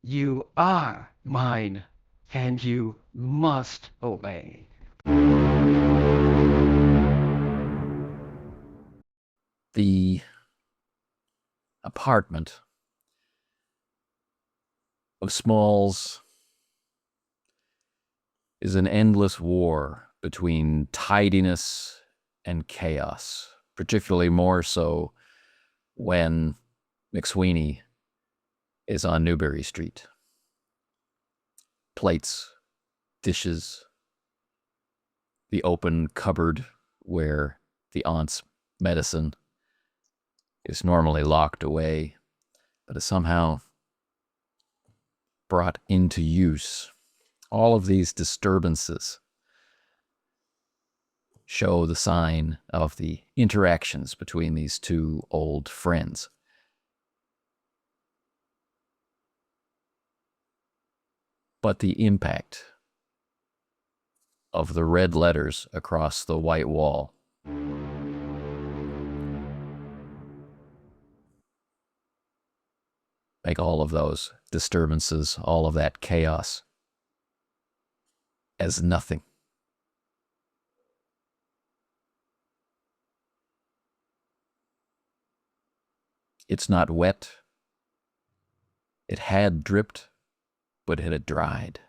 You are mine, and you must obey. The apartment of Smalls is an endless war between tidiness and chaos, particularly more so when McSweeney is on Newbury Street. Plates, dishes, the open cupboard where the aunt's medicine is normally locked away, but is somehow brought into use. All of these disturbances show the sign of the interactions between these two old friends. But the impact of the red letters across the white wall make all of those disturbances, all of that chaos, as nothing. It's not wet. It had dripped, but it had dried.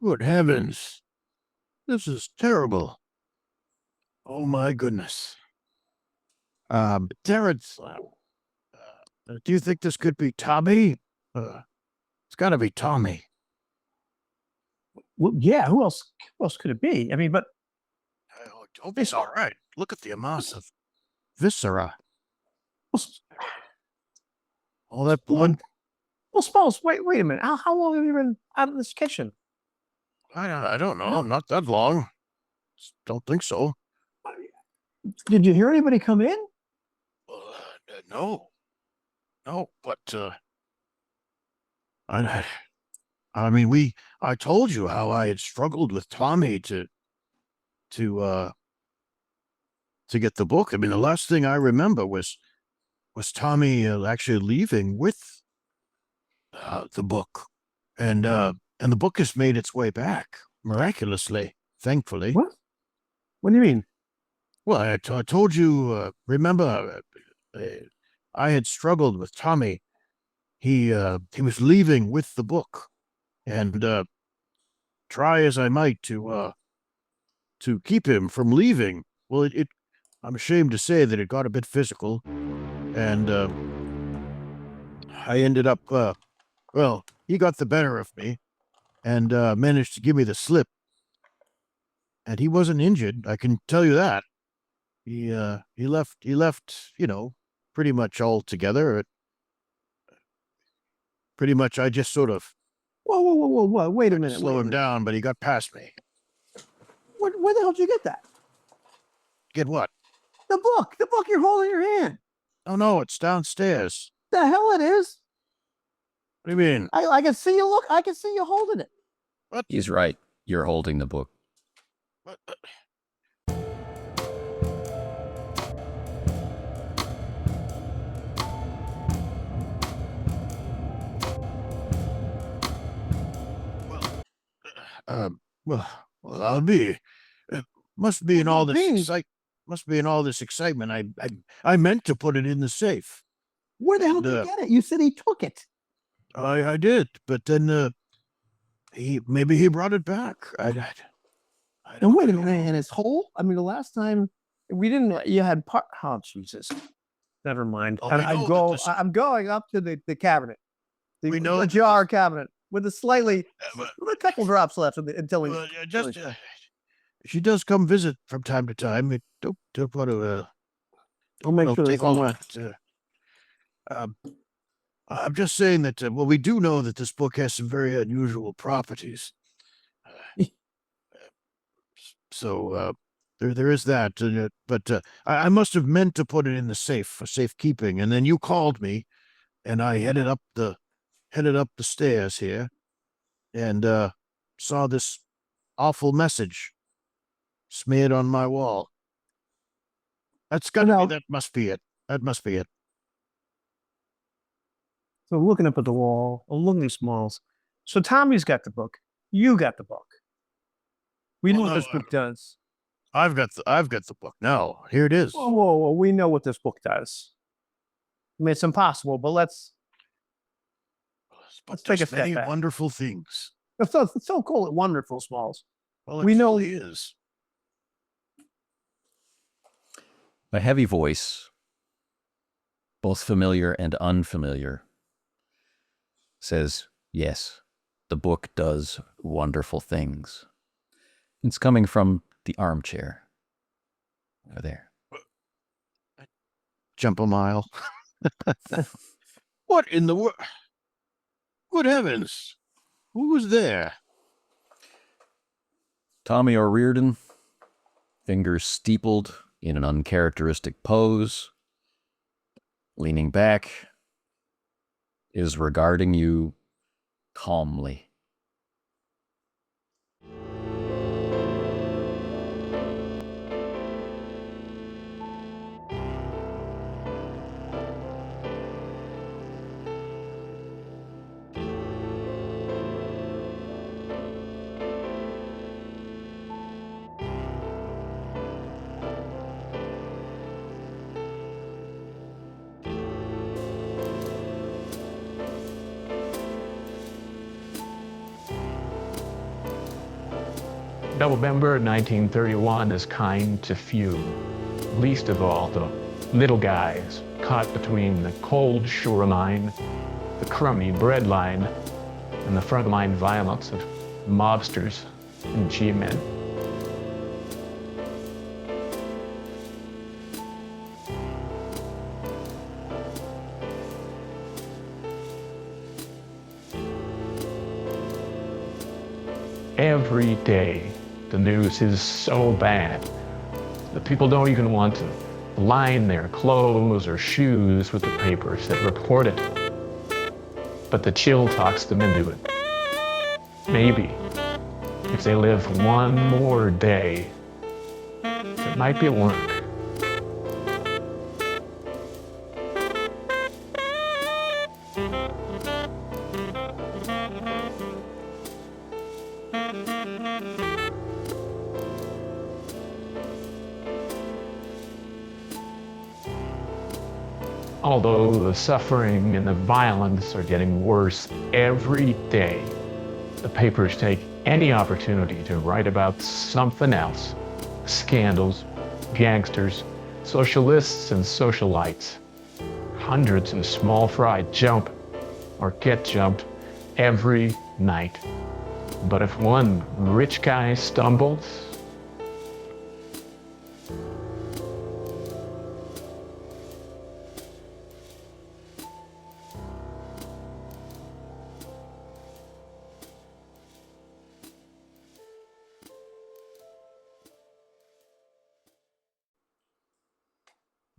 Good heavens. This is terrible. Oh my goodness. Terrence, do you think this could be Tommy? It's gotta be Tommy. Well, yeah, who else could it be? I mean, but Oh, Toby's all right. Look at the amount of viscera. All that blood. well, Smalls, wait a minute. How long have you been out of this kitchen? I don't know. Not that long. Don't think so. Did you hear anybody come in? No. No, but I mean, I told you how I had struggled with Tommy to get the book. I mean, the last thing I remember was Tommy actually leaving with the book, and the book has made its way back miraculously, thankfully. What? What do you mean? Well, I told you. Remember, I had struggled with Tommy. He was leaving with the book, and try as I might to keep him from leaving. Well, I'm ashamed to say that it got a bit physical, and I ended up. Well, he got the better of me, and managed to give me the slip. And he wasn't injured, I can tell you that. He left. You know, pretty much all together. Pretty much, I just sort of Whoa! Wait a minute. slow him down, but he got past me. Where the hell did you get that? Get what? The book you're holding in your hand. Oh no, it's downstairs. The hell it is? What do you mean? I can see you. Look, I can see you holding it. What? He's right. You're holding the book. What? Well, I'll be. Must be in all this must be in all this excitement. I meant to put it in the safe. Where the hell did you get it? You said he took it. I did, but then maybe he brought it back. I And wait a minute, and it's whole? I mean, the last time we didn't, you had part. Oh, Jesus. Never mind. Oh, And we know that this- I'm going up to the cabinet. We know the that jar cabinet with a slightly, but- a couple drops left until we. Well, she does come visit from time to time. Don't want to. I'll make sure take they all come of it. I'm just saying that. Well, we do know that this book has some very unusual properties. So there is that. But I must have meant to put it in the safe for safekeeping, and then you called me, and I headed up the stairs here, and saw this awful message. smeared on my wall. That's gotta be, that must be it. That must be it. So looking up at the wall, looking at Smalls. So Tommy's got the book. You got the book. We know what this book does. I've got the book. No, here it is. Whoa. We know what this book does. I mean, it's impossible, but let's take a step many back. wonderful things. Don't call it wonderful, Smalls. Well, it We know really is. A heavy voice, both familiar and unfamiliar, says, yes, the book does wonderful things. It's coming from the armchair over there. Jump a mile. What in the world? Good heavens. Who was there? Tommy O'Riordan, fingers steepled in an uncharacteristic pose, leaning back, is regarding you calmly. November 1931 is kind to few, least of all the little guys caught between the cold shoreline, the crummy breadline, and the frontline violence of mobsters and G-men. Every day, the news is so bad that people don't even want to line their clothes or shoes with the papers that report it. But the chill talks them into it. Maybe, if they live one more day, it might be work. Although the suffering and the violence are getting worse every day, the papers take any opportunity to write about something else. Scandals, gangsters, socialists and socialites. Hundreds of small fry jump or get jumped every night. But if one rich guy stumbles,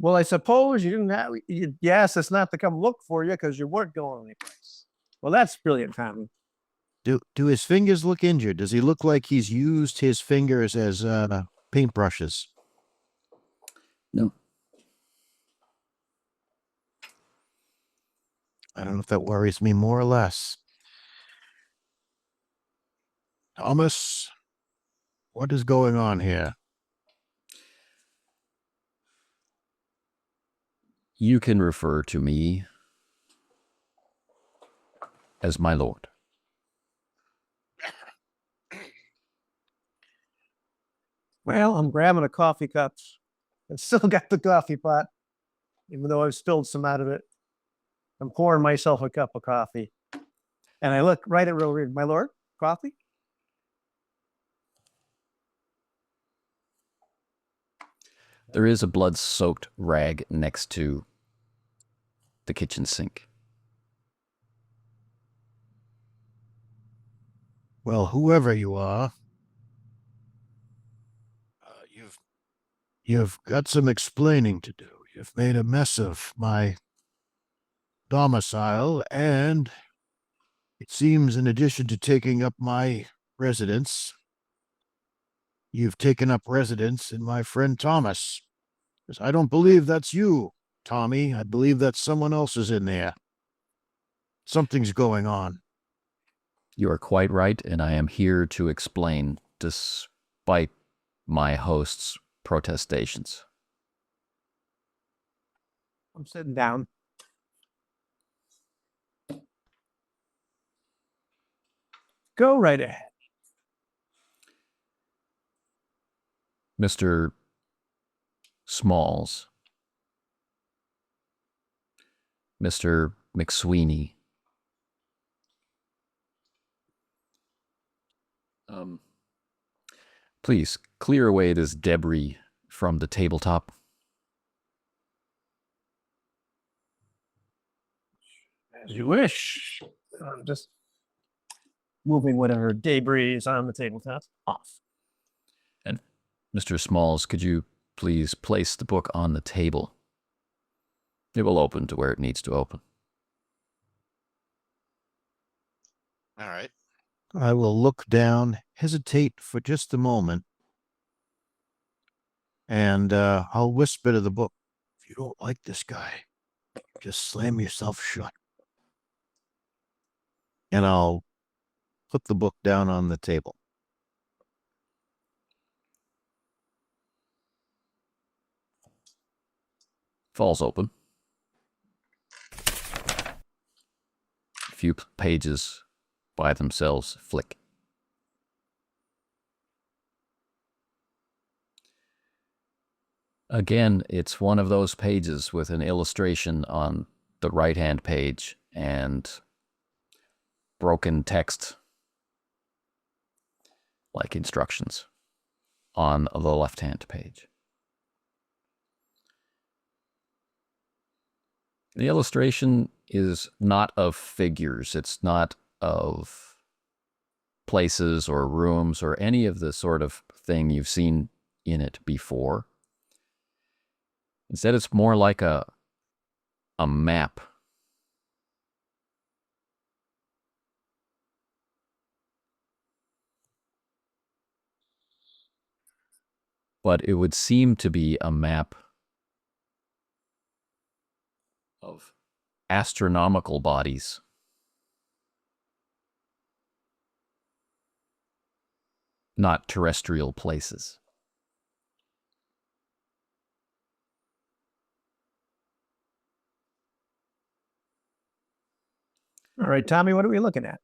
Well, I suppose you didn't have, you asked us not to come look for you because you weren't going anyplace. Well, that's brilliant, Tommy. Do his fingers look injured? Does he look like he's used his fingers as paintbrushes? No. I don't know if that worries me more or less. Thomas, what is going on here? You can refer to me as my lord. Well, I'm grabbing a coffee cup and still got the coffee pot, even though I've spilled some out of it. I'm pouring myself a cup of coffee. And I look right at Real Reed. My lord, coffee? There is a blood-soaked rag next to the kitchen sink. Well, whoever you are, you've got some explaining to do. You've made a mess of my domicile, and it seems in addition to taking up my residence, you've taken up residence in my friend Thomas. Because I don't believe that's you, Tommy. I believe that someone else is in there. Something's going on. You are quite right, and I am here to explain, despite my host's protestations. I'm sitting down. Go right ahead. Mr. Smalls, Mr. McSweeney, please clear away this debris from the tabletop. As you wish. I'm just moving whatever debris is on the tabletop off. And Mr. Smalls, could you please place the book on the table? It will open to where it needs to open. All right. I will look down, hesitate for just a moment, and I'll whisper to the book, if you don't like this guy, just slam yourself shut. And I'll put the book down on the table. Falls open. A few pages by themselves flick. Again, it's one of those pages with an illustration on the right-hand page and broken text, like instructions, on the left-hand page. The illustration is not of figures. It's not of places or rooms or any of the sort of thing you've seen in it before. Instead, it's more like a map. But it would seem to be a map of astronomical bodies. Not terrestrial places. All right, Tommy, what are we looking at?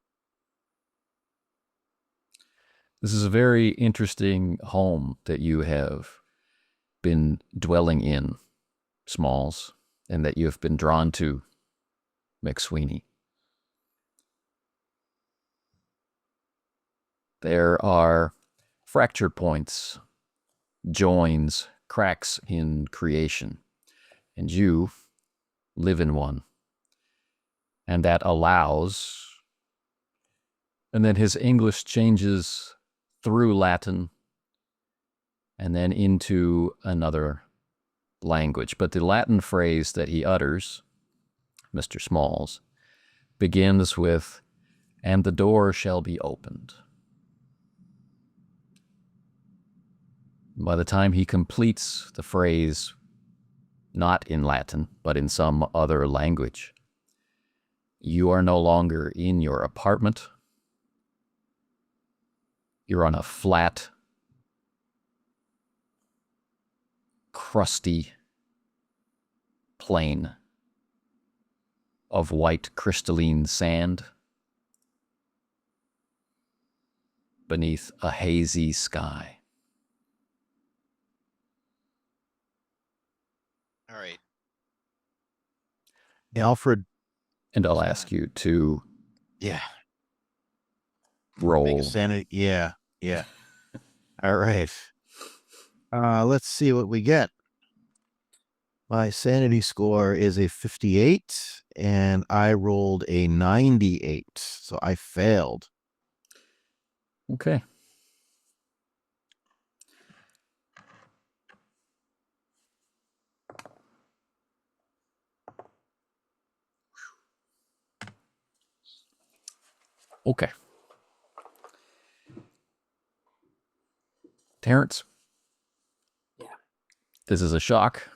This is a very interesting home that you have been dwelling in, Smalls, and that you have been drawn to, McSweeney. There are fracture points, joins, cracks in creation, and you live in one. And that allows, and then his English changes through Latin and then into another language. But the Latin phrase that he utters, Mr. Smalls, begins with, "And the door shall be opened." By the time he completes the phrase, not in Latin, but in some other language, you are no longer in your apartment. You're on a flat, crusty plain of white crystalline sand beneath a hazy sky. All right. Alfred. And I'll ask you to Yeah. roll. Make a sanity. Yeah. Yeah. All right. Let's see what we get. My sanity score is a 58, and I rolled a 98, so I failed. Okay. Okay. Terrence? Yeah. This is a shock.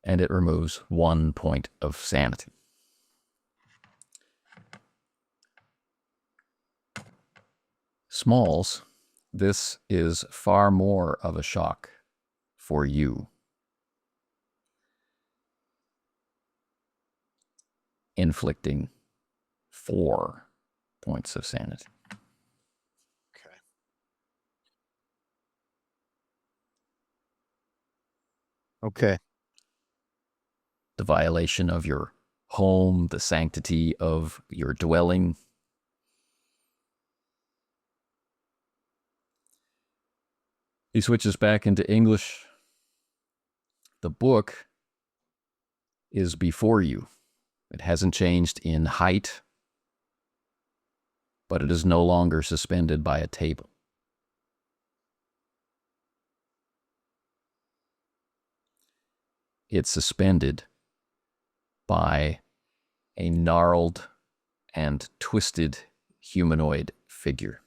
And it removes 1 point of sanity. Smalls, this is far more of a shock for you. Inflicting 4 points of sanity. Okay. Okay. The violation of your home, the sanctity of your dwelling. He switches back into English. The book is before you. It hasn't changed in height, but it is no longer suspended by a table. It's suspended by a gnarled and twisted humanoid figure.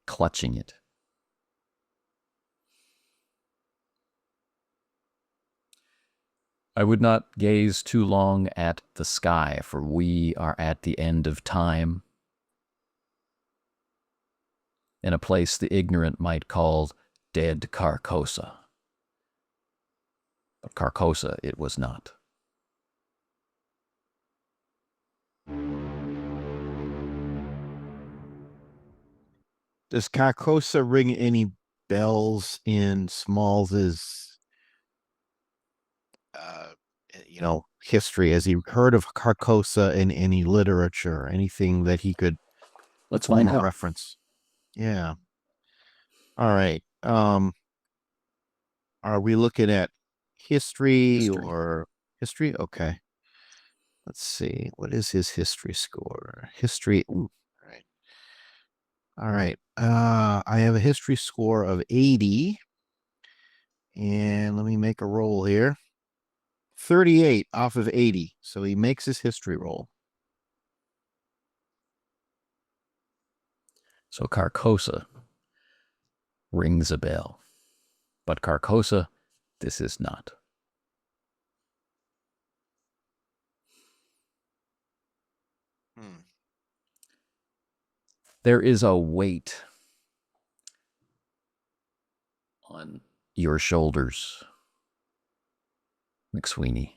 Clutching it. I would not gaze too long at the sky, for we are at the end of time, in a place the ignorant might call dead Carcosa. But Carcosa it was not. Does Carcosa ring any bells in Smalls's, history? Has he heard of Carcosa in any literature? Anything that he could Let's find out. reference? Yeah. All right. Are we looking at history. Or history? Okay. Let's see. What is his history score? History. Ooh. All right. I have a history score of 80. And let me make a roll here. 38 off of 80. So he makes his history roll. So Carcosa rings a bell. But Carcosa, this is not. There is a weight on your shoulders, McSweeney.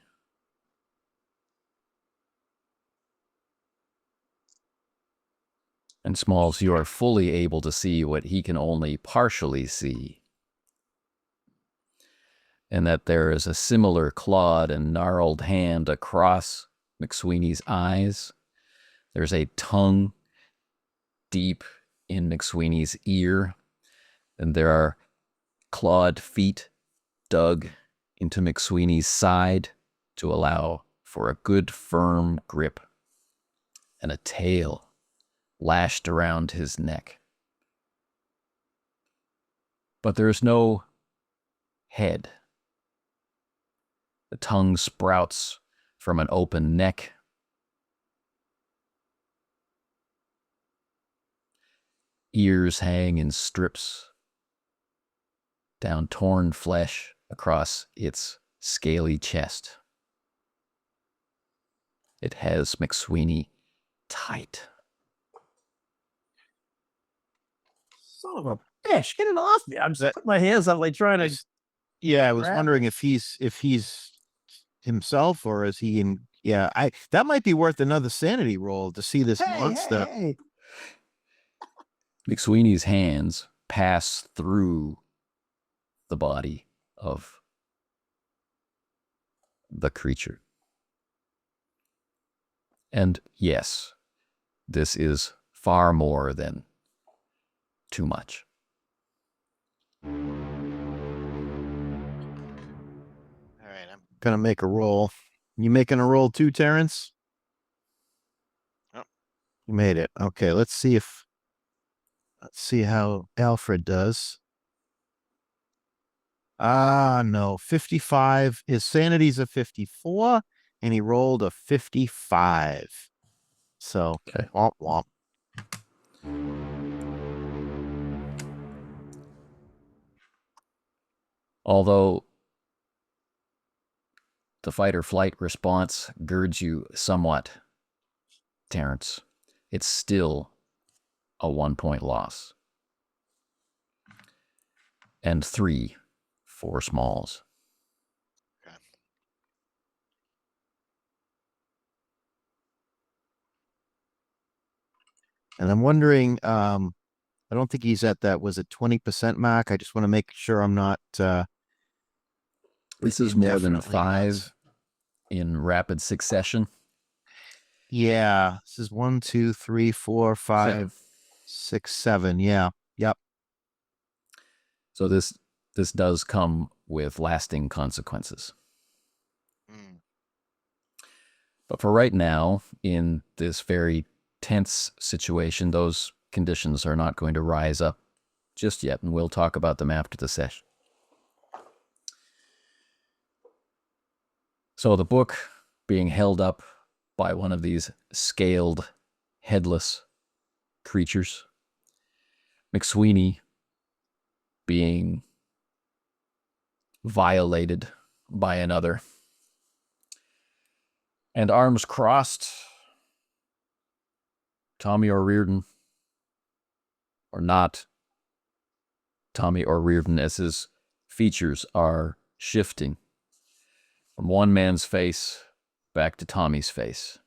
And Smalls, you are fully able to see what he can only partially see. And that there is a similar clawed and gnarled hand across McSweeney's eyes. There's a tongue deep in McSweeney's ear. And there are clawed feet dug into McSweeney's side to allow for a good firm grip. And a tail lashed around his neck. But there's no head. The tongue sprouts from an open neck. Ears hang in strips down torn flesh across its scaly chest. It has McSweeney tight. Son of a bitch, get it off me. I'm just putting my hands up like trying to. Yeah, I was Grab wondering if he's himself or is he in. Yeah, that might be worth another sanity roll to see this monster. Hey. McSweeney's hands pass through the body of the creature. And yes, this is far more than too much. All right, I'm Gonna make a roll. You making a roll too, Terrence? Yep. You made it. Okay, let's see how Alfred does. No, 55. His sanity's a 54, and he rolled a 55. So, Okay. womp womp. Although the fight or flight response girds you somewhat, Terrence, it's still a 1-point loss. And 3 for Smalls. Okay. And I'm wondering, I don't think he's at that, was it 20% mark? I just want to make sure I'm not, This is more than indefinitely 5 nuts. in rapid succession. Yeah, this is 1, 2, 3, 4, 5, 7. 6, 7. Yeah. Yep. So this does come with lasting consequences. Mm. But for right now, in this very tense situation, those conditions are not going to rise up just yet, and we'll talk about them after the session. So the book being held up by one of these scaled, headless creatures, McSweeney being violated by another, and arms crossed, Tommy O'Riordan, or not Tommy O'Riordan, as his features are shifting from one man's face back to Tommy's face,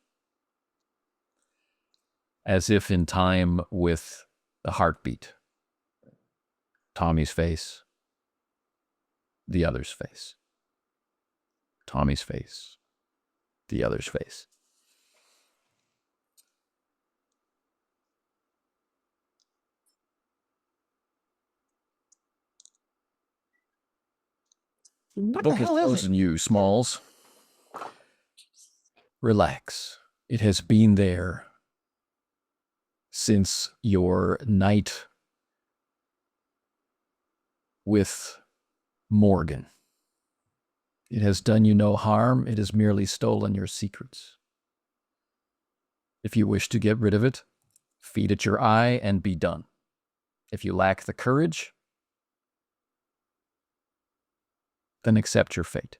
as if in time with the heartbeat. Tommy's face, the other's face. Tommy's face, the other's face. The book has chosen you, Smalls. Relax. It has been there since your night with Morgan. It has done you no harm. It has merely stolen your secrets. If you wish to get rid of it, feed it your eye and be done. If you lack the courage, then accept your fate.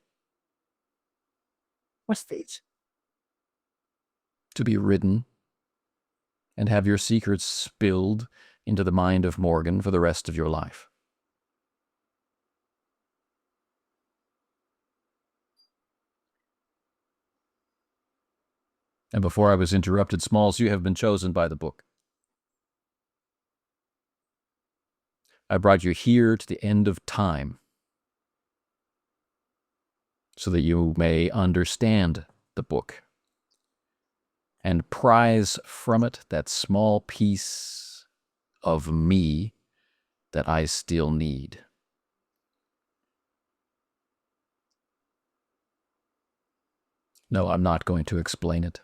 What's fate? To be ridden and have your secrets spilled into the mind of Morgan for the rest of your life. And before I was interrupted, Smalls, you have been chosen by the book. I brought you here to the end of time so that you may understand the book and prize from it that small piece of me that I still need. No, I'm not going to explain it.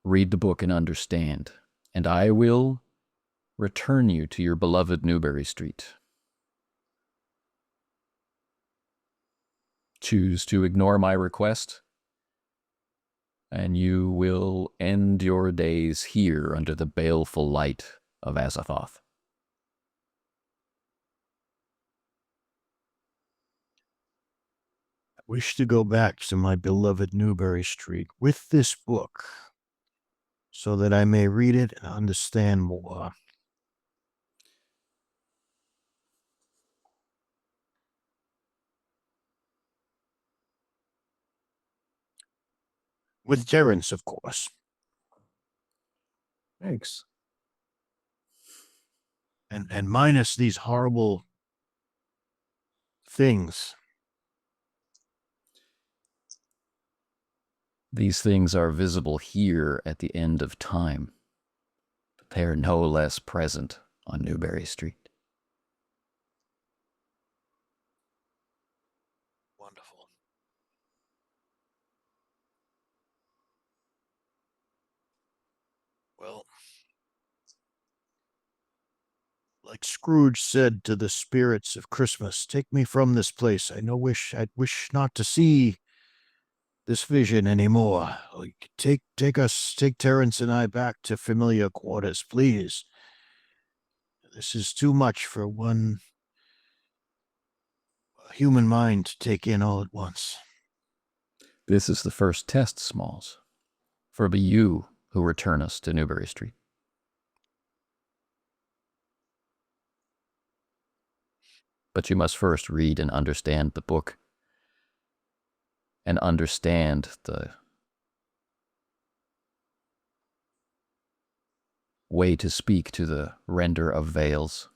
Read the book and understand, and I will return you to your beloved Newbury Street. Choose to ignore my request, and you will end your days here under the baleful light of Azathoth. I wish to go back to my beloved Newbury Street with this book so that I may read it and understand more. With Terrence, of course. Thanks. And minus these horrible things. These things are visible here at the end of time, but they are no less present on Newbury Street. Wonderful. Well, Like Scrooge said to the spirits of Christmas, take me from this place. I wish not to see this vision anymore. Take Terrence and I back to familiar quarters, please. This is too much for one human mind to take in all at once. This is the first test, Smalls, for it'll be you who return us to Newbury Street. But you must first read and understand the book, and understand the way to speak to the render of veils.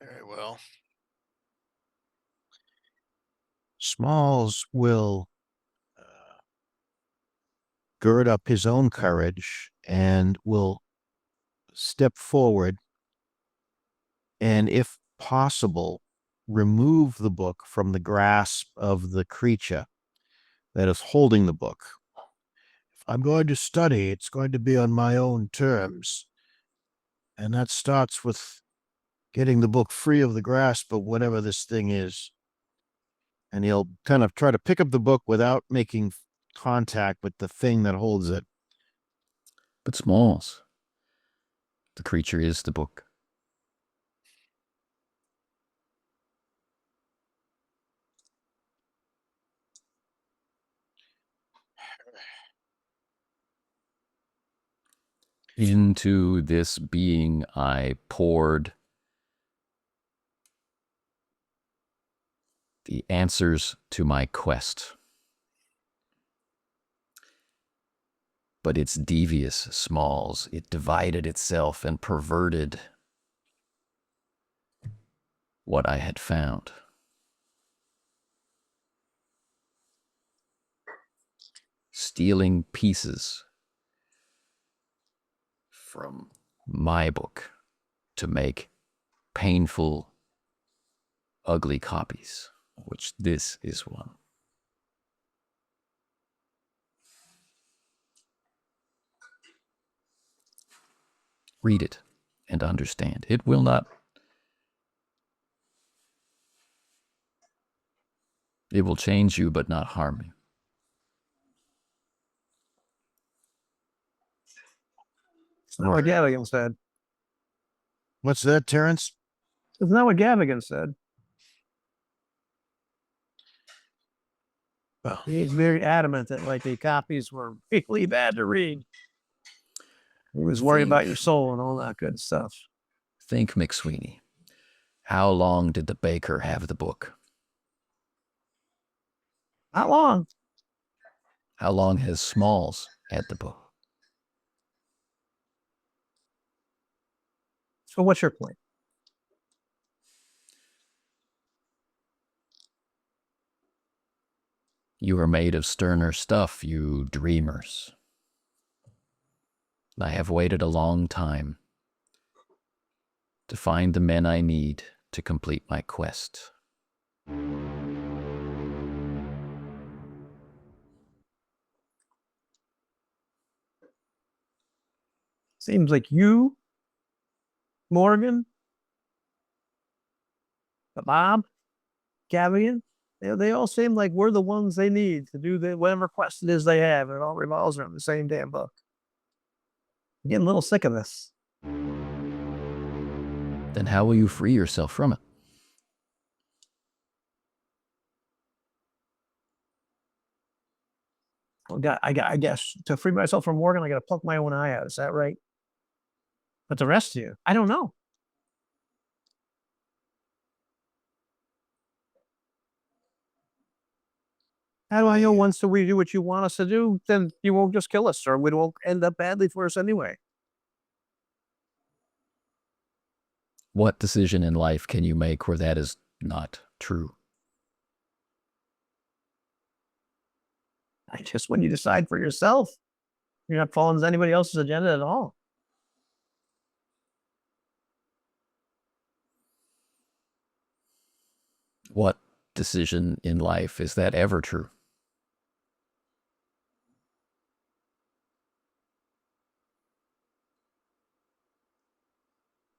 Very well. Smalls will gird up his own courage and will step forward and, if possible, remove the book from the grasp of the creature that is holding the book. If I'm going to study, it's going to be on my own terms. And that starts with getting the book free of the grasp of whatever this thing is. And he'll kind of try to pick up the book without making contact with the thing that holds it. But Smalls, the creature is the book. Into this being I poured the answers to my quest. But it's devious, Smalls. It divided itself and perverted what I had found. Stealing pieces from my book to make painful, ugly copies, which this is one. Read it and understand. It will not. It will change you, but not harm you. It's not what Gavigan said. What's that, Terrence? It's not what Gavigan said. Well, He's very adamant that like the copies were really bad to read. He was worried about your soul and all that good stuff. Think, McSweeney. How long did the baker have the book? Not long. How long has Smalls had the book? So what's your point? You are made of sterner stuff, you dreamers. I have waited a long time to find the men I need to complete my quest. Seems like you, Morgan, Bob, Gavigan, they all seem like we're the ones they need to do whatever quest it is they have, and it all revolves around the same damn book. I'm getting a little sick of this. Then how will you free yourself from it? Well, I guess to free myself from Morgan, I got to pluck my own eye out. Is that right? But the rest of you, I don't know. How do I know once we do what you want us to do, then you won't just kill us, or it won't end up badly for us anyway? What decision in life can you make where that is not true? I just when you decide for yourself, you're not following anybody else's agenda at all. What decision in life is that ever true?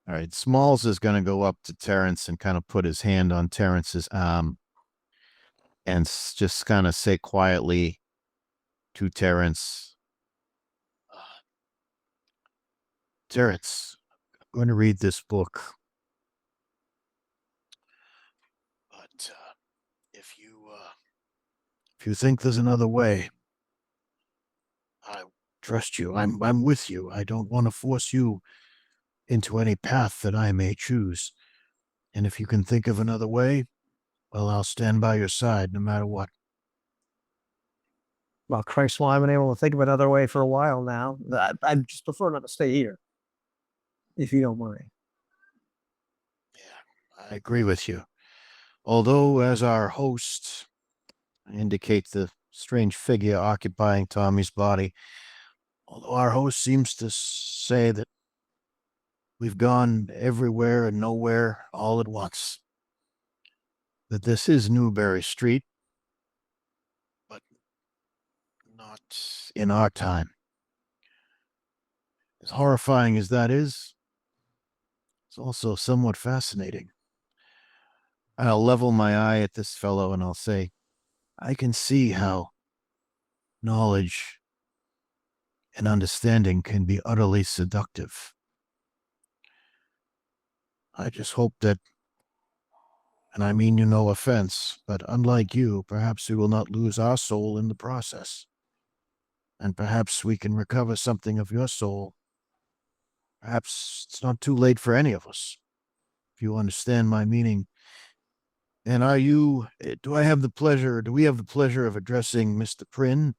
All right, Smalls is going to go up to Terrence and kind of put his hand on Terrence's arm and just kind of say quietly to Terrence, Terrence, I'm going to read this book. But if you think there's another way, I trust you. I'm with you. I don't want to force you into any path that I may choose. And if you can think of another way, well, I'll stand by your side no matter what. Well, Christ, well, I've been able to think of another way for a while now. I just prefer not to stay here, if you don't mind. Yeah, I agree with you. Although, as our host, I indicate the strange figure occupying Tommy's body, although our host seems to say that we've gone everywhere and nowhere all at once, that this is Newberry Street, but not in our time. As horrifying as that is, it's also somewhat fascinating. I'll level my eye at this fellow and I'll say, I can see how knowledge and understanding can be utterly seductive. I just hope that, and I mean you no offense, but unlike you, perhaps we will not lose our soul in the process. And perhaps we can recover something of your soul. Perhaps it's not too late for any of us, if you understand my meaning. And do we have the pleasure of addressing Mr. Prynne?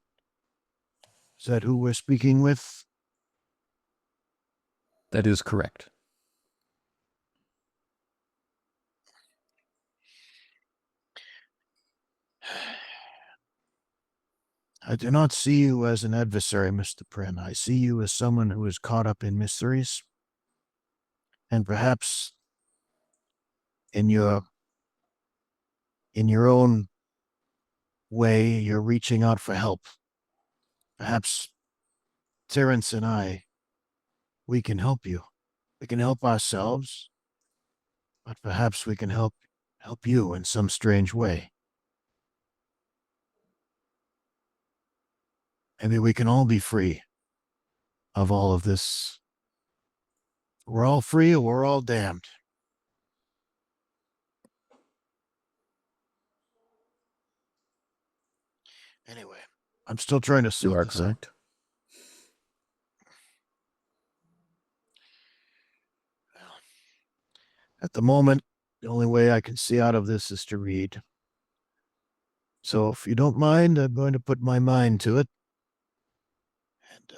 Is that who we're speaking with? That is correct. I do not see you as an adversary, Mr. Prynne. I see you as someone who is caught up in mysteries. And perhaps in your own way, you're reaching out for help. Perhaps Terrence and I, we can help you. We can help ourselves, but perhaps we can help you in some strange way. Maybe we can all be free of all of this. We're all free or we're all damned. Anyway, I'm still trying to You sort are this out. correct. Well, at the moment, the only way I can see out of this is to read. So if you don't mind, I'm going to put my mind to it and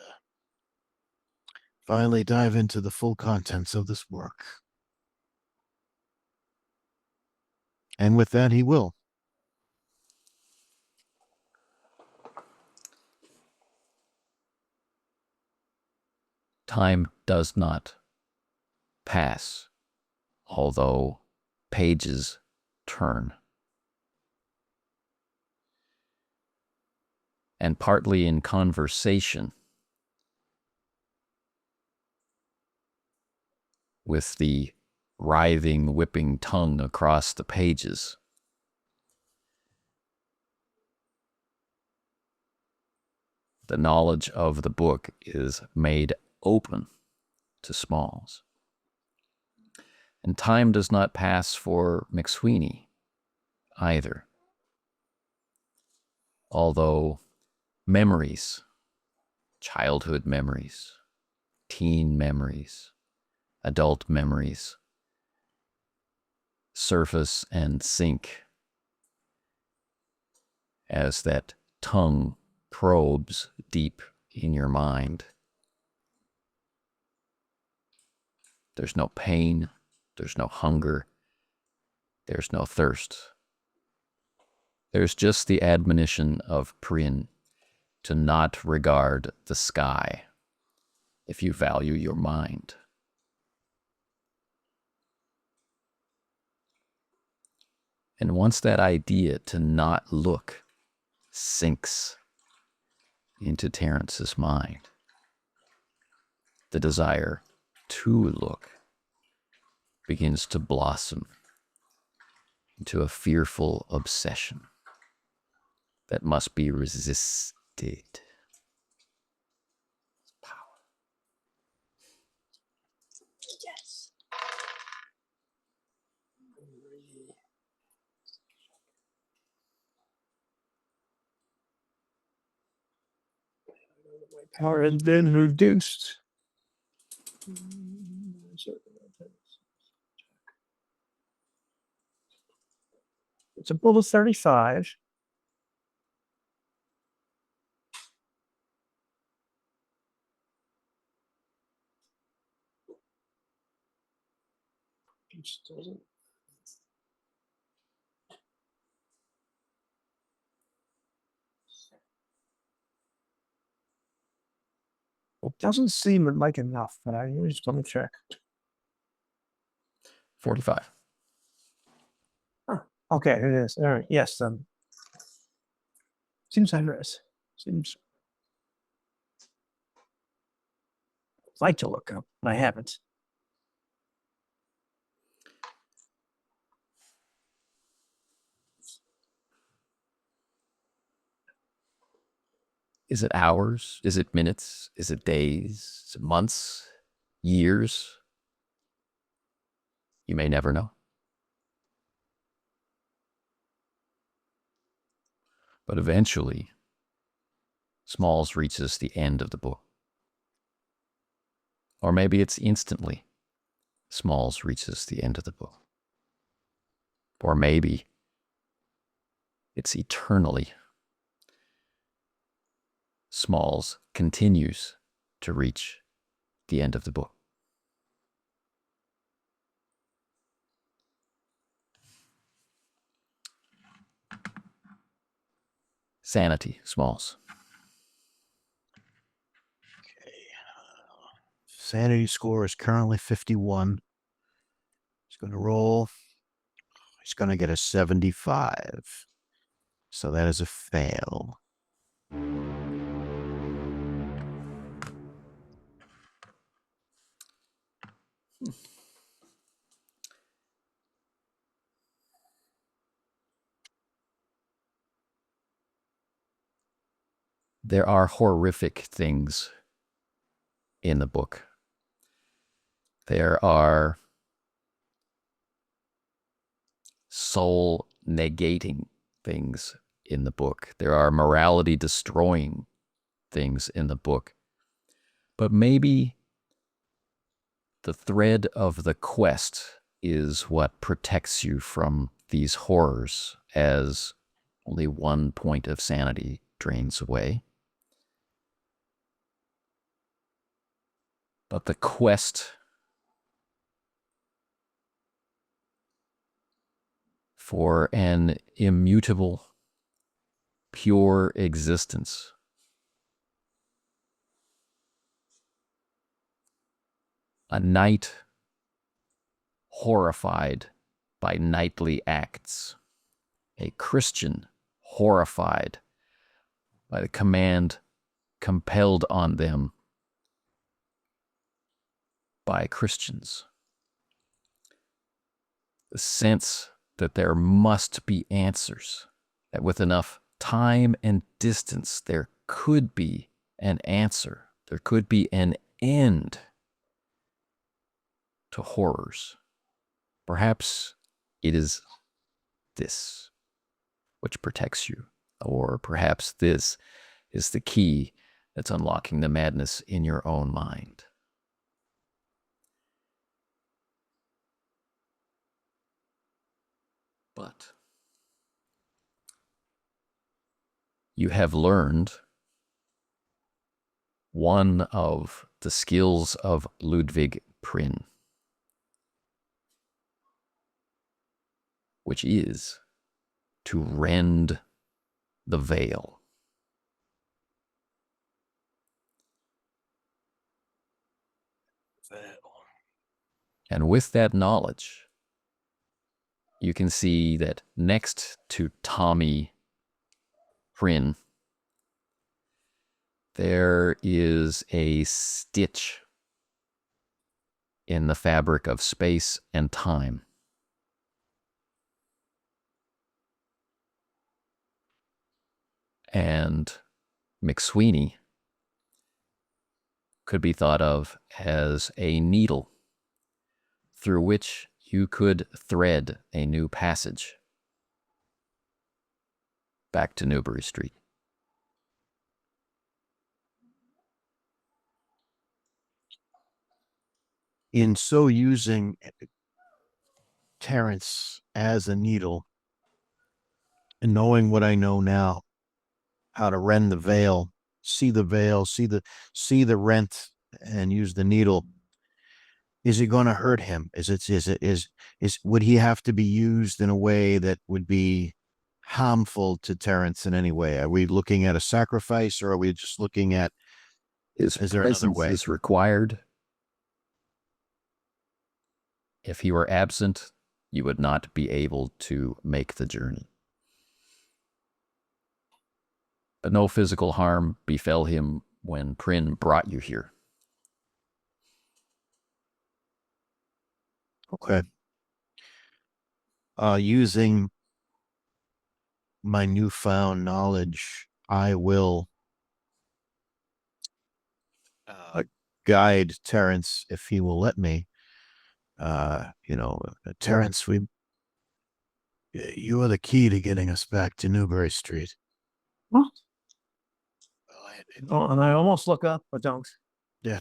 finally dive into the full contents of this work. And with that, he will. Time does not pass, although pages turn. And partly in conversation with the writhing, whipping tongue across the pages, the knowledge of the book is made open to Smalls. And time does not pass for McSweeney either. Although memories, childhood memories, teen memories, adult memories, surface and sink as that tongue probes deep in your mind. There's no pain, there's no hunger, there's no thirst. There's just the admonition of Prynne to not regard the sky if you value your mind. And once that idea to not look sinks into Terrence's mind, the desire to look begins to blossom into a fearful obsession that must be resisted. Yes. Power has been reduced. It's a bullet 35. Which doesn't. It doesn't seem like enough, but I just want to check. 45. Okay, it is. All right. Yes. Seems generous. Seems. I'd like to look up, but I haven't. Is it hours? Is it minutes? Is it days? Is it months? Years? You may never know. But eventually, Smalls reaches the end of the book. Or maybe it's instantly Smalls reaches the end of the book. Or maybe it's eternally Smalls continues to reach the end of the book. Sanity, Smalls. Okay. Sanity score is currently 51. He's going to roll. He's going to get a 75. So that is a fail. There are horrific things in the book. There are soul negating things in the book. There are morality destroying things in the book. But maybe the thread of the quest is what protects you from these horrors as only one point of sanity drains away. But the quest for an immutable, pure existence a knight horrified by knightly acts, a Christian horrified by the command compelled on them by Christians. The sense that there must be answers, that with enough time and distance there could be an answer, there could be an end to horrors. Perhaps it is this which protects you, or perhaps this is the key that's unlocking the madness in your own mind. But you have learned one of the skills of Ludwig Prynne, which is to rend the veil. And with that knowledge, you can see that next to Tommy Prynne, there is a stitch in the fabric of space and time. And McSweeney could be thought of as a needle through which you could thread a new passage back to Newbury Street. In so using Terrence as a needle, and knowing what I know now, how to rend the veil, see the veil, see the rent, and use the needle. Is it going to hurt him? Would he have to be used in a way that would be harmful to Terrence in any way? Are we looking at a sacrifice, or are we just looking at His is there another presence way? is required. If he were absent, you would not be able to make the journey. But no physical harm befell him when Prin brought you here. Okay. Using my newfound knowledge, I will guide Terrence, if he will let me. Terrence, you are the key to getting us back to Newbury Street. Oh, and I almost look up, but don't. Yeah,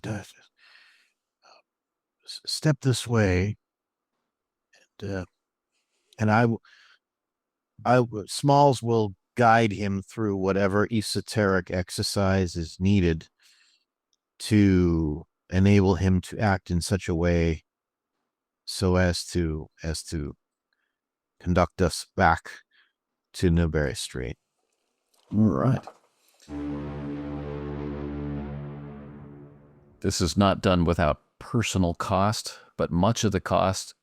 step this way, and Smalls will guide him through whatever esoteric exercise is needed to enable him to act in such a way so as to conduct us back to Newbury Street. All right. This is not done without personal cost, but much of the cost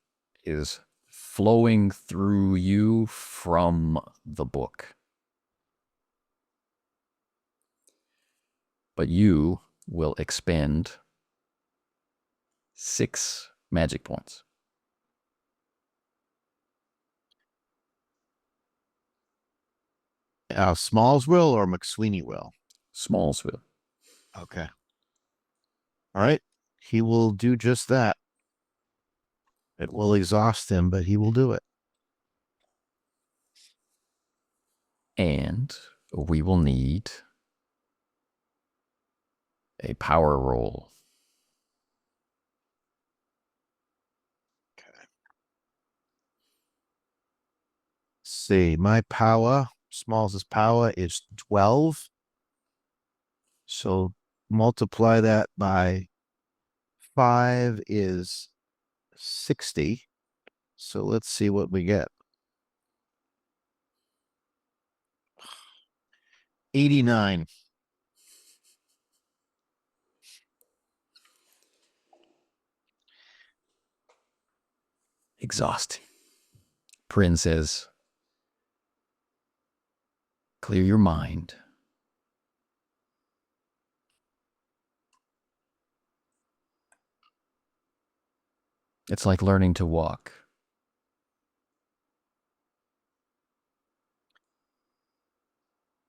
is flowing through you from the book. But you will expend 6 magic points. Smalls will, or McSweeney will? Smalls will. Okay. All right. He will do just that. It will exhaust him, but he will do it. And we will need a power roll. Okay. See, my power, Smalls' power is 12. So multiply that by 5 is 60. So let's see what we get. 89. Exhausting. Prin says, clear your mind. It's like learning to walk.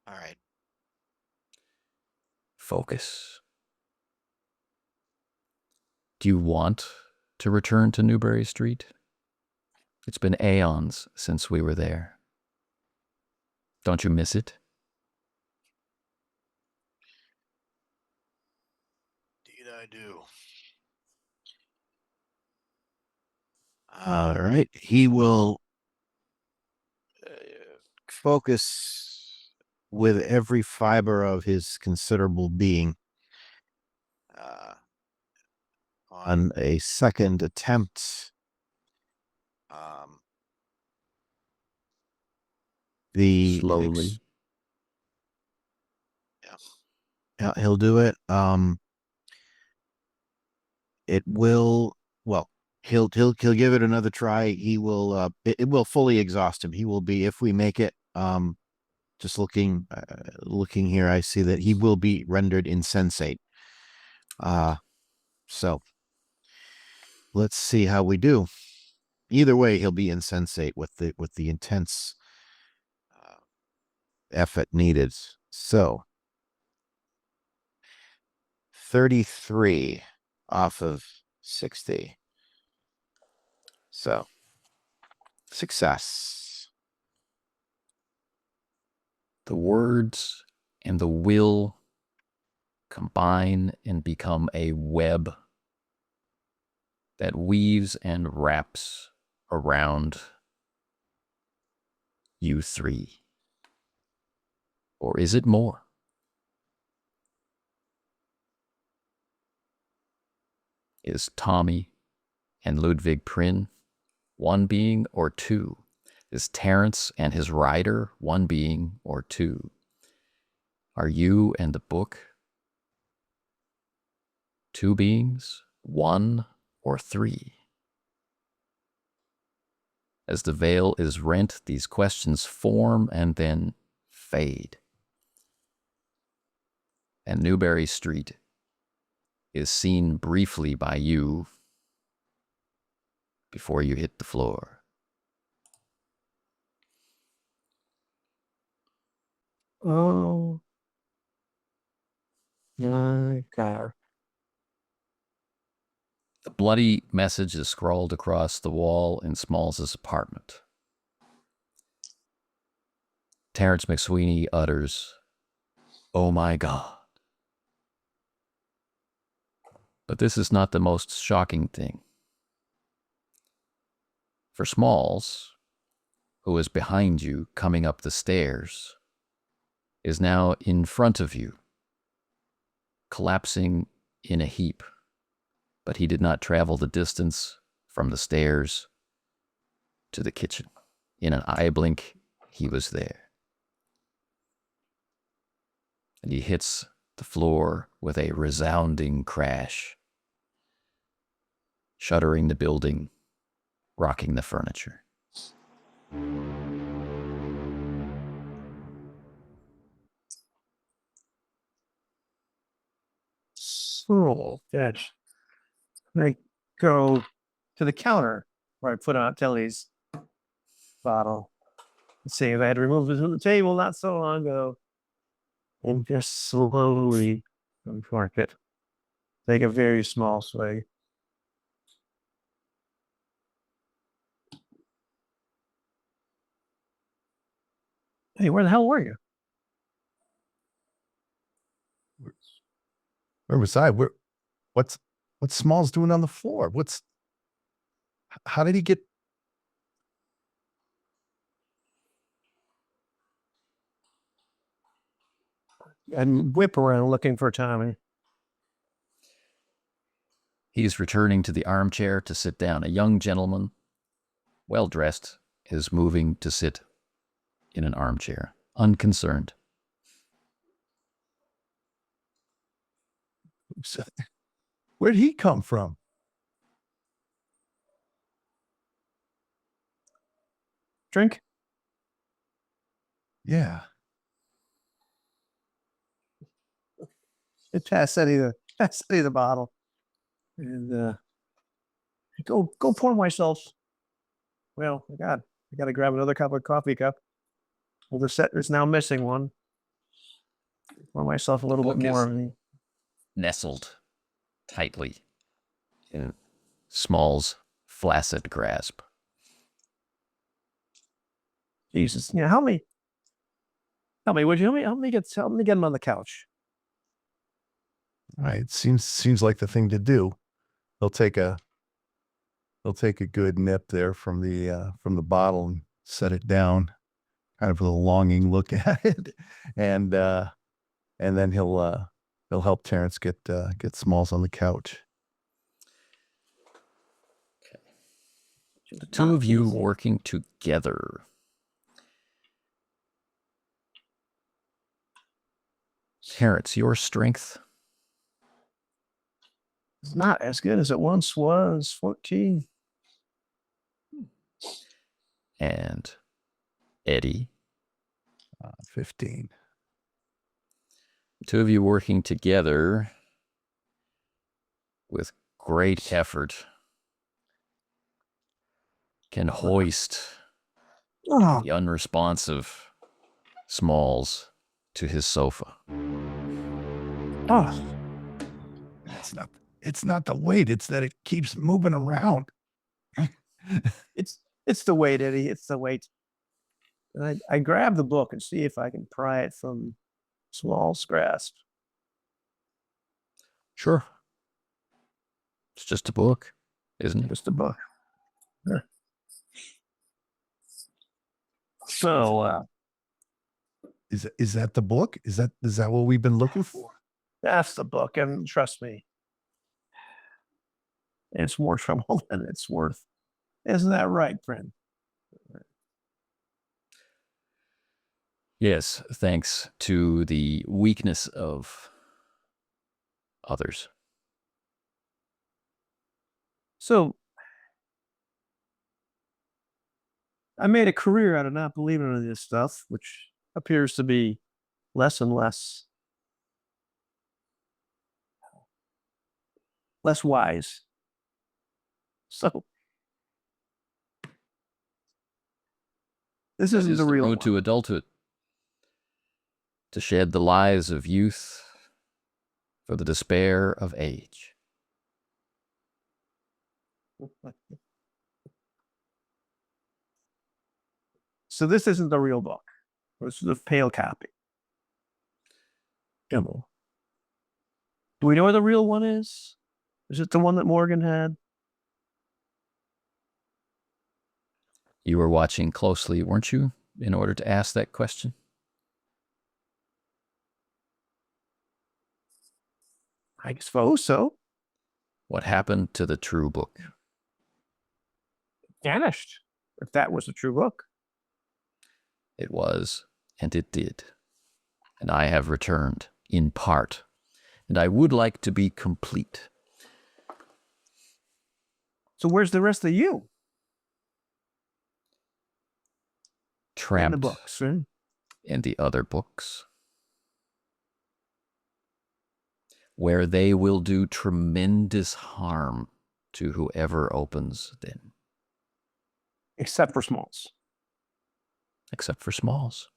All right. Focus. Do you want to return to Newbury Street? It's been aeons since we were there. Don't you miss it? Indeed, I do. All right. He will focus with every fiber of his considerable being on a second attempt. Slowly. Yeah, he'll do it. It will. Well, he'll give it another try. He will. It will fully exhaust him. He will be, if we make it. Just looking here, I see that he will be rendered insensate. So let's see how we do. Either way, he'll be insensate with the intense effort needed. So 33 off of 60. So success. The words and the will combine and become a web that weaves and wraps around you three. Or is it more? Is Tommy and Ludwig Prynne one being or two? Is Terence and his rider one being or two? Are you and the book two beings, one or three? As the veil is rent, these questions form and then fade. And Newberry Street is seen briefly by you before you hit the floor. Oh. My God. The bloody message is scrawled across the wall in Smalls' apartment. Terence McSweeney utters, "Oh my God." But this is not the most shocking thing. For Smalls, who is behind you coming up the stairs, is now in front of you, collapsing in a heap. But he did not travel the distance from the stairs to the kitchen. In an eye blink, he was there. And he hits the floor with a resounding crash, shuddering the building, rocking the furniture. So, Dutch. I go to the counter where I put out Telly's bottle. Let's see if I had to remove it from the table not so long ago. And just slowly uncork it. Take a very small swig. Hey, where the hell were you? Where was I? What's Smalls doing on the floor? How did he get? And whip around looking for Tommy. He's returning to the armchair to sit down. A young gentleman, well dressed, is moving to sit in an armchair, unconcerned. Where'd he come from? Drink? Yeah. Pass Eddie the bottle. And go pour myself. Well, I got to grab another coffee cup. Well, the set is now missing one. Pour myself a little bit more. Nestled tightly in Small's flaccid grasp. Jesus, help me, would you? Help me get him on the couch. All right. Seems like the thing to do. They'll take a good nip there from the bottle and set it down, kind of with a longing look at it, and then he'll help Terence get Smalls on the couch. Okay. The two of you working together. Terence, your strength? It's not as good as it once was. 14. And Eddie? 15. The two of you working together with great effort can hoist Oh, the unresponsive Smalls to his sofa. oh, It's not the weight, it's that it keeps moving around. it's the weight, Eddie. It's the weight. And I grab the book and see if I can pry it from Small's grasp. Sure. It's just a book, isn't it? Just a book. Sure. So Is that the book? Is that what we've been looking for? that's the book, and trust me, it's more trouble than it's worth. Isn't that right, friend? Yes, thanks to the weakness of others. So I made a career out of not believing in this stuff, which appears to be less and less wise. So this That isn't is the the real road one. to adulthood. To shed the lies of youth for the despair of age. So this isn't the real book. This is a pale copy. Do we know where the real one is? Is it the one that Morgan had? You were watching closely, weren't you, in order to ask that question? I suppose so. What happened to the true book? Vanished. If that was the true book. It was, and it did. And I have returned, in part. And I would like to be complete. So where's the rest of you? Trapped In the books, right? in the other books, where they will do tremendous harm to whoever opens them, Except for Smalls. except for Smalls.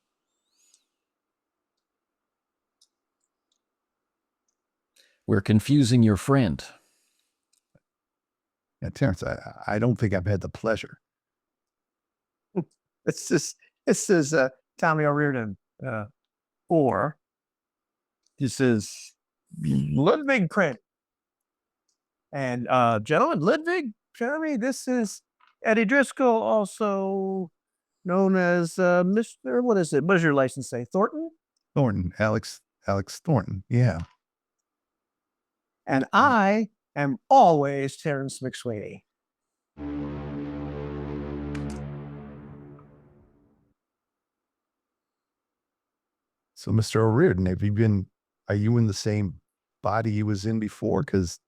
We're confusing your friend. Yeah, Terrence, I don't think I've had the pleasure. This is Tommy O'Riordan, or this is Ludwig Print. And gentlemen, Ludwig, Jeremy, this is Eddie Driscoll, also known as Mr. What is it? What does your license say? Thornton? Thornton, Alex Thornton. Yeah. And I am always Terrence McSweeney. So, Mr. O'Riordan, are you in the same body you was in before? Because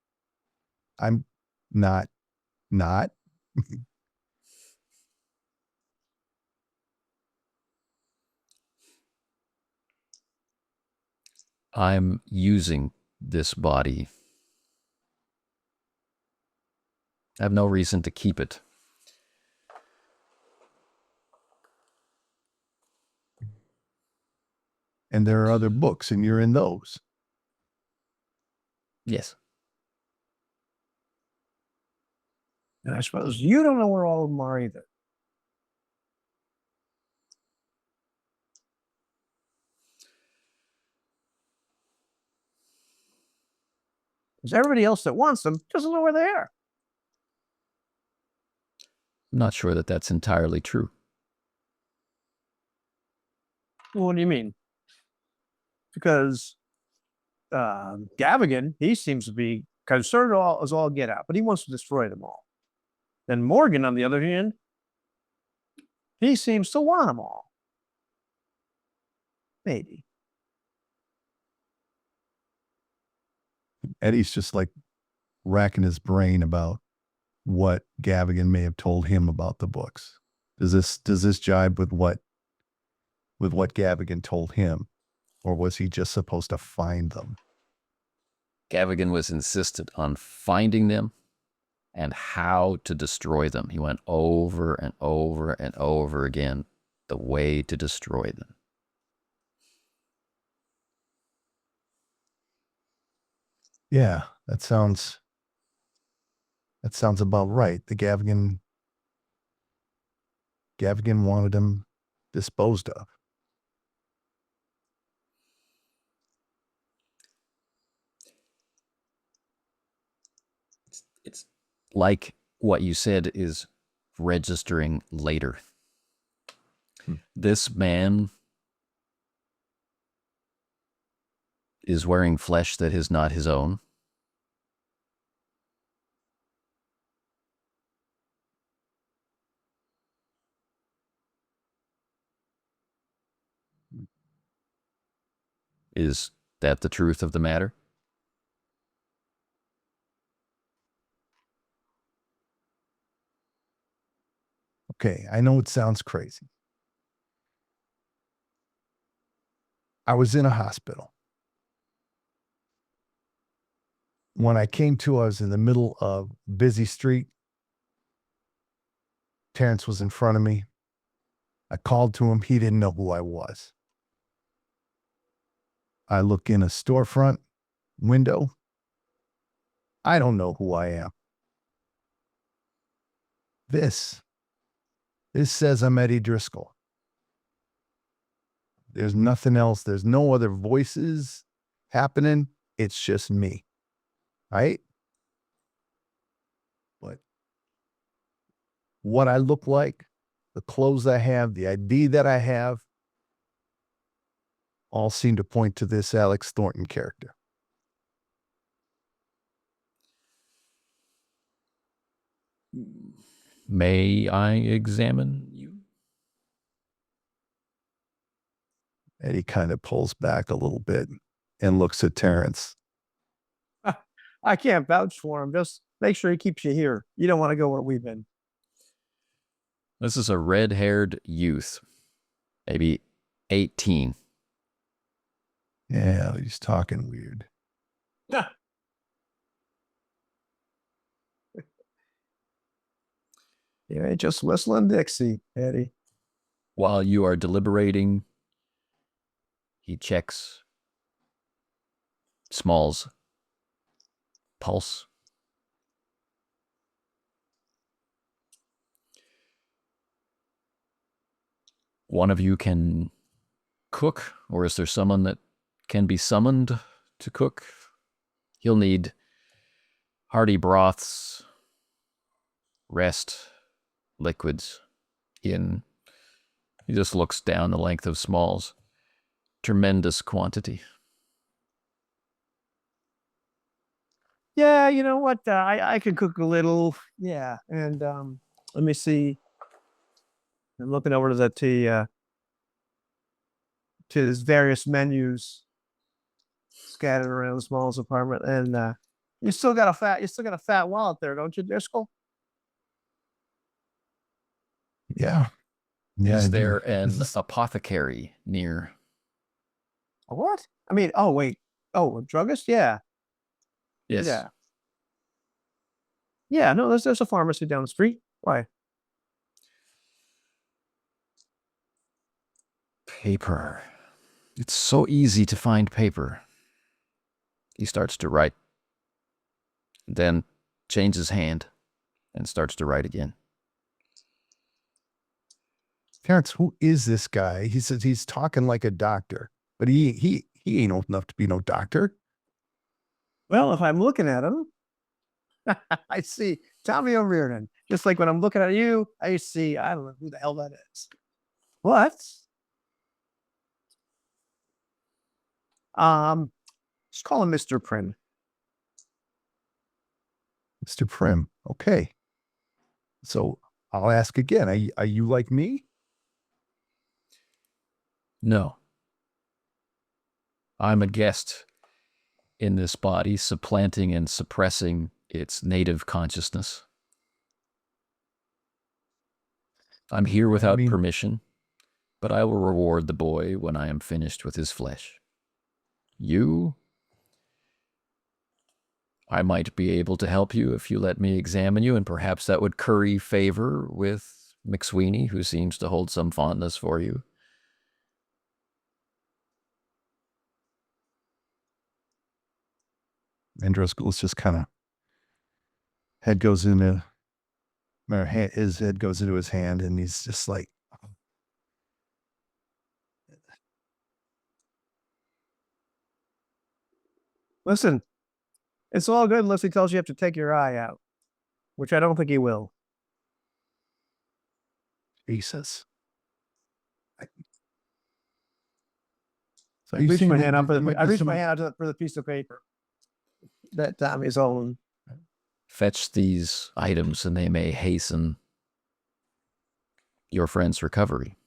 I'm not. I'm using this body. I have no reason to keep it. And there are other books, and you're in those. Yes. And I suppose you don't know where all of them are either. Because everybody else that wants them doesn't know where they are. I'm not sure that that's entirely true. Well, what do you mean? Because Gavigan, he seems to be concerned as all get out, but he wants to destroy them all. Then Morgan, on the other hand, he seems to want them all. Maybe. Eddie's just like racking his brain about what Gavigan may have told him about the books. Does this jibe with what Gavigan told him, or was he just supposed to find them? Gavigan was insistent on finding them and how to destroy them. He went over and over and over again the way to destroy them. Yeah, that sounds about right. The Gavigan wanted him disposed of. It's like what you said is registering later. This man is wearing flesh that is not his own. Is that the truth of the matter? Okay, I know it sounds crazy. I was in a hospital. When I came to, I was in the middle of a busy street. Terrence was in front of me. I called to him. He didn't know who I was. I look in a storefront window. I don't know who I am. This says I'm Eddie Driscoll. There's nothing else. There's no other voices happening. It's just me. Right? But what I look like, the clothes I have, the ID that I have, all seem to point to this Alex Thornton character. May I examine you? And he kind of pulls back a little bit and looks at Terrence. I can't vouch for him. Just make sure he keeps you here. You don't want to go where we've been. This is a red-haired youth, maybe 18. Yeah, he's talking weird. You ain't just whistling Dixie, Eddie. While you are deliberating, he checks Smalls' pulse. One of you can cook, or is there someone that can be summoned to cook? He'll need hearty broths, rest, liquids. He just looks down the length of Smalls. Tremendous quantity. Yeah, you know what? I can cook a little. Yeah, and let me see. I'm looking over to to his various menus scattered around Small's apartment, and you still got a fat wallet there, don't you, Driscoll? Yeah. Yeah. Is I do. there an This is- apothecary near? A what? I mean, oh wait, oh, a druggist? Yeah, Yes. yeah, yeah. No, there's a pharmacy down the street. Why? Paper. It's so easy to find paper. He starts to write, then changes hand and starts to write again. Terrence, who is this guy? He says he's talking like a doctor, but he ain't old enough to be no doctor. Well, if I'm looking at him, I see Tommy O'Riordan. Just like when I'm looking at you, I see, I don't know who the hell that is. What? Just call him Mr. Prim. Mr. Prim. Okay. So I'll ask again. Are you like me? No. I'm a guest in this body, supplanting and suppressing its native consciousness. I'm here without permission, but I will reward the boy when I am finished with his flesh. You I might be able to help you if you let me examine you, and perhaps that would curry favor with McSweeney, who seems to hold some fondness for you. And Driscoll's just kind of head goes into his head goes into his hand, and he's just like, Listen, it's all good unless he tells you have to take your eye out, which I don't think he will. Jesus. So I reached my hand out for the piece of paper that Tommy's own. Fetch these items, and they may hasten your friend's recovery.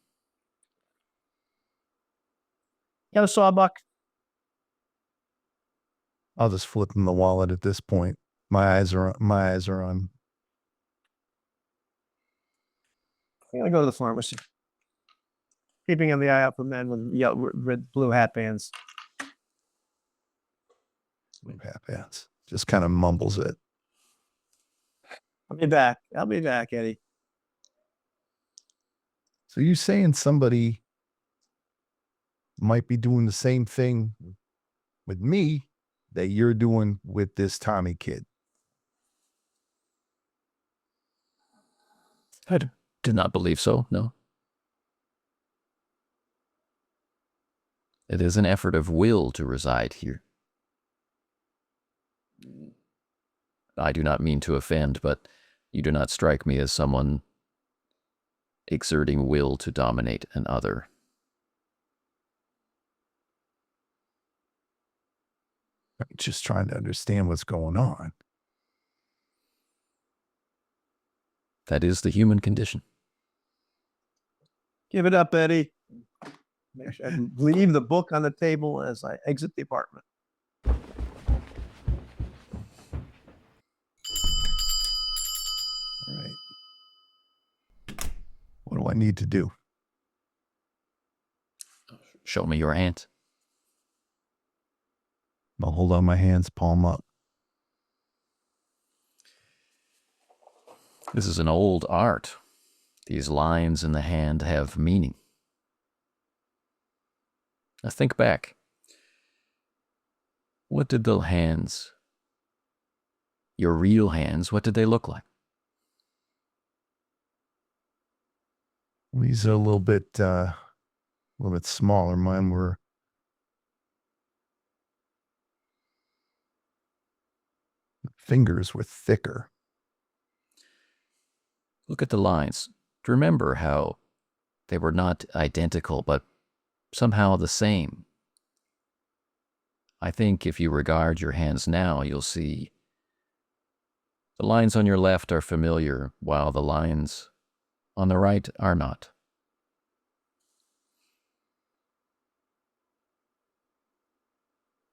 You got a sawbuck? I'll just flip him the wallet at this point. My eyes are on. I'm gonna go to the pharmacy. Keeping on the eye out for men with red, blue hat bands. Half-ass. Just kind of mumbles it. I'll be back. I'll be back, Eddie. So you saying somebody might be doing the same thing with me that you're doing with this Tommy kid? I do not believe so, no. It is an effort of will to reside here. I do not mean to offend, but you do not strike me as someone exerting will to dominate an other. I'm just trying to understand what's going on. That is the human condition. Give it up, Eddie. And leave the book on the table as I exit the apartment. All right. What do I need to do? Show me your hand. I'll hold on my hands, palm up. This is an old art. These lines in the hand have meaning. Now think back. What did the hands, your real hands, what did they look like? These are a little bit smaller. Mine were fingers were thicker. Look at the lines. Remember how they were not identical, but somehow the same. I think if you regard your hands now, you'll see the lines on your left are familiar, while the lines on the right are not.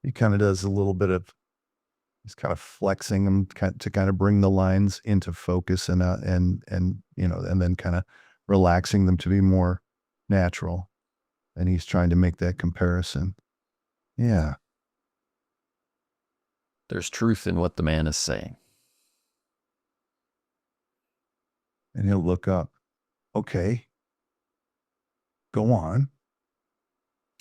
He kind of does a little bit of, he's kind of flexing them to kind of bring the lines into focus and you know, and then kind of relaxing them to be more natural. And he's trying to make that comparison. Yeah. There's truth in what the man is saying. And he'll look up. Okay. Go on.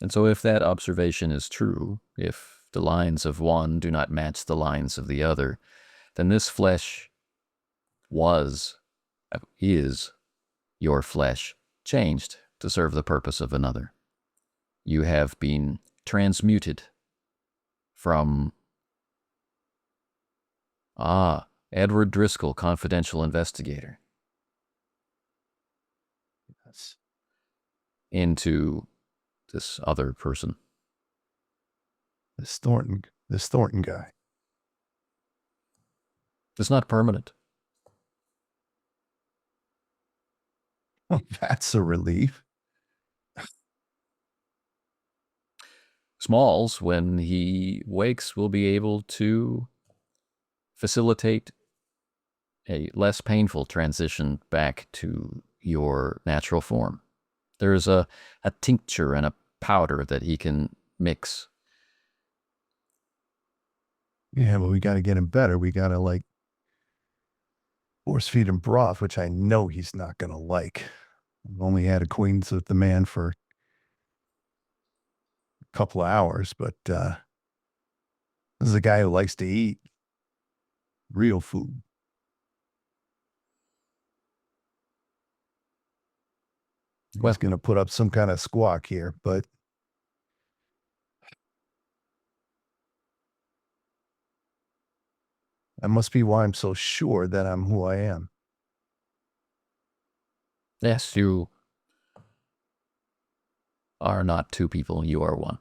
And so if that observation is true, if the lines of one do not match the lines of the other, then this flesh is your flesh changed to serve the purpose of another. You have been transmuted from, Edward Driscoll, confidential investigator, Yes. into this other person. This Thornton guy. It's not permanent. Well, that's a relief. Smalls, when he wakes, will be able to facilitate a less painful transition back to your natural form. There's a tincture and a powder that he can mix. Yeah, but we got to get him better. We got to like force feed him broth, which I know he's not going to like. I've only had acquaintance with the man for a couple of hours, but this is a guy who likes to eat real food. Well- He's going to put up some kind of squawk here, but that must be why I'm so sure that I'm who I am. Yes, you are not two people, you are one.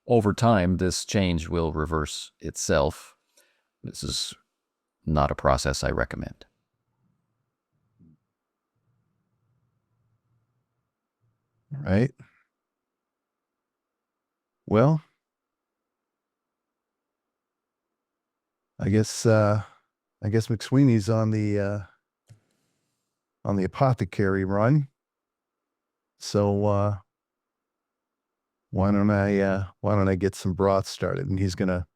Over time, this change will reverse itself. This is not a process I recommend. Right? Well, I guess McSweeney's on the apothecary run. So why don't I get some broth started? And he's gonna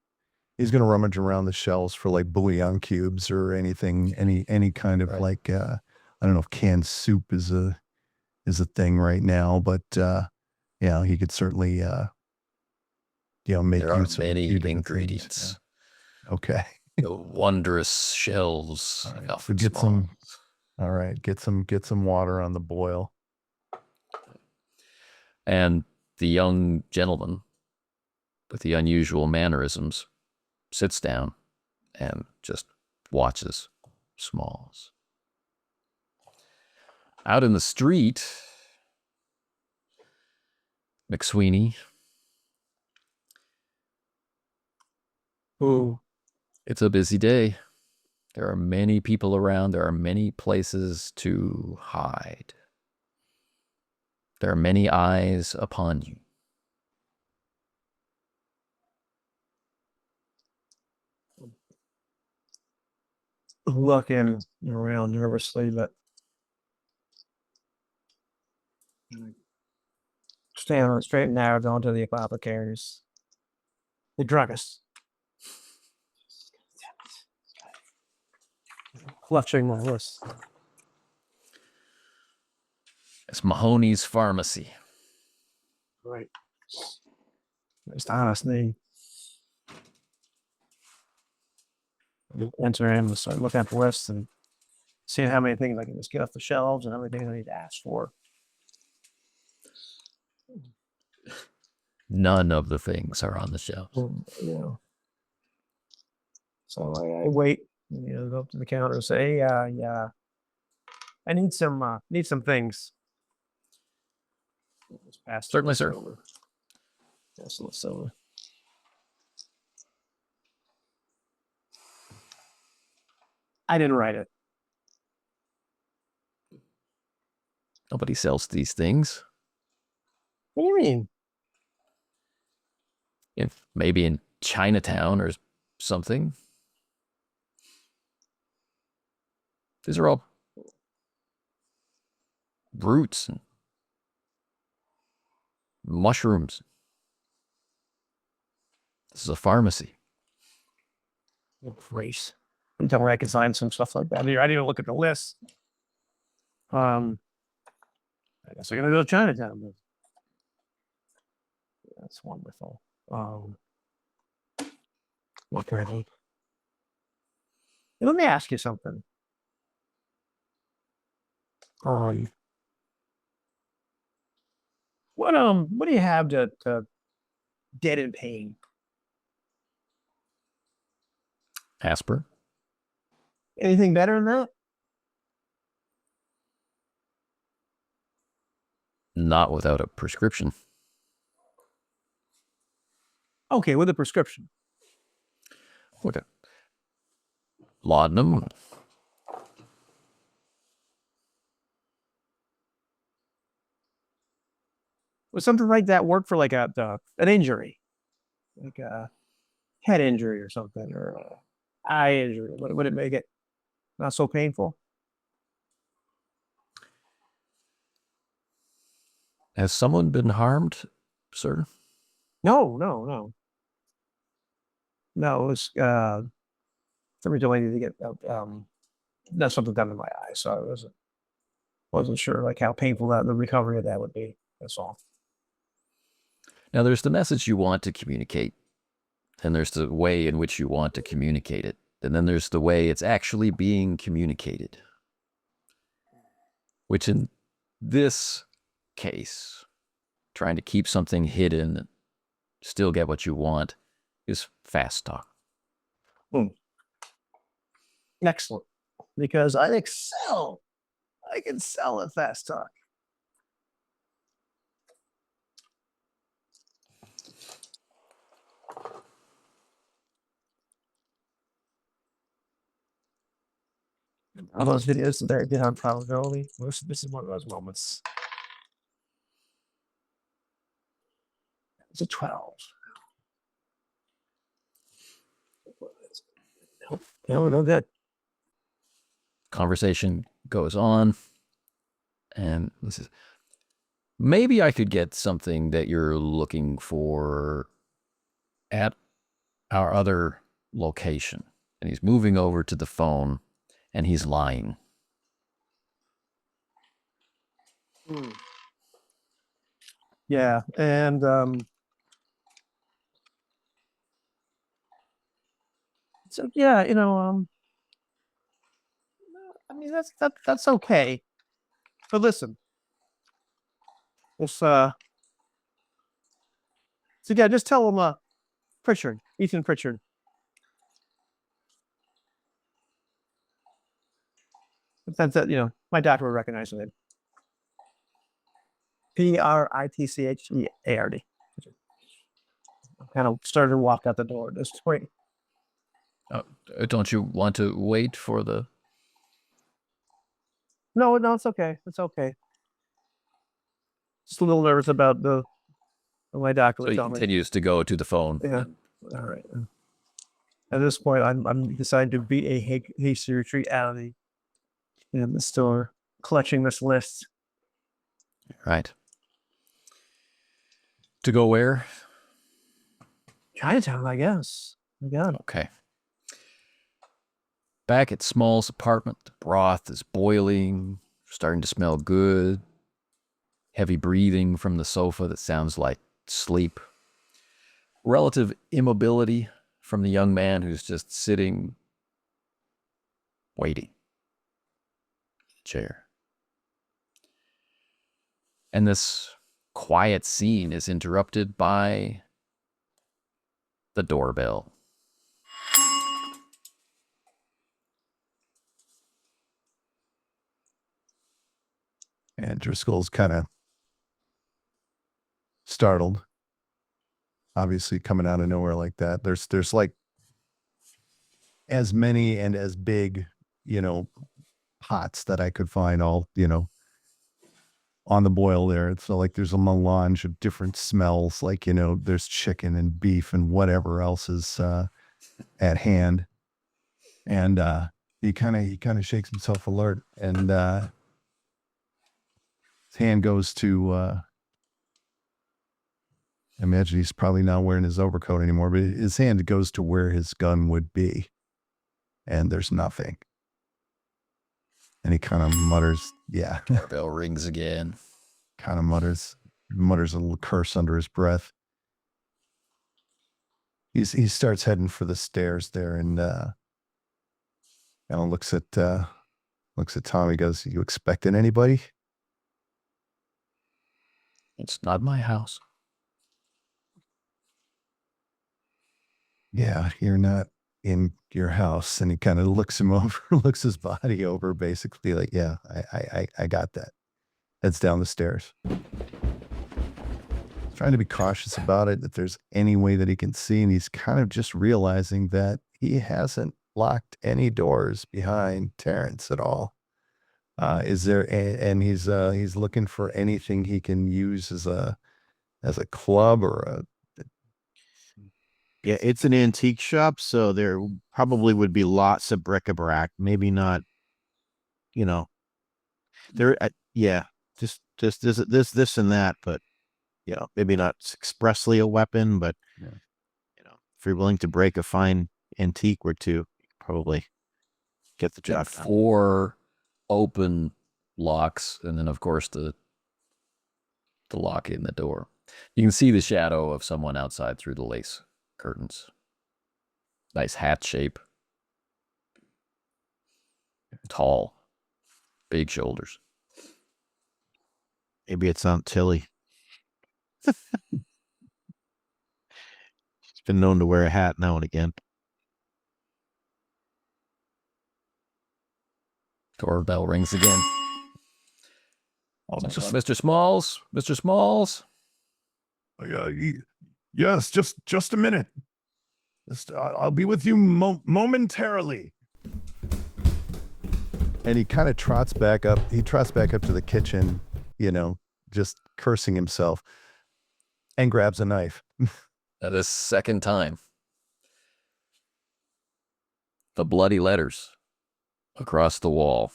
rummage around the shelves for like bouillon cubes or anything, any kind of like I don't know if canned soup is a thing right now, but yeah, he could certainly make There are use of a many few different ingredients. things. Yeah. Okay. The wondrous shells. All right, of so get Smalls. all right, get some water on the boil. And the young gentleman with the unusual mannerisms sits down and just watches Smalls. Out in the street, McSweeney. Ooh. It's a busy day. There are many people around. There are many places to hide. There are many eyes upon you. Looking around nervously, but standing straight and narrow, going to the apothecaries. The druggist. Clutching my wrist. It's Mahoney's Pharmacy. Right. Most honest name. Enter in and start looking at the list and seeing how many things I can just get off the shelves and how many things I need to ask for. None of the things are on the shelves. Yeah. So I wait, go up to the counter and say, yeah, I need some things. Just pass the Certainly, list sir. over. Pass the list over. I didn't write it. Nobody sells these things. What do you mean? If maybe in Chinatown or something. These are all roots and mushrooms. This is a pharmacy. Great. I'm telling me I can sign some stuff like that. I didn't even look at the list. I guess I'm gonna go to Chinatown. Then. That's wonderful. What can I do? Let me ask you something. What do you have to deaden pain? Asper. Anything better than that? Not without a prescription. Okay, with a prescription. Look at laudanum. Would something like that work for like an injury, like a head injury or something, or a eye injury? Would it make it not so painful? Has someone been harmed, sir? No. No, it was somebody told me to get that's something done in my eye, so I wasn't sure like how painful that the recovery of that would be. That's all. Now, there's the message you want to communicate, and there's the way in which you want to communicate it, and then there's the way it's actually being communicated, which in this case, trying to keep something hidden and still get what you want is fast talk. Excellent, because I excel. I can sell at fast talk. All those videos that I did on probability. This is one of those moments. It's a 12. No good. Conversation goes on, and this is, maybe I could get something that you're looking for at our other location. And he's moving over to the phone, and he's lying. Yeah, and so yeah, I mean that's okay. But listen, so yeah, just tell him Pritchard, Ethan Pritchard. That's that, my doctor would recognize him. Pritchard. Kind of started to walk out the door. Just wait. Don't you want to wait for the... No, it's okay. It's okay. Just a little nervous about my doctor. So he continues to go to the phone. Yeah. All right. At this point, I'm deciding to beat a hasty retreat out of the store, clutching this list. Right. To go where? Chinatown, I guess. Okay. Back at Smalls' apartment, the broth is boiling, starting to smell good. Heavy breathing from the sofa that sounds like sleep. Relative immobility from the young man who's just sitting, waiting. Chair. And this quiet scene is interrupted by the doorbell. And Driscoll's kind of startled, obviously coming out of nowhere like that. There's like as many and as big, pots that I could find all, on the boil there. So like there's a melange of different smells, like, there's chicken and beef and whatever else is at hand. And he kind of shakes himself alert, and his hand goes to, I imagine he's probably not wearing his overcoat anymore, but his hand goes to where his gun would be, and there's nothing. And he kind of mutters, yeah. Doorbell rings again. Kind of mutters a little curse under his breath. He starts heading for the stairs there, and Alan looks at Tommy, goes, "You expecting anybody?" It's not my house. Yeah, you're not in your house. And he kind of looks him over, looks his body over, basically like, yeah, I got that. Heads down the stairs. Trying to be cautious about it, if there's any way that he can see, and he's kind of just realizing that he hasn't locked any doors behind Terrence at all. Is there, and he's looking for anything he can use as a club or a... Yeah, it's an antique shop, so there probably would be lots of bric-a-brac. Maybe not, there. Yeah, just just this and that, but maybe not expressly a weapon, but Yeah. if you're willing to break a fine antique or two, you can probably get the job done. 4 open locks, and then of course the lock in the door. You can see the shadow of someone outside through the lace curtains. Nice hat shape. Tall. Big shoulders. Maybe it's Aunt Tilly. She's been known to wear a hat now and again. Doorbell rings again. Mr. Smalls, Mr. Smalls. Yes, just a minute. I'll be with you momentarily. And he kind of trots back up. He trots back up to the kitchen, just cursing himself, and grabs a knife. That is second time. The bloody letters across the wall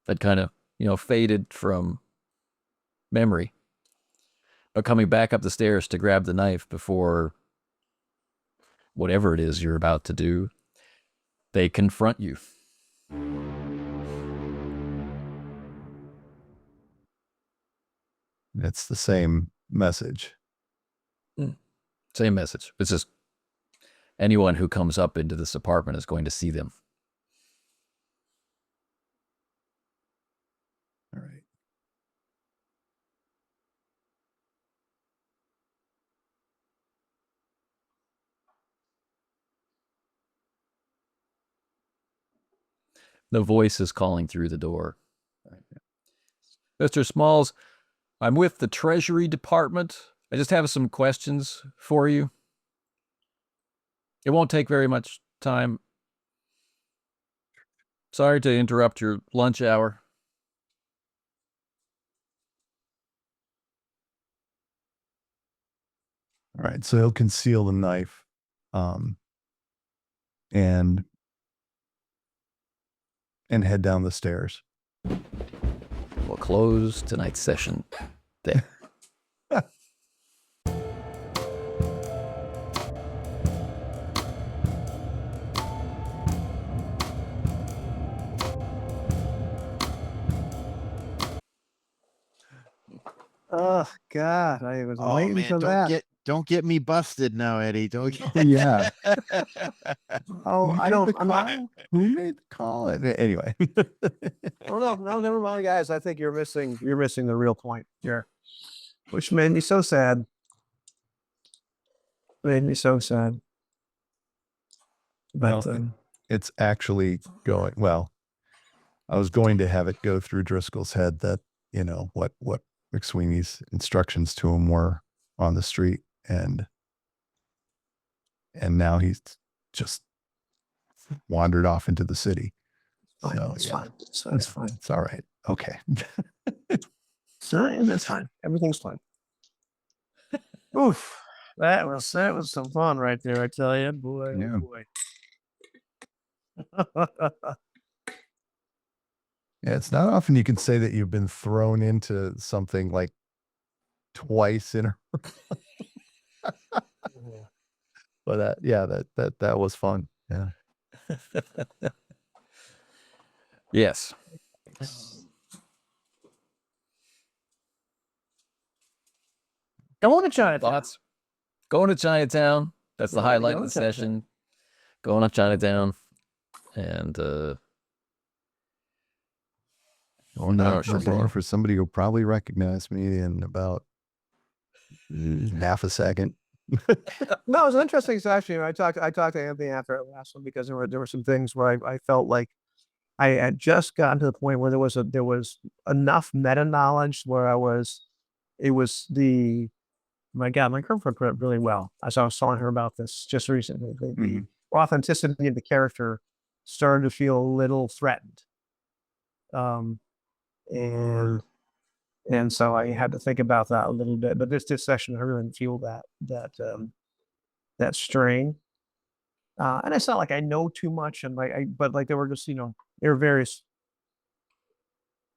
that kind of, faded from memory. But coming back up the stairs to grab the knife before whatever it is you're about to do, they confront you. It's the same message. Same message. It's just anyone who comes up into this apartment is going to see them. All right. The voice is calling through the door. Mr. Smalls, I'm with the Treasury Department. I just have some questions for you. It won't take very much time. Sorry to interrupt your lunch hour. All right, so he'll conceal the knife, and head down the stairs. We'll close tonight's session there. Oh God, I was waiting for that. Don't get me busted now, Eddie. Don't get Yeah. Oh, I don't. I'm not. Who made the call? Anyway. Oh no, never mind, guys. I think you're missing the real point here, which made me so sad. Made me so sad. But Well, it's actually going well. I was going to have it go through Driscoll's head that what McSweeney's instructions to him were on the street, and now he's just wandered off into the city. fine, So, it's yeah. fine. So it's fine. It's all right. Okay. So that's fine. Everything's fine. Oof. That was some fun right there, I tell you. Boy, Yeah. oh boy. Yeah, it's not often you can say that you've been thrown into something like twice in a but that was fun. Yeah. Yes. Going to Chinatown. Thoughts? Going to Chinatown. That's the Yeah, highlight of going the to Chinatown. session. Going to Chinatown. And Going I don't know, out should the we- bar for somebody who'll probably recognize me in about half a second. No, it was an interesting session. I talked to Anthony after the last one because there were some things where I felt like I had just gotten to the point where there was enough meta knowledge where my girlfriend put it really well. As I was telling her about this just recently, the authenticity of the character started to feel a little threatened. And so I had to think about that a little bit. But this session, I really didn't feel that strain. And it's not like I know too much, and but there were just there were various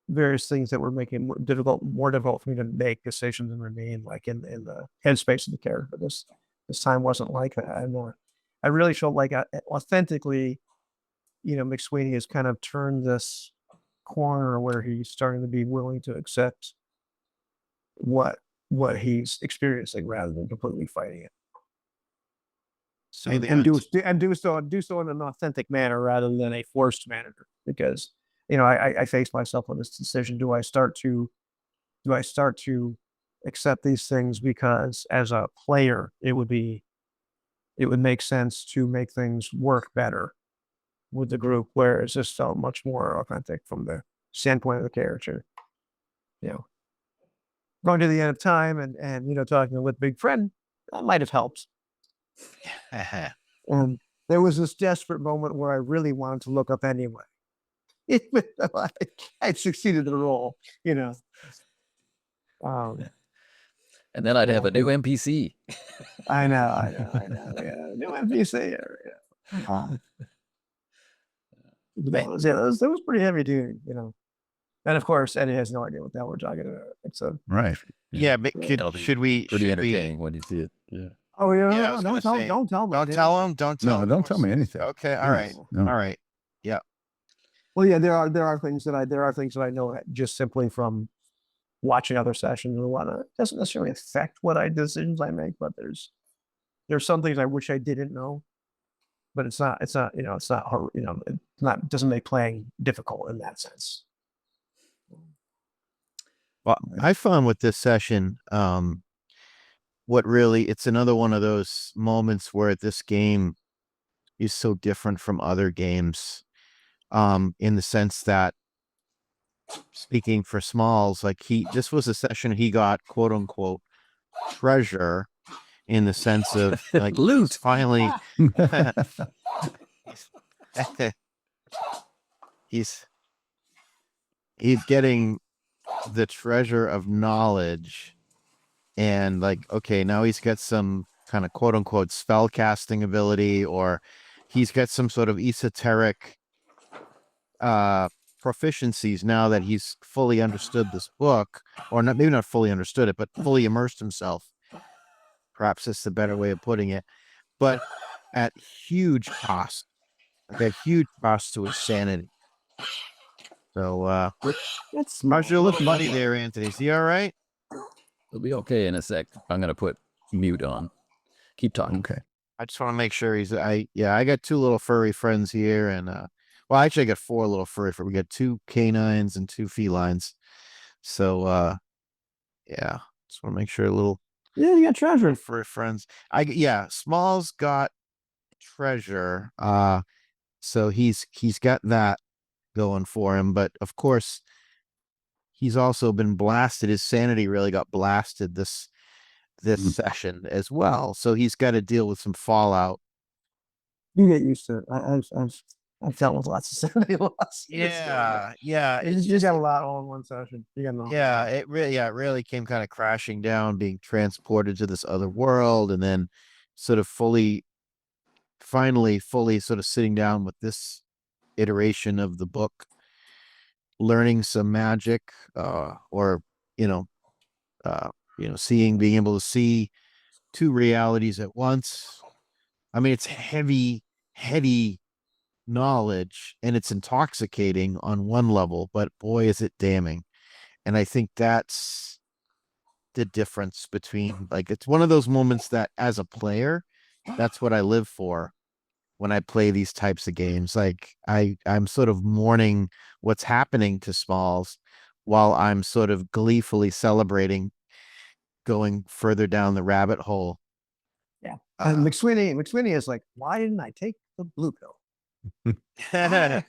various things that were making more difficult for me to make decisions and remain like in the headspace of the character. This time wasn't like that. I really felt like authentically, McSweeney has kind of turned this corner where he's starting to be willing to accept what he's experiencing rather than completely fighting it. So, and do so in an authentic manner rather than a forced manner, because I face myself on this decision. Do I start to accept these things because as a player it would make sense to make things work better with the group, whereas this felt much more authentic from the standpoint of the character. Going to the end of time and talking with Big Friend, that might have helped. There was this desperate moment where I really wanted to look up anyway. I succeeded in the role, And then I'd have a new NPC. I know. Yeah, new NPC. Yeah. That was pretty heavy duty, And of course, Eddie has no idea what the hell we're talking about. It's Right. Yeah, but should we? Pretty entertaining when you see it. Yeah. Oh yeah, Yeah, I was don't gonna tell say, don't tell me. Don't tell him. Don't tell. No, him. don't tell me anything. Okay. All right. No. All right. Well, yeah, there are things that I know just simply from watching other sessions and whatnot. It doesn't necessarily affect what decisions I make, but there's some things I wish I didn't know. But it's not hard, doesn't make playing difficult in that sense. Well, I found with this session, it's another one of those moments where this game is so different from other games, in the sense that, speaking for Smalls, like this was a session he got quote unquote treasure, in the sense of like Loot. Finally, he's getting the treasure of knowledge, and like, okay, now he's got some kind of quote unquote spell casting ability, or he's got some sort of esoteric proficiencies now that he's fully understood this book, or maybe not fully understood it, but fully immersed himself. Perhaps that's the better way of putting it, but at huge cost, to his sanity. So, how's your little buddy there, Anthony? Is he all right? He'll be okay in a sec. I'm gonna put mute on. Keep talking. Okay. I just want to make sure I got two little furry friends here, and well, actually I got four little furry friends. We got two canines and two felines. So, yeah, just want to make sure Yeah, you got treasure. furry friends. Smalls got treasure. So he's got that going for him, but of course he's also been blasted. His sanity really got blasted this session as well. So he's got to deal with some fallout. You get used to it. I've dealt with lots of sanity loss. Yeah. You just got a lot all in one session. You got It really came kind of crashing down, being transported to this other world, and then sort of finally fully sort of sitting down with this iteration of the book, learning some magic, or being able to see two realities at once. I mean, it's heady knowledge, and it's intoxicating on one level, but boy, is it damning. And I think that's the difference between, like, it's one of those moments that as a player, that's what I live for when I play these types of games. Like, I'm sort of mourning what's happening to Smalls while I'm sort of gleefully celebrating going further down the rabbit hole. Yeah. And McSweeney is like, why didn't I take the blue pill? Well,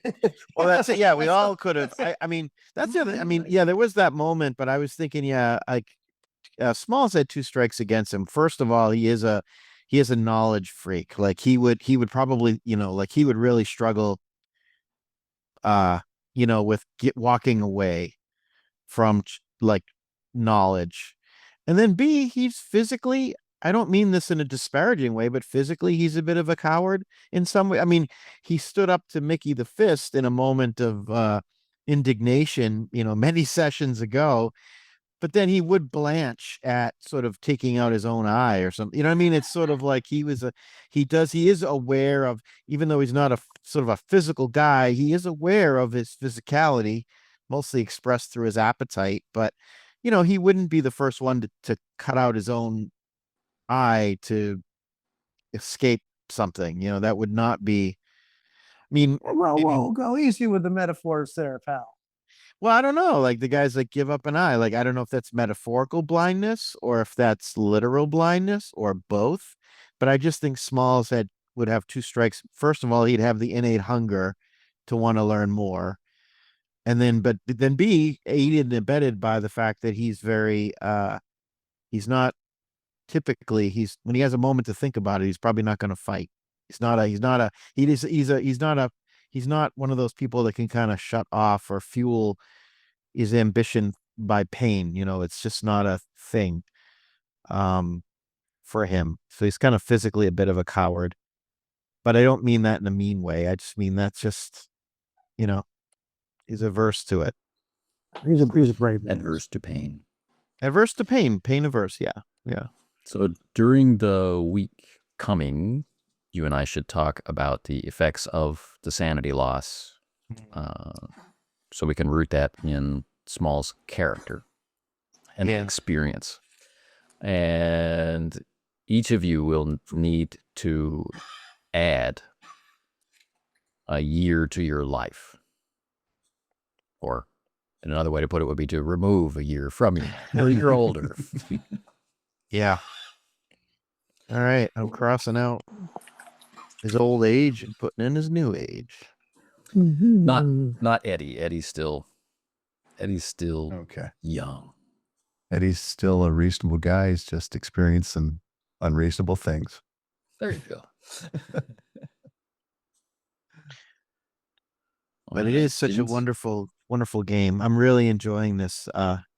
that's it. Yeah, we all could have. I mean, that's the other. I mean, yeah, there was that moment, but I was thinking, Smalls had two strikes against him. First of all, he is a knowledge freak. Like, he would probably, like, he would really struggle, with walking away from like knowledge. And then B, he's physically, I don't mean this in a disparaging way, but physically he's a bit of a coward in some way. I mean, he stood up to Mickey the Fist in a moment of indignation, many sessions ago, but then he would blanch at sort of taking out his own eye or something. You know what I mean? It's sort of like he is aware of, even though he's not a sort of a physical guy, he is aware of his physicality, mostly expressed through his appetite. But, he wouldn't be the first one to cut out his own eye to escape something. That would not be, I mean, Whoa, go easy with the metaphors there, pal. well, I don't know. Like the guys that give up an eye, like I don't know if that's metaphorical blindness or if that's literal blindness or both. But I just think Smalls would have two strikes. First of all, he'd have the innate hunger to want to learn more. And then then B, aided and abetted by the fact that he's very he's not typically when he has a moment to think about it, he's probably not going to fight. He's not one of those people that can kind of shut off or fuel his ambition by pain. It's just not a thing for him. So he's kind of physically a bit of a coward. But I don't mean that in a mean way. I just mean that's just, he's averse to it. He's a brave man. Adverse to pain. Averse to pain averse. Yeah. Yeah. So during the week coming, you and I should talk about the effects of the sanity loss, so we can root that in Small's character and experience. And each of you will need to add a year to your life. Or another way to put it would be to remove a year from you. You're older. Yeah. All right. I'm crossing out his old age and putting in his new age. Not Eddie. Eddie's still Okay. young. Eddie's still a reasonable guy. He's just experienced some unreasonable things. There you go. But it is such a wonderful, wonderful game. I'm really enjoying this,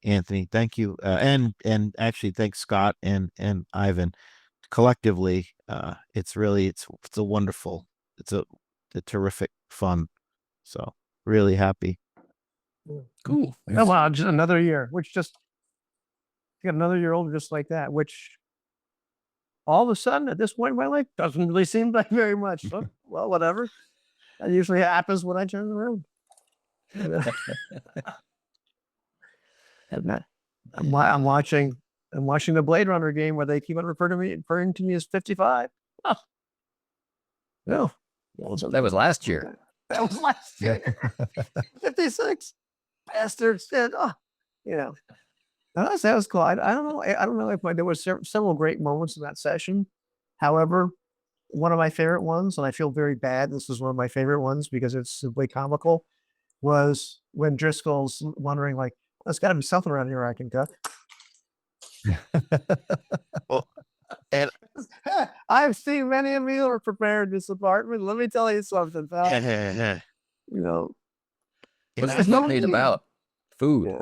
Anthony. Thank you. And actually thanks Scott and Ivan. Collectively, it's a wonderful, it's a terrific fun. So really happy. Cool. Oh, wow, just another year, got another year older just like that, which all of a sudden at this point in my life doesn't really seem like very much. Well, whatever. That usually happens when I turn around. I'm watching the Blade Runner game where they keep on referring to me as 55. Oh. No. That was last year. That was last year. 56. Bastards. That was cool. I don't know. I don't know if there were several great moments in that session. However, one of my favorite ones, and I feel very bad, this was one of my favorite ones because it's simply comical, was when Driscoll's wondering, like, there's got to be something around here I can cut. Well, and I've seen many a meal prepared in this apartment. Let me tell you something, pal. What's this made about? Food.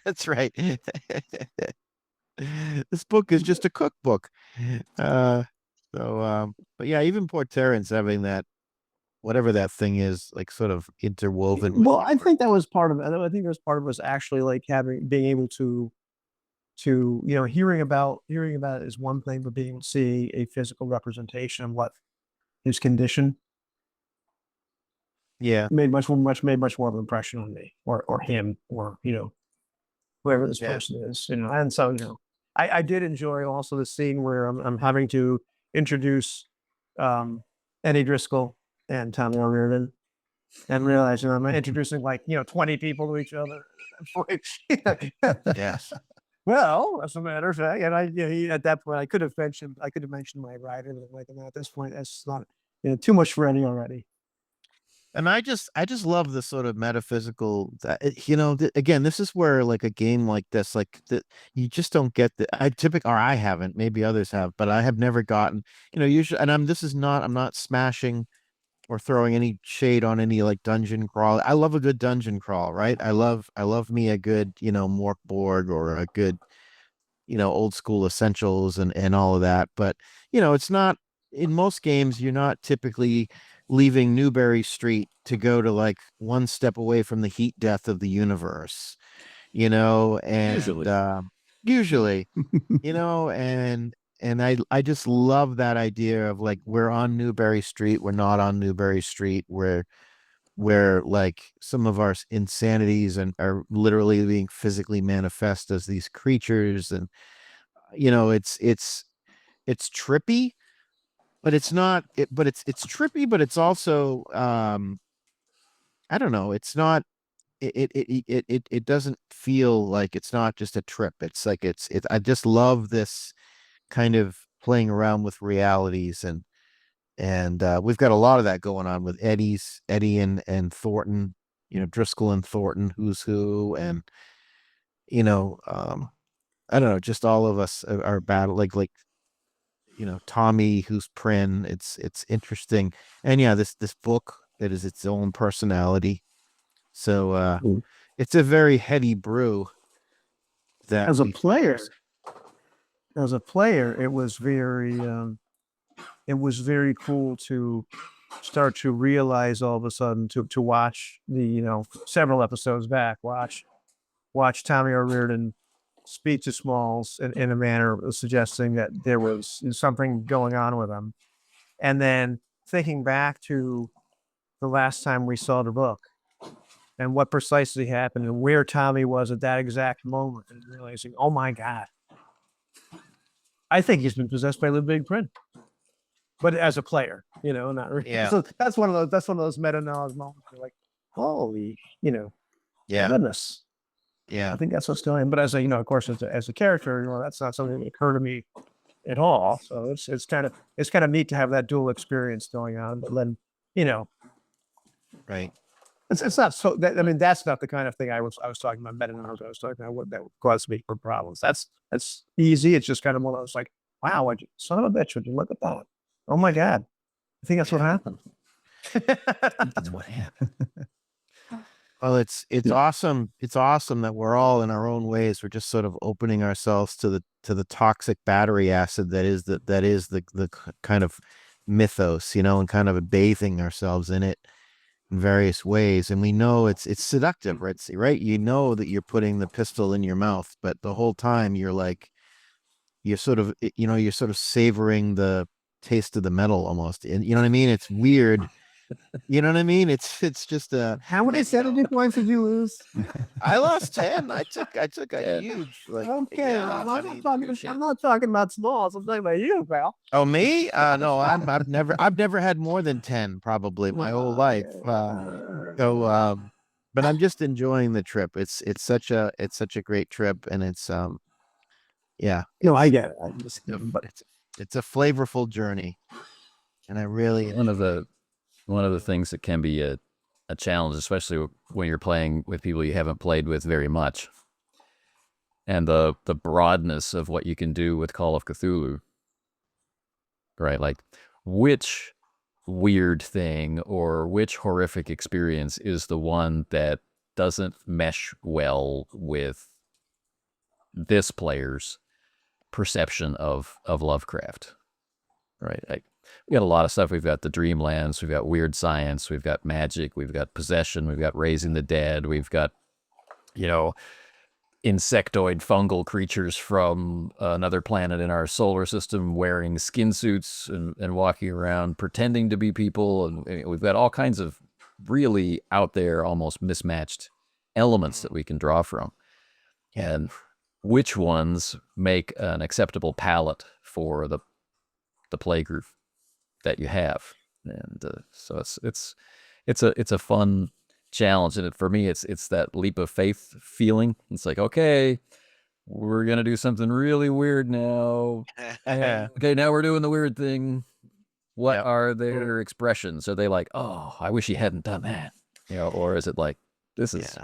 that's right. This book is just a cookbook. But yeah, even poor Terrence having that, whatever that thing is, like sort of interwoven. Well, I think that was part of it. I think there was part of it was actually like being able to hearing about it is one thing, but being able to see a physical representation of what his condition made much more of an impression on me or him or whoever this person is, and so I did enjoy also the scene where I'm having to introduce Eddie Driscoll and Tommy O'Riordan and realizing I'm introducing 20 people to each other. Yes. Well, as a matter of fact, and at that point I could have mentioned my writer, but at this point that's not too much for Eddie already. And I just love the sort of metaphysical again, this is where like a game like this, like that you just don't get I haven't, maybe others have, but I have never gotten, usually, and I'm not smashing or throwing any shade on any like dungeon crawl. I love a good dungeon crawl, right? I love me a good, Mork board or a good, old school essentials and all of that. But, it's not, in most games, you're not typically leaving Newberry Street to go to like one step away from the heat death of the universe, you know, and usually, you know, and I just love that idea of like we're on Newberry Street, we're not on Newberry Street, where like some of our insanities and are literally being physically manifest as these creatures, and you know, it's trippy, but it's not it, but it's trippy, but it's also I don't know, it's not it doesn't feel like it's not just a trip. It's like it's I just love this kind of playing around with realities, and we've got a lot of that going on with Eddie and Thornton, you know, Driscoll and Thornton, who's who, and you know, I don't know, just all of us are battle like you know, Tommy, who's Prin. It's interesting, and yeah, this book that is its own personality. So it's a very heady brew. That As a we- player, it was very cool to start to realize all of a sudden to watch several episodes back, watch Tommy O'Riordan speak to Smalls in a manner suggesting that there was something going on with him. And then thinking back to the last time we saw the book and what precisely happened and where Tommy was at that exact moment, and realizing, oh my God, I think he's been possessed by the Big Prin. But as a player, not really. Yeah. So that's one of those meta knowledge moments. You're like, holy, yeah, goodness. yeah, I think that's what's going on. But as a, of course, as a character, that's not something that occurred to me at all. So it's kind of neat to have that dual experience going on. But then, right. it's not so. I mean, that's not the kind of thing I was talking about. Meta knowledge. I was talking about what that would cause me for problems. That's easy. It's just kind of one of those like, wow, son of a bitch, would you look at that? Oh my God, I think that's what happened. That's what happened. Well, it's awesome. It's awesome that we're all in our own ways. We're just sort of opening ourselves to the toxic battery acid that is the kind of mythos, and kind of bathing ourselves in it in various ways. And we know it's seductive, right? Right? You know that you're putting the pistol in your mouth, but the whole time you're sort of savoring the taste of the metal almost. And you know what I mean? It's weird. You know what I mean? It's just How many sanity points did you lose? I lost 10. I took a huge Okay, yeah, I'm not talking about Smalls. I'm talking about you, pal. Oh, me? No, I've never had more than 10 probably my whole life. But I'm just enjoying the trip. It's such a great trip, and it's yeah. No, I get it. But it's a flavorful journey, and I really One of the things that can be a challenge, especially when you're playing with people you haven't played with very much, and the broadness of what you can do with Call of Cthulhu, right? Like, which weird thing or which horrific experience is the one that doesn't mesh well with this player's perception of Lovecraft, right? Like, we got a lot of stuff. We've got the Dreamlands, we've got weird science, we've got magic, we've got possession, we've got raising the dead, we've got, insectoid fungal creatures from another planet in our solar system wearing skin suits and walking around pretending to be people. And we've got all kinds of really out there, almost mismatched elements that we can draw from. And which ones make an acceptable palette for the play group that you have. And so it's a fun challenge, and for me it's that leap of faith feeling. It's like, okay, we're gonna do something really weird now. Okay, now we're doing the weird thing. What are their expressions? Are they like, oh, I wish he hadn't done that, or is it like, this is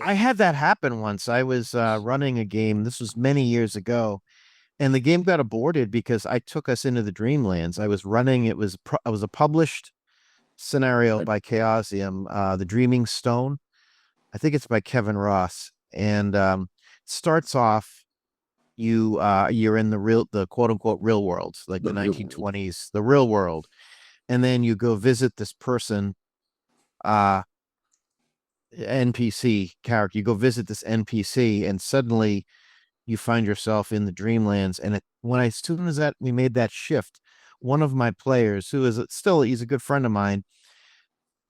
I had that happen once. I was running a game. This was many years ago, and the game got aborted because I took us into the Dreamlands. I was running. It was a published scenario by Chaosium, The Dreaming Stone. I think it's by Kevin Ross, and starts off you're in the quote unquote real world, like the 1920s, the real world, and then you go visit this person, NPC character. You go visit this NPC, and suddenly you find yourself in the dreamlands. And as soon as that we made that shift, one of my players, who is he's a good friend of mine,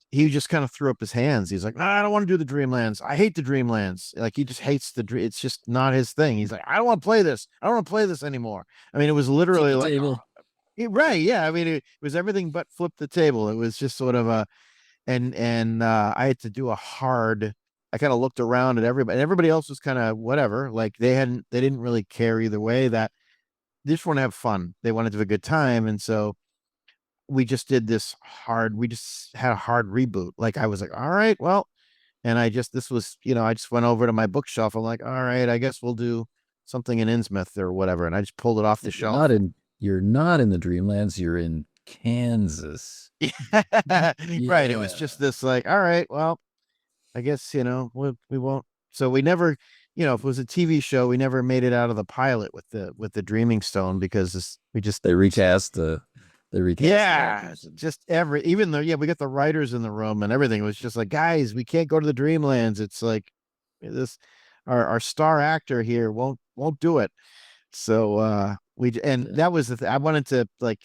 he just kind of threw up his hands. He's like, "No, I don't want to do the Dreamlands. I hate the Dreamlands." Like, he just hates it's just not his thing. He's like, "I don't want to play this. I don't want to play this anymore." I mean, it was literally like, right. Yeah. I mean, it was everything but flip the table. It was just sort of and I had to do I kind of looked around at everybody, and everybody else was kind of whatever. Like, they didn't really care either way. That they just want to have fun. They wanted to have a good time. And so we just did we just had a hard reboot. Like, I was like, all right, well, and I just went over to my bookshelf. I'm like, all right, I guess we'll do something in Innsmouth or whatever. And I just pulled it off the shelf. You're not in the Dreamlands. You're in Kansas. Right. It was just this like, all right, well, I guess, we won't. So we never, if it was a TV show, we never made it out of the pilot with the Dreaming Stone, because they recast the just even though, we got the writers in the room and everything. It was just like, guys, we can't go to the Dreamlands. It's like our star actor here won't do it. So that was I wanted to, like,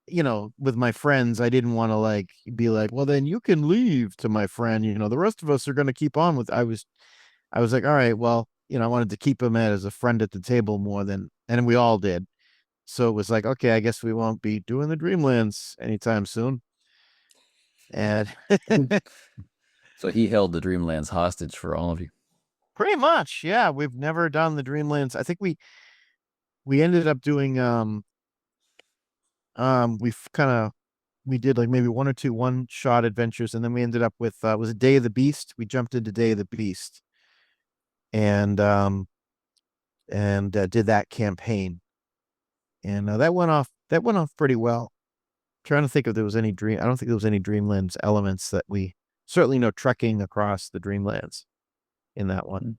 with my friends, I didn't want to like be like, well, then you can leave to my friend, the rest of us are going to keep on with. I was like, all right, well, I wanted to keep him as a friend at the table more than, and we all did. So it was like, okay, I guess we won't be doing the Dreamlands anytime soon. And so he held the Dreamlands hostage for all of you. Pretty much, yeah. We've never done the Dreamlands. I think we ended up doing we did like maybe one or two one-shot adventures, and then we ended up with was it Day of the Beast? We jumped into Day of the Beast, and did that campaign. And that went off pretty well. I'm trying to think if there was any I don't think there was any Dreamlands elements that certainly no trekking across the Dreamlands in that one.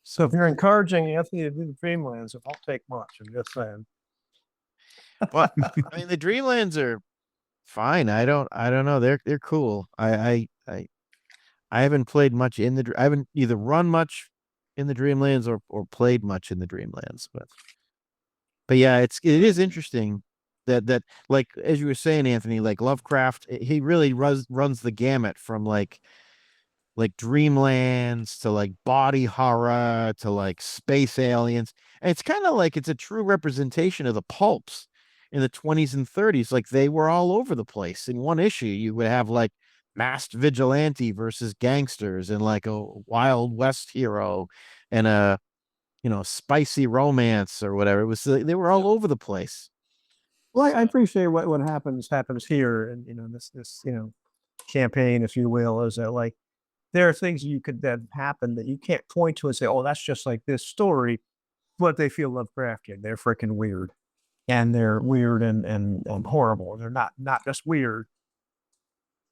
So if you're encouraging Anthony to do the Dreamlands, it won't take much. I'm just saying. Well, I mean, the Dreamlands are fine. I don't know. They're cool. I haven't played much I haven't either run much in the Dreamlands or played much in the Dreamlands, but yeah, it is interesting that like, as you were saying, Anthony, like Lovecraft, he really runs the gamut from like Dreamlands to like body horror to like space aliens. And it's kind of like it's a true representation of the pulps in the 20s and 30s. Like, they were all over the place. In one issue, you would have like masked vigilante versus gangsters, and like a Wild West hero and a spicy romance or whatever. It was, they were all over the place. Well, I appreciate what happens here, and this campaign, if you will, is that like there are things that happen that you can't point to and say, oh, that's just like this story, but they feel Lovecraftian. They're freaking weird, and they're weird and horrible. They're not just weird,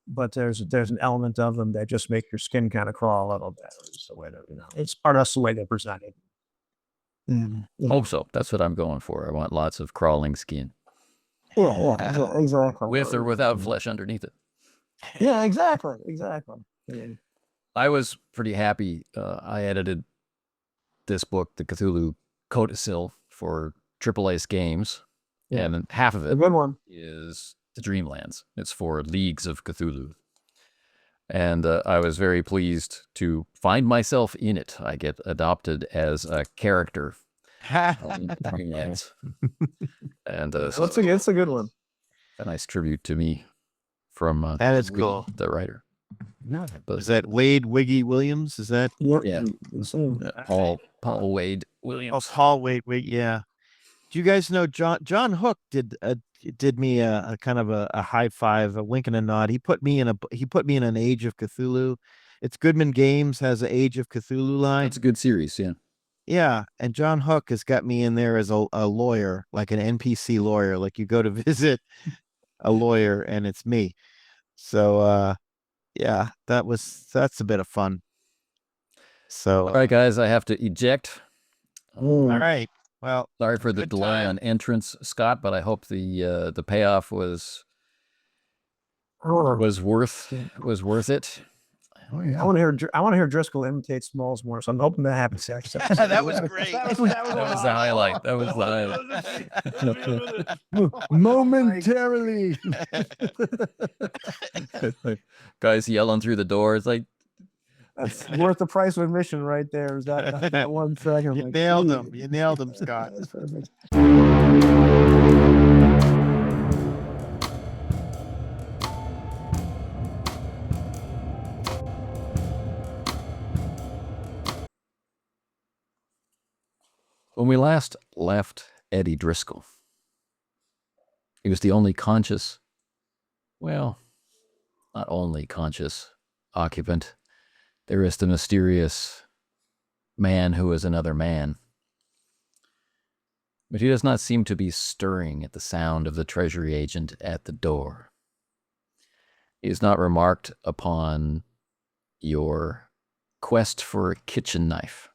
but there's an element of them that just make your skin kind of crawl a little bit. It's the way it's part of the way they're presented. Hope so. That's what I'm going for. I want lots of crawling skin. Yeah, exactly. With or without flesh underneath it. Yeah, exactly. Yeah. I was pretty happy. I edited this book, the Cthulhu Codicil, for Triple Ace Games, and half of it a good one is the Dreamlands. It's for Leagues of Cthulhu. And I was very pleased to find myself in it. I get adopted as a character. And so it's a good one. A nice tribute to me from that is cool. The writer. No, is that Wade Wiggy Williams? Is that? Yeah. Paul Wade Williams. Oh, Paul Wade. Yeah. Do you guys know John Hook did me a kind of a high five, a wink and a nod. He put me in an Age of Cthulhu. It's Goodman Games has an Age of Cthulhu line. It's a good series, yeah. Yeah, and John Hook has got me in there as a lawyer, like an NPC lawyer. Like, you go to visit a lawyer and it's me. So yeah, that's a bit of fun. So all right, guys, I have to eject. All right. Well, sorry for the delay on entrance, Scott, but I hope the payoff was was worth it. Oh I yeah. want to hear. I want to hear Driscoll imitate Smalls more. So I'm hoping that happens. That was great. That was the highlight. That was the highlight. Momentarily. Guys yelling through the door. It's like, That's worth the price of admission right there. Is that 1 second? You nailed him. You nailed him, Scott. That's perfect. when we last left Eddie Driscoll, he was the only conscious, well, not only conscious occupant. There is the mysterious man who is another man. But he does not seem to be stirring at the sound of the treasury agent at the door. He has not remarked upon your quest for a kitchen knife.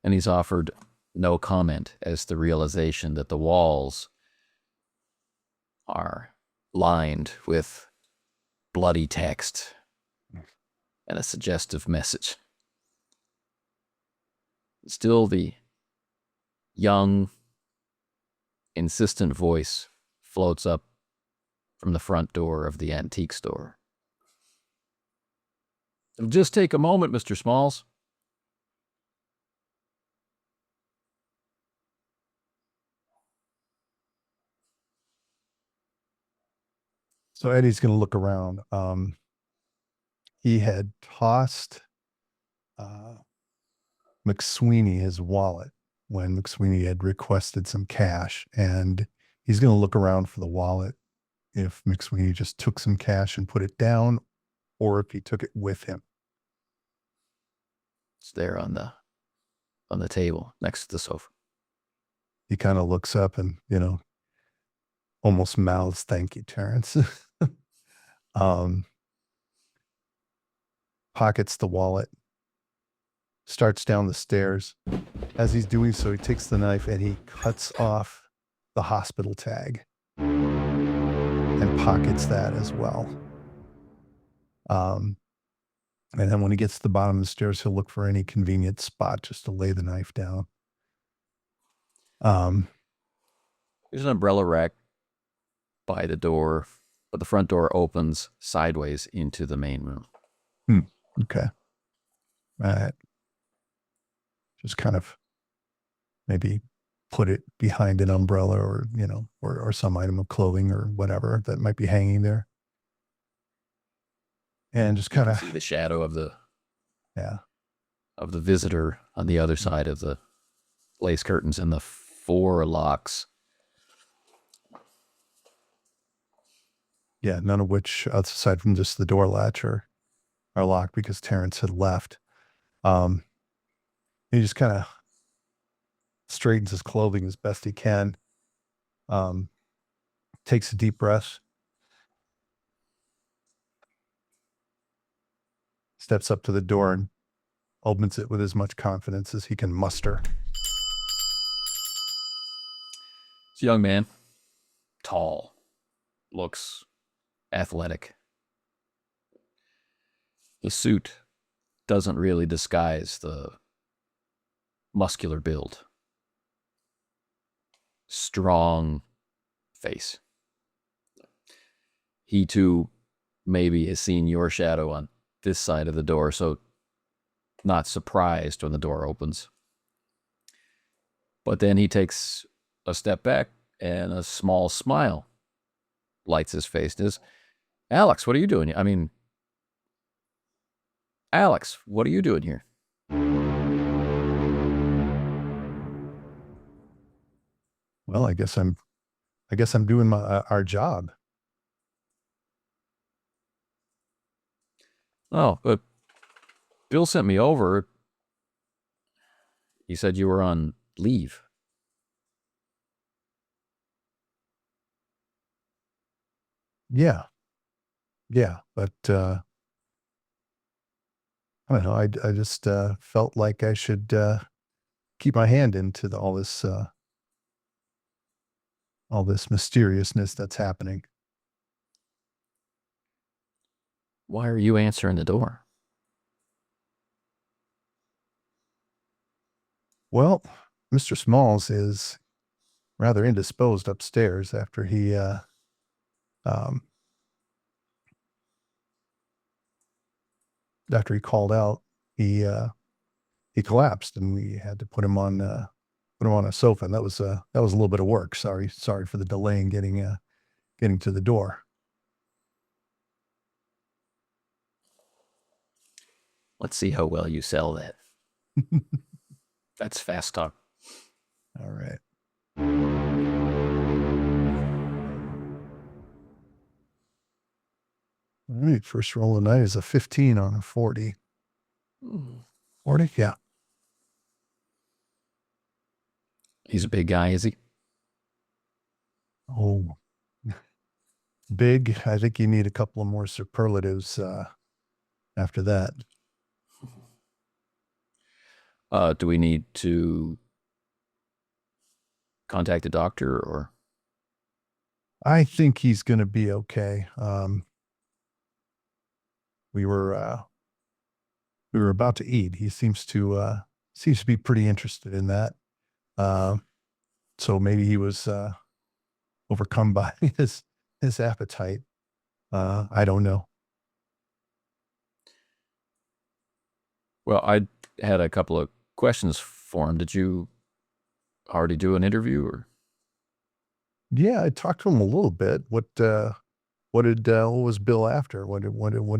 And he's offered no comment as the realization that the walls are lined with bloody text and a suggestive message. Still, the young, insistent voice floats up from the front door of the antique store. It'll just take a moment, Mr. Smalls. So Eddie's going to look around. He had tossed McSweeney his wallet when McSweeney had requested some cash, and he's going to look around for the wallet if McSweeney just took some cash and put it down, or if he took it with him. It's there on the table next to the sofa. He kind of looks up and, almost mouths, "Thank you, Terrence." Pockets the wallet, starts down the stairs. As he's doing so, he takes the knife and he cuts off the hospital tag and pockets that as well. And then when he gets to the bottom of the stairs, he'll look for any convenient spot just to lay the knife down. There's an umbrella rack by the door, but the front door opens sideways into the main room. Okay. All right. Just kind of maybe put it behind an umbrella or, or some item of clothing or whatever that might be hanging there. And just kind of See the shadow of the yeah. of the visitor on the other side of the lace curtains and the 4 locks. Yeah, none of which, aside from just the door latch, are locked because Terrence had left. He just kind of straightens his clothing as best he can. Takes a deep breath. Steps up to the door and opens it with as much confidence as he can muster. It's a young man, tall, looks athletic. The suit doesn't really disguise the muscular build. Strong face. He too maybe has seen your shadow on this side of the door, so not surprised when the door opens. But then he takes a step back and a small smile lights his face. Is Alex, what are you doing? Alex, what are you doing here? Well, I guess I'm doing our job. Oh, but Bill sent me over. He said you were on leave. Yeah, but I don't know. I just felt like I should keep my hand into all this all this mysteriousness that's happening. Why are you answering the door? Well, Mr. Smalls is rather indisposed upstairs after he called out. He collapsed, and we had to put him on a sofa, and that was a little bit of work. Sorry for the delay in getting to the door. Let's see how well you sell that. That's fast talk. All right. All right, first roll of the night is a 15 on a 40. 40? Yeah. He's a big guy, is he? Oh, big. I think you need a couple of more superlatives after that. Do we need to contact a doctor, or? I think he's going to be okay. We were about to eat. He seems to be pretty interested in that. So maybe he was overcome by his appetite. I don't know. Well, I had a couple of questions for him. Did you already do an interview, or? Yeah, I talked to him a little bit. What was Bill after? What do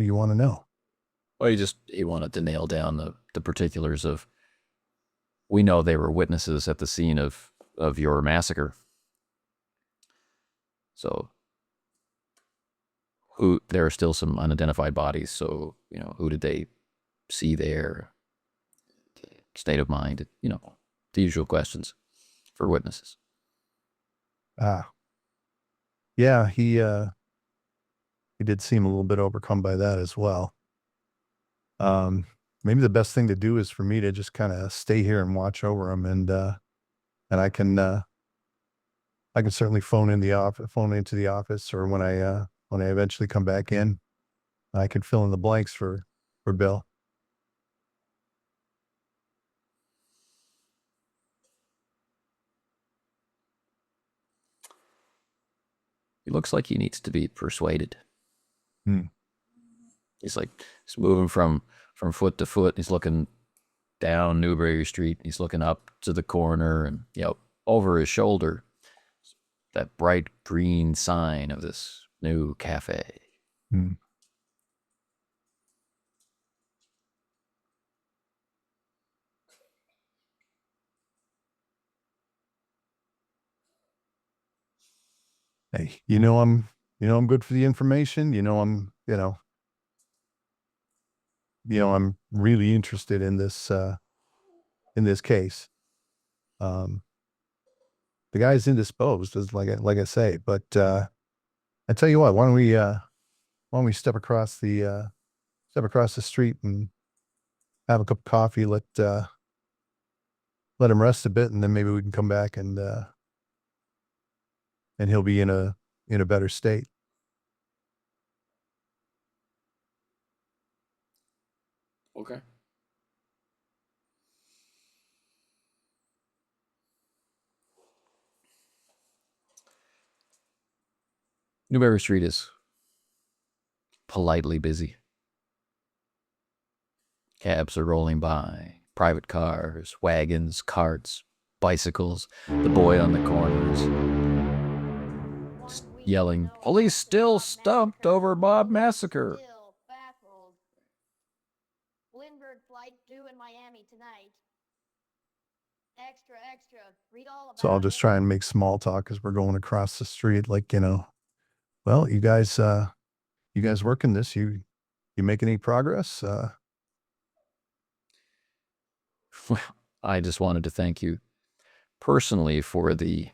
you want to know? Well, he wanted to nail down the particulars of. We know they were witnesses at the scene of your massacre. So there are still some unidentified bodies. So, who did they see there? State of mind, the usual questions for witnesses. Yeah, he did seem a little bit overcome by that as well. Maybe the best thing to do is for me to just kind of stay here and watch over him, and I can certainly phone into the office, or when I eventually come back in, I can fill in the blanks for Bill. He looks like he needs to be persuaded. Hmm. He's moving from foot to foot. He's looking down Newberry Street. He's looking up to the corner, and over his shoulder, that bright green sign of this new cafe. Hmm. Hey, I'm good for the information. I'm really interested in this case. The guy's indisposed, as like I say, but I tell you what, why don't we step across the street and have a cup of coffee, let him rest a bit, and then maybe we can come back and he'll be in a better state. Okay. Newberry Street is politely busy. Cabs are rolling by, private cars, wagons, carts, bicycles, the boy on the corners just yelling, "Police still stumped over Bob massacre." Still baffled. Lindbergh flight due in Miami tonight. Extra. Read all about So I'll just try and make small talk as we're going across the street, well, you guys working this? You make any progress? Well, I just wanted to thank you personally for the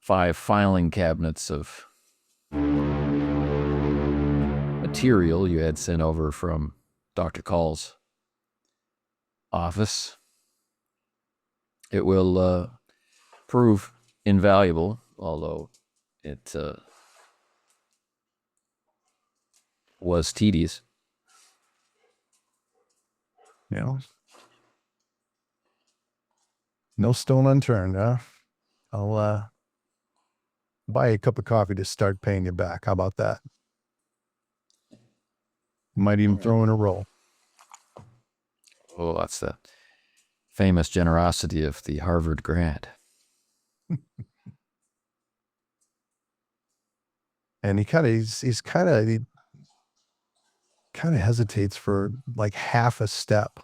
5 filing cabinets of material you had sent over from Dr. Call's office. It will prove invaluable, although it was tedious. You know, no stone unturned, huh? I'll buy you a cup of coffee to start paying you back. How about that? Might even throw in a roll. Oh, that's the famous generosity of the Harvard grad. And he kind of hesitates for like half a step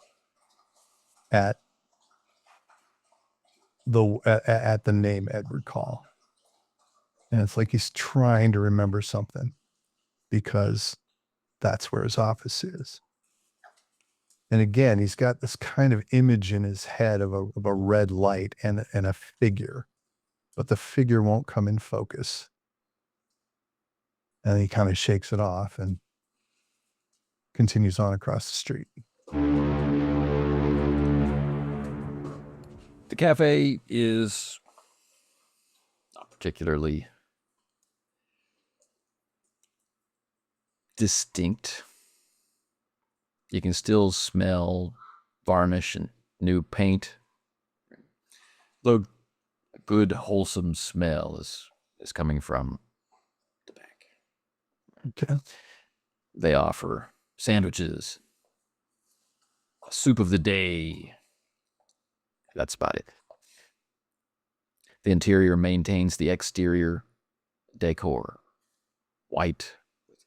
at the name Edward Call. And it's like he's trying to remember something because that's where his office is. And again, he's got this kind of image in his head of a red light and a figure, but the figure won't come in focus. And he kind of shakes it off and continues on across the street. The cafe is not particularly distinct. You can still smell varnish and new paint. Though a good, wholesome smell is coming from the back. Okay. They offer sandwiches, soup of the day. That's about it. The interior maintains the exterior decor. White with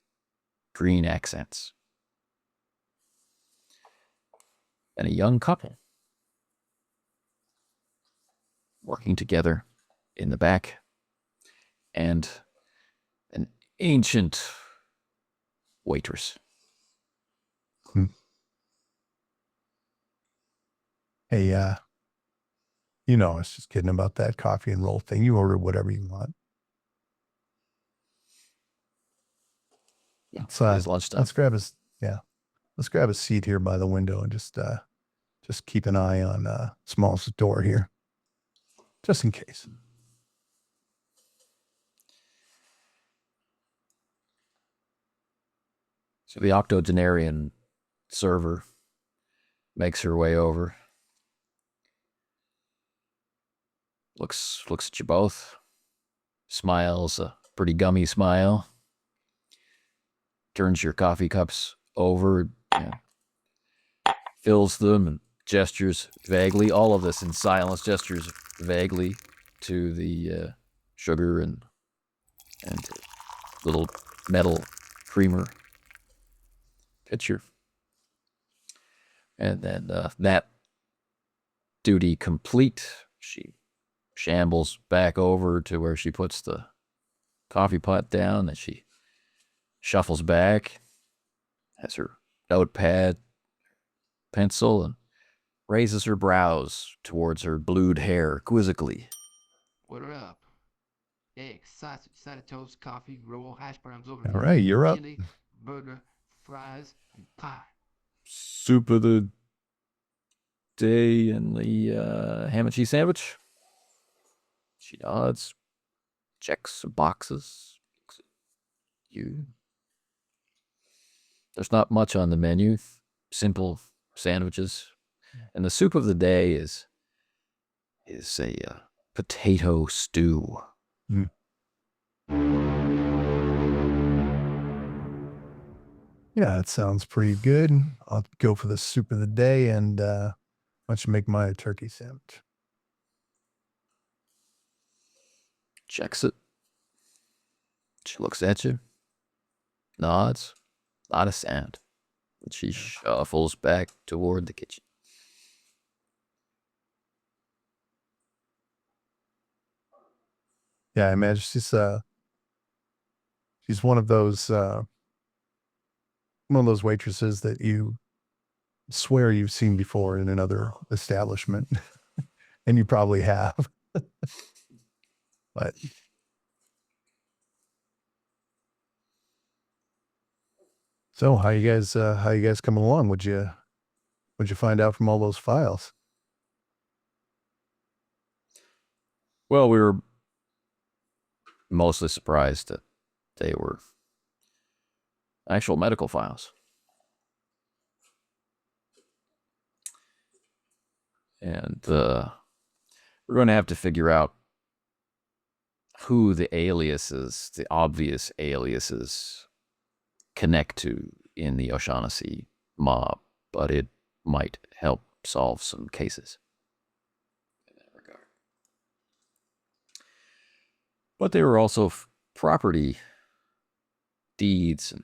green accents. And a young couple working together in the back, and an ancient waitress. Hey, you know, I was just kidding about that coffee and roll thing. You order whatever you want. Yeah, Let's, it is lunchtime. let's grab a seat here by the window and just keep an eye on Smalls' door here, just in case. So the octogenarian server makes her way over. Looks at you both. Smiles a pretty gummy smile. Turns your coffee cups over and fills them and gestures vaguely. All of this in silence. Gestures vaguely to the sugar and little metal creamer pitcher. And then that duty complete, she shambles back over to where she puts the coffee pot down, and she shuffles back, has her notepad, pencil, and raises her brows towards her blued hair quizzically. Order up. Eggs, sausage, side of toast, coffee, roll, hash browns over. All right, you're up. Chili, burger, fries, and pie. Soup of the day and the ham and cheese sandwich. She nods, checks some boxes. You. There's not much on the menu. Simple sandwiches. And the soup of the day is a potato stew. Mm. Yeah, that sounds pretty good. I'll go for the soup of the day, and why don't you make my turkey sandwich? Checks it. She looks at you. Nods. Not a sound. And she shuffles back toward the kitchen. Yeah, I imagine she's one of those waitresses that you swear you've seen before in another establishment, and you probably have. But so, how you guys coming along? What'd you find out from all those files? Well, we were mostly surprised that they were actual medical files. And we're going to have to figure out who the aliases, the obvious aliases, connect to in the O'Shaughnessy mob, but it might help solve some cases in that regard. But they were also property deeds and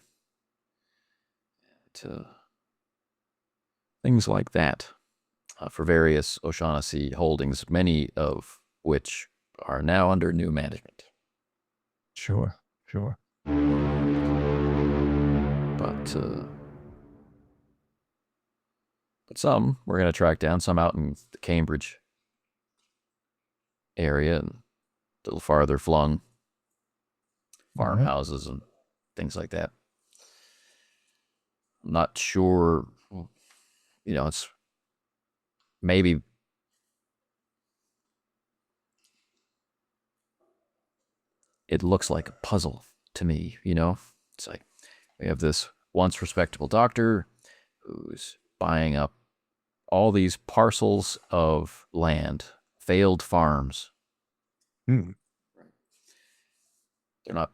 things like that for various O'Shaughnessy holdings, many of which are now under new management. Sure. But some we're going to track down, some out in the Cambridge area and a little farther flung, farmhouses and things like that. I'm not sure, it's maybe it looks like a puzzle to me, It's like we have this once respectable doctor who's buying up all these parcels of land, failed farms. Hmm. They're not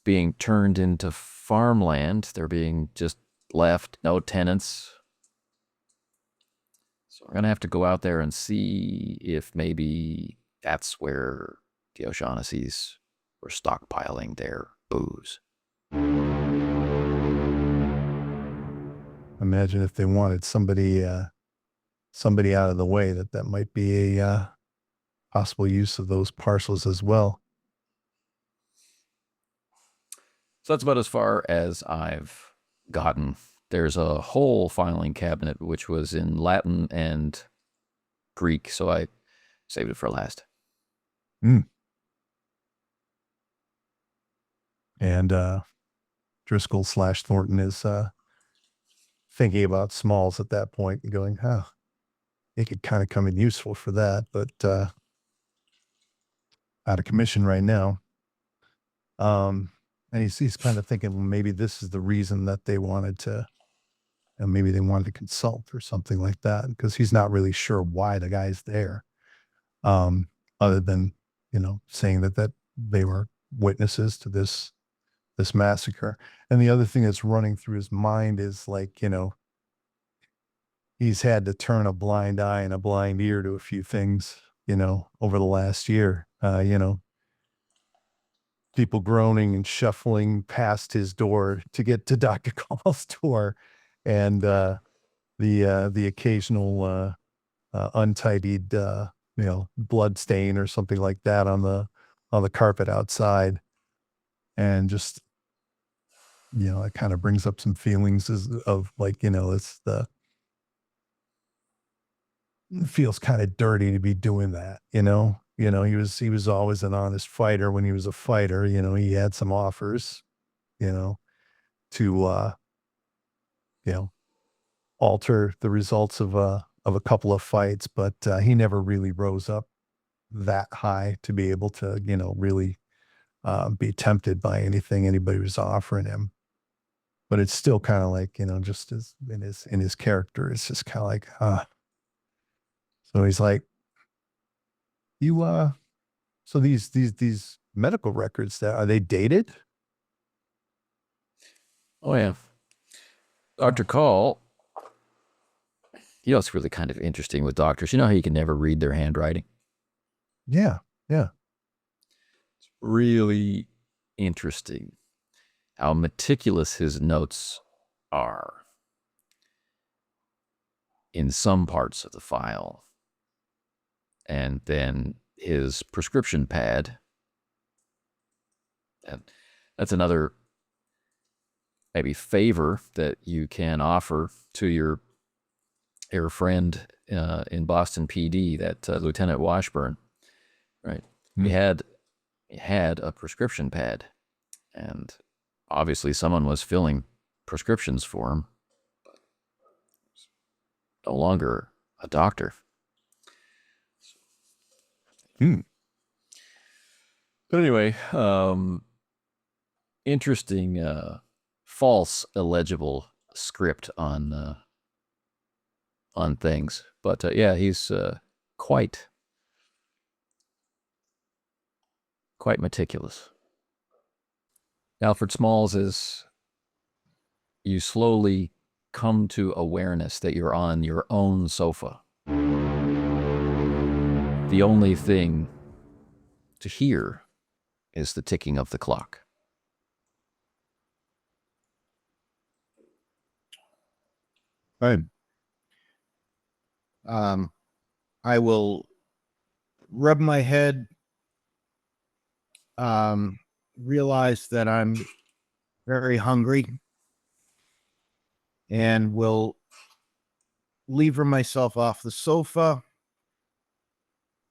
being turned into farmland. They're being just left, no tenants. So we're going to have to go out there and see if maybe that's where the O'Shaughnessy's were stockpiling their booze. Imagine if they wanted somebody out of the way, that might be a possible use of those parcels as well. So that's about as far as I've gotten. There's a whole filing cabinet which was in Latin and Greek, so I saved it for last. And Driscoll / Thornton is thinking about Smalls at that point and going, it could kind of come in useful for that, but out of commission right now. And he's kind of thinking, well, maybe this is the reason that they wanted to, maybe they wanted to consult or something like that, because he's not really sure why the guy's there, other than, saying that they were witnesses to this massacre. And the other thing that's running through his mind is like, he's had to turn a blind eye and a blind ear to a few things, over the last year, people groaning and shuffling past his door to get to Dr. Call's door, and the occasional untidied blood stain or something like that on the carpet outside. And just, it kind of brings up some feelings of like, it feels kind of dirty to be doing that, he was always an honest fighter when he was a fighter, he had some offers, to, alter the results of a couple of fights, but he never really rose up that high to be able to, really be tempted by anything anybody was offering him. But it's still kind of like, just as in his character, it's just kind of like, So he's like, so these medical records, are they dated? Oh yeah. Dr. Call, it's really kind of interesting with doctors. You know how you can never read their handwriting? Yeah. It's really interesting how meticulous his notes are in some parts of the file. And then his prescription pad. And that's another maybe favor that you can offer to your friend in Boston PD, that Lieutenant Washburn, right? Mm. He had a prescription pad, and obviously someone was filling prescriptions for him, but no longer a doctor. Hmm. But anyway, interesting, false, illegible script on things. But yeah, he's quite meticulous. Alfred Smalls, is you slowly come to awareness that you're on your own sofa. The only thing to hear is the ticking of the clock. Right. I will rub my head, realize that I'm very hungry, and will lever myself off the sofa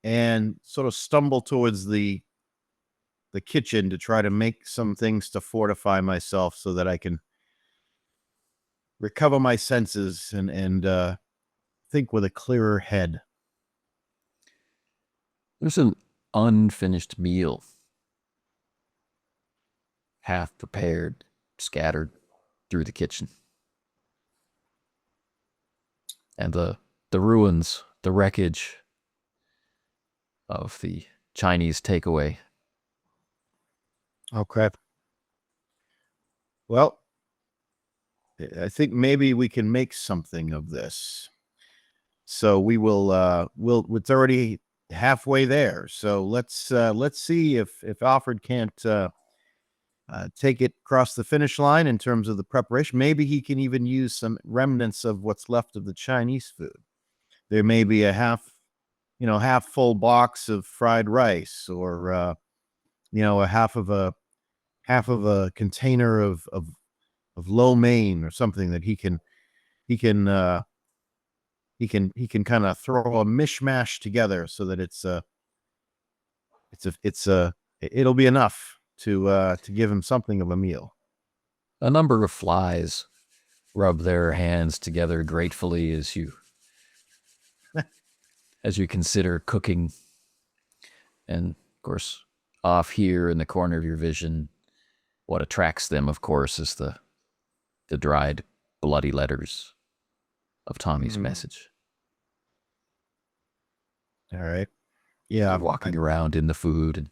and sort of stumble towards the kitchen to try to make some things to fortify myself so that I can recover my senses and think with a clearer head. There's an unfinished meal, half prepared, scattered through the kitchen. And the ruins, the wreckage of the Chinese takeaway. Okay. Well, I think maybe we can make something of this. So we will it's already halfway there. So let's see if Alfred can't take it across the finish line in terms of the preparation. Maybe he can even use some remnants of what's left of the Chinese food. There may be a half full box of fried rice, or a half of a container of lo mein or something that he can kind of throw a mishmash together so that it'll be enough to give him something of a meal. A number of flies rub their hands together gratefully as you consider cooking. And of course, off here in the corner of your vision, what attracts them, of course, is the dried bloody letters of Tommy's message. All right. Yeah. You're walking around in the food and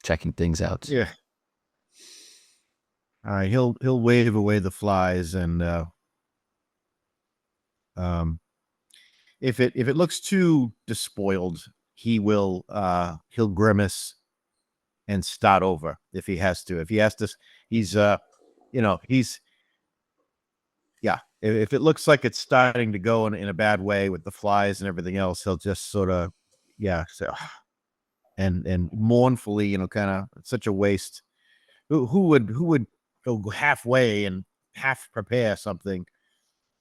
checking things out. Yeah. All right. He'll wave away the flies, and if it looks too despoiled, he'll grimace and start over if he has to. If he has to, if it looks like it's starting to go in a bad way with the flies and everything else, he'll just sort of, say, and mournfully, kind of, it's such a waste. Who would go halfway and half prepare something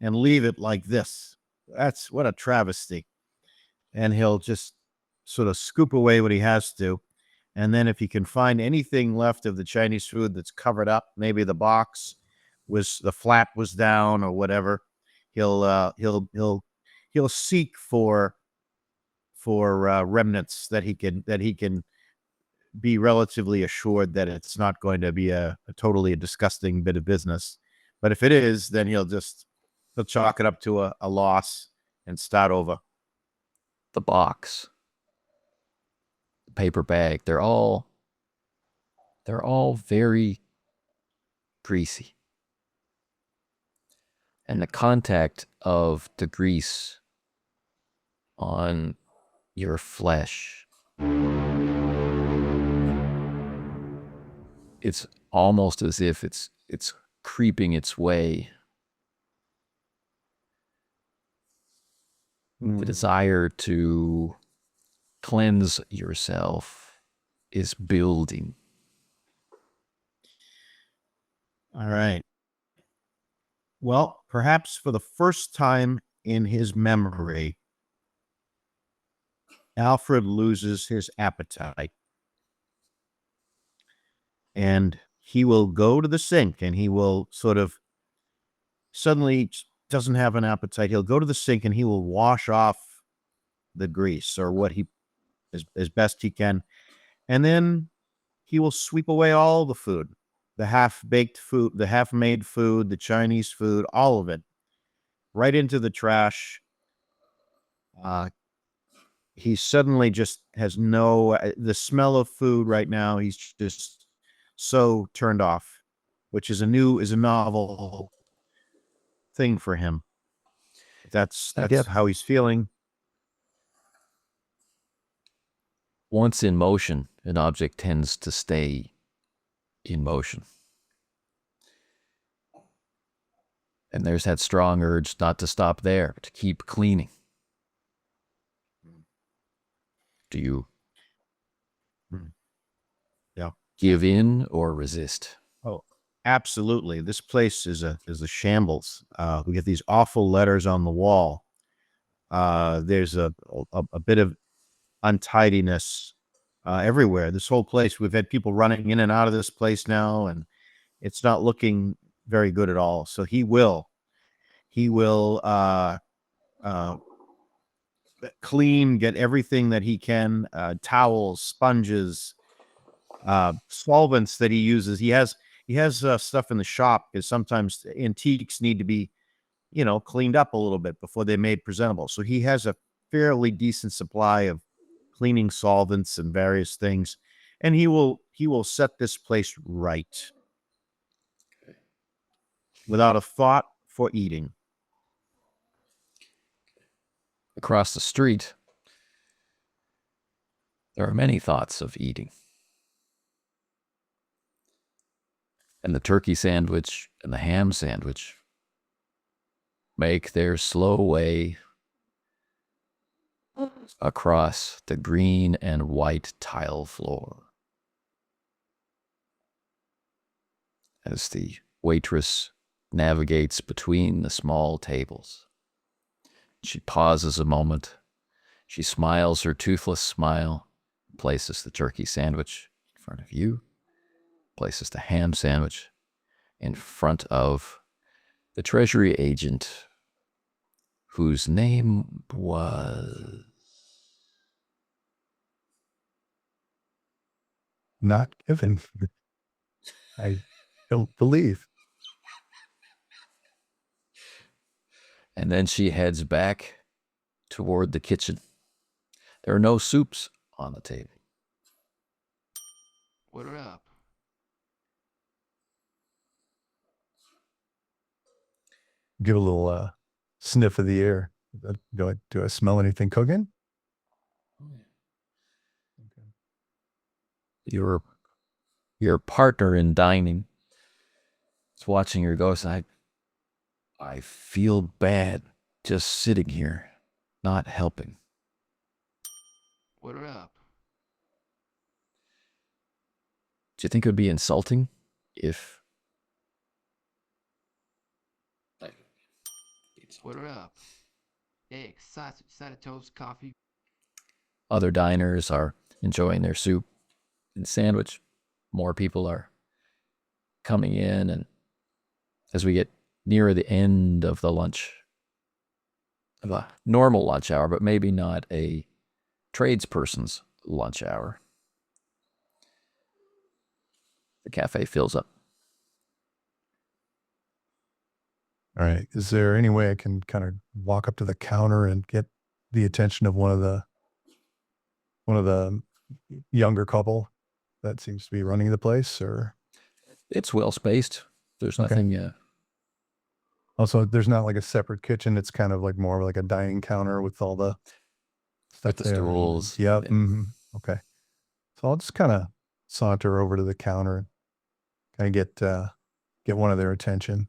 and leave it like this? That's what a travesty. And he'll just sort of scoop away what he has to. And then if he can find anything left of the Chinese food that's covered up, maybe the flap was down or whatever, he'll seek for remnants that he can be relatively assured that it's not going to be a totally disgusting bit of business. But if it is, then he'll chalk it up to a loss and start over. The box, the paper bag, they're all very greasy. And the contact of the grease on your flesh, it's almost as if it's creeping its way. The desire to cleanse yourself is building. All right. Well, perhaps for the first time in his memory, Alfred loses his appetite. And he will go to the sink, and he will sort of suddenly doesn't have an appetite. He'll go to the sink and he will wash off the grease, or what he as best he can. And then will sweep away all the food, the half-baked food, the half-made food, the Chinese food, all of it, right into the trash. He suddenly just has no the smell of food right now. He's just so turned off, which is a novel thing for him. That's Yep. how he's feeling. Once in motion, an object tends to stay in motion. And there's that strong urge not to stop there, to keep cleaning. Do you give in or resist? Oh, absolutely. This place is a shambles. We get these awful letters on the wall. There's a bit of untidiness everywhere. This whole place, we've had people running in and out of this place now, and it's not looking very good at all. So he will clean, get everything that he can, towels, sponges, solvents that he uses. He has stuff in the shop because sometimes antiques need to be, cleaned up a little bit before they're made presentable. So he has a fairly decent supply of cleaning solvents and various things, and he will set this place right without a thought for eating. Across the street, there are many thoughts of eating. And the turkey sandwich and the ham sandwich make their slow way across the green and white tile floor as the waitress navigates between the small tables. She pauses a moment. She smiles her toothless smile, places the turkey sandwich in front of you, places the ham sandwich in front of the treasury agent, whose name was... Not given. I don't believe. And then she heads back toward the kitchen. There are no soups on the table. Order up. Give a little sniff of the air. Do I smell anything cooking? Your partner in dining is watching your ghost. I feel bad just sitting here, not helping. Order up. Do you think it would be insulting if... Order up. Eggs, sausage, side of toast, coffee. Other diners are enjoying their soup and sandwich. More people are coming in, and as we get nearer the end of the lunch, of a normal lunch hour, but maybe not a tradesperson's lunch hour, the cafe fills up. All right. Is there any way I can kind of walk up to the counter and get the attention of one of the younger couple that seems to be running the place? Or It's well spaced. There's Okay. nothing... also, there's not like a separate kitchen. It's kind of like more of like a dining counter with all the stuff With the there. stools. Yep. Yeah. Okay. So I'll just kind of saunter over to the counter and kind of get one of their attention.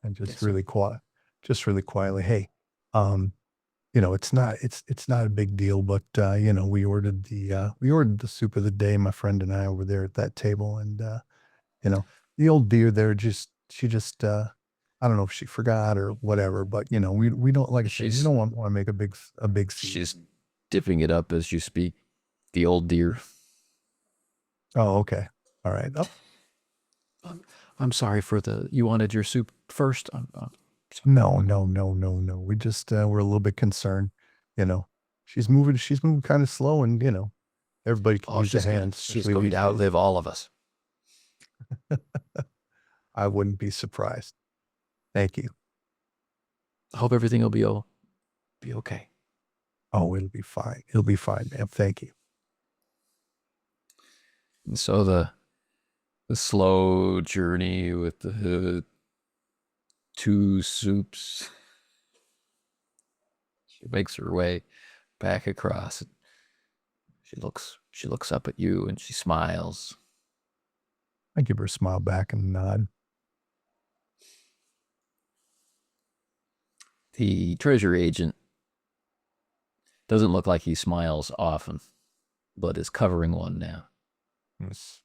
And just Yes. really quietly, hey, it's not a big deal, but we ordered the soup of the day, my friend and I over there at that table, and the old dear there she just I don't know if she forgot or whatever, but we don't, like I said, She's- you don't want to make a big scene. She's dipping it up as you speak. The old dear. Oh, okay. All right. Oh, I'm sorry for you wanted your soup first. no. We just we're a little bit concerned. She's moving kind of slow, and Everybody can use their hands. She's going to outlive all of us. I wouldn't be surprised. Thank you. I hope everything will be okay. Oh, it'll be fine. It'll be fine, ma'am. Thank you. And so the slow journey with the 2 soups. She makes her way back across. She looks up at you and she smiles. I give her a smile back and a nod. The treasury agent doesn't look like he smiles often, but is covering one now. Yes.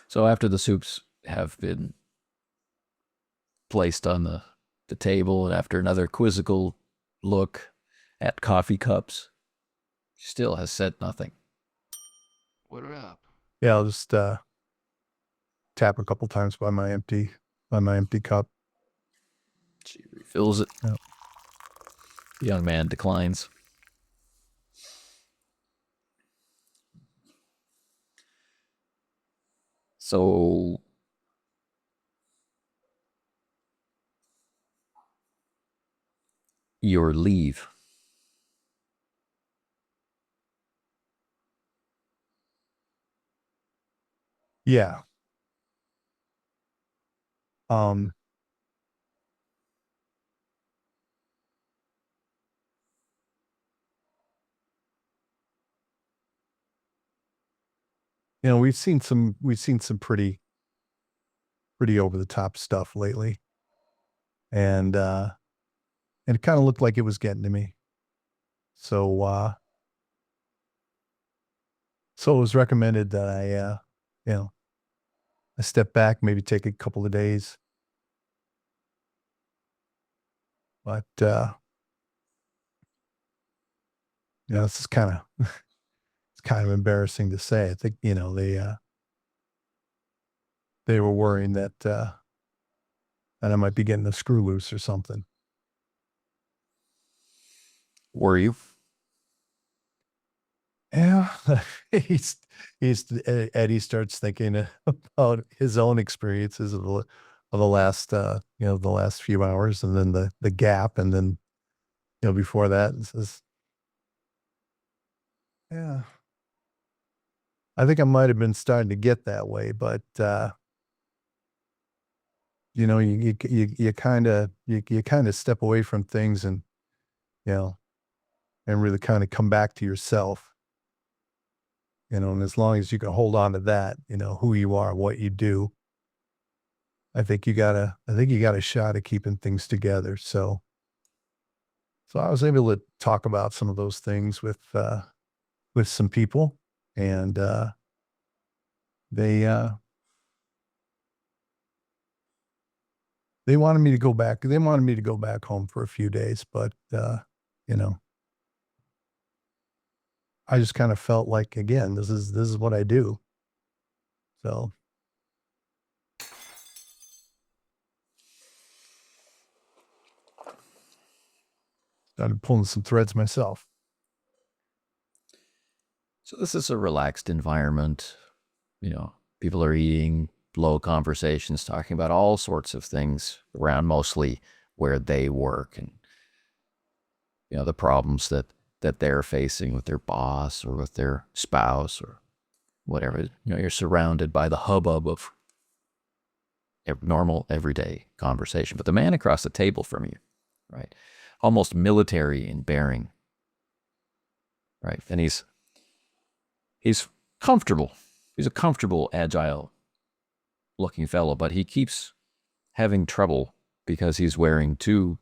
So after the soups have been placed on the table, and after another quizzical look at coffee cups, she still has said nothing. What up? Yeah, I'll just tap a couple times by my empty cup. She refills it. Yep. The young man declines. So your leave. Yeah. You know, we've seen some pretty over the top stuff lately. And it kind of looked like it was getting to me. So so it was recommended that I step back, maybe take a couple of days. But this is kind of it's kind of embarrassing to say. I think, they were worrying that I might be getting a screw loose or something. Were you? Yeah. Eddie starts thinking about his own experiences of the last the last few hours, and then the gap, and then before that, and says, yeah, I think I might have been starting to get that way, but you kind of step away from things, and and really kind of come back to yourself, and as long as you can hold on to that, who you are, what you do, I think you got a shot at keeping things together. So I was able to talk about some of those things with some people, and they wanted me to go back. They wanted me to go back home for a few days, but I just kind of felt like, again, this is what I do. So started pulling some threads myself. So this is a relaxed environment. People are eating, low conversations, talking about all sorts of things around mostly where they work, and the problems that they're facing with their boss or with their spouse or whatever. You're surrounded by the hubbub of normal, everyday conversation. But the man across the table from you, right, almost military in bearing, right, and he's comfortable. He's a comfortable, agile-looking fellow, but he keeps having trouble because he's wearing 2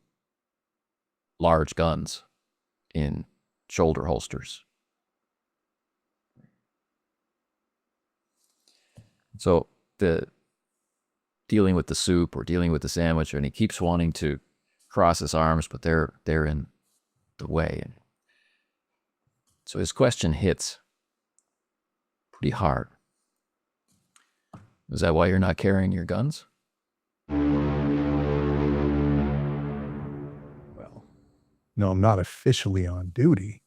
large guns in shoulder holsters. So dealing with the soup or dealing with the sandwich, and he keeps wanting to cross his arms, but they're in the way. And so his question hits pretty hard. Is that why you're not carrying your guns? No, I'm not officially on duty.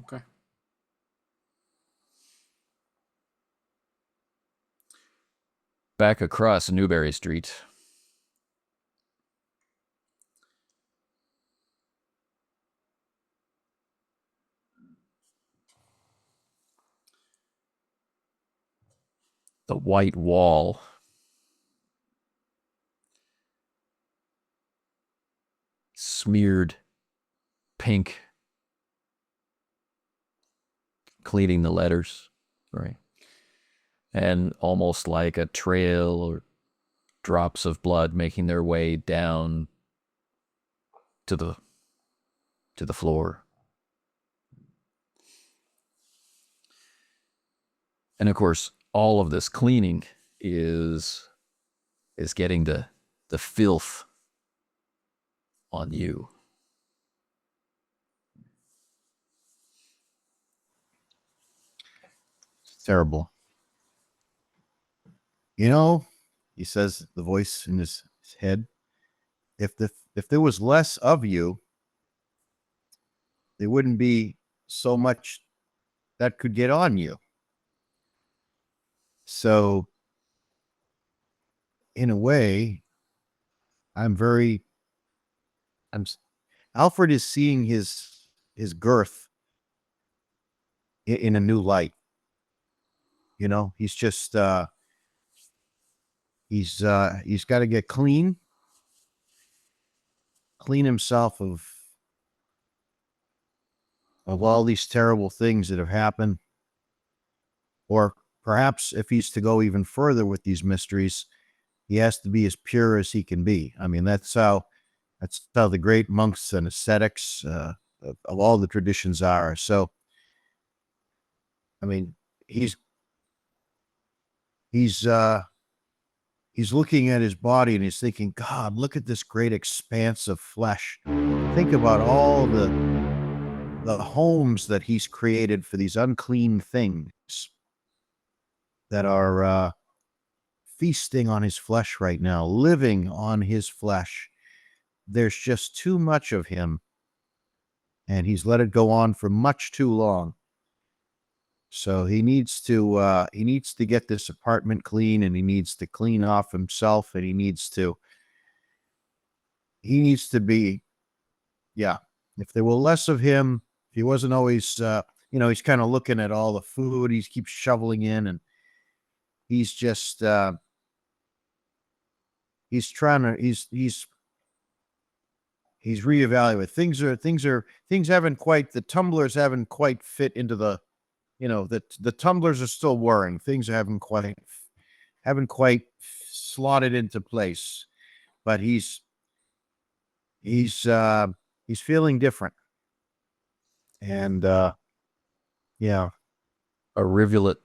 Okay. Back across Newberry Street. The white wall smeared pink, cleaning the letters, right? And almost like a trail or drops of blood making their way down to the floor. And of course, all of this cleaning is getting the filth on you. It's terrible. You know, he says, the voice in his head, if there was less of you, there wouldn't be so much that could get on you. So, in a way, Alfred is seeing his girth in a new light. You know, he's just he's got to get clean himself of all these terrible things that have happened. Or perhaps if he's to go even further with these mysteries, he has to be as pure as he can be. I mean, that's how the great monks and ascetics of all the traditions are. So, I mean, he's looking at his body and he's thinking, God, look at this great expanse of flesh. Think about all the homes that he's created for these unclean things that are feasting on his flesh right now, living on his flesh. There's just too much of him, and he's let it go on for much too long. So he needs to get this apartment clean, and he needs to clean off himself, and he needs to be, yeah. If there were less of him, if he wasn't always, he's kind of looking at all the food he keeps shoveling in, and he's just, he's reevaluating. Things haven't quite, the tumblers haven't quite fit into the, the tumblers are still whirring. Things haven't quite slotted into place, but he's feeling different. And, yeah. A rivulet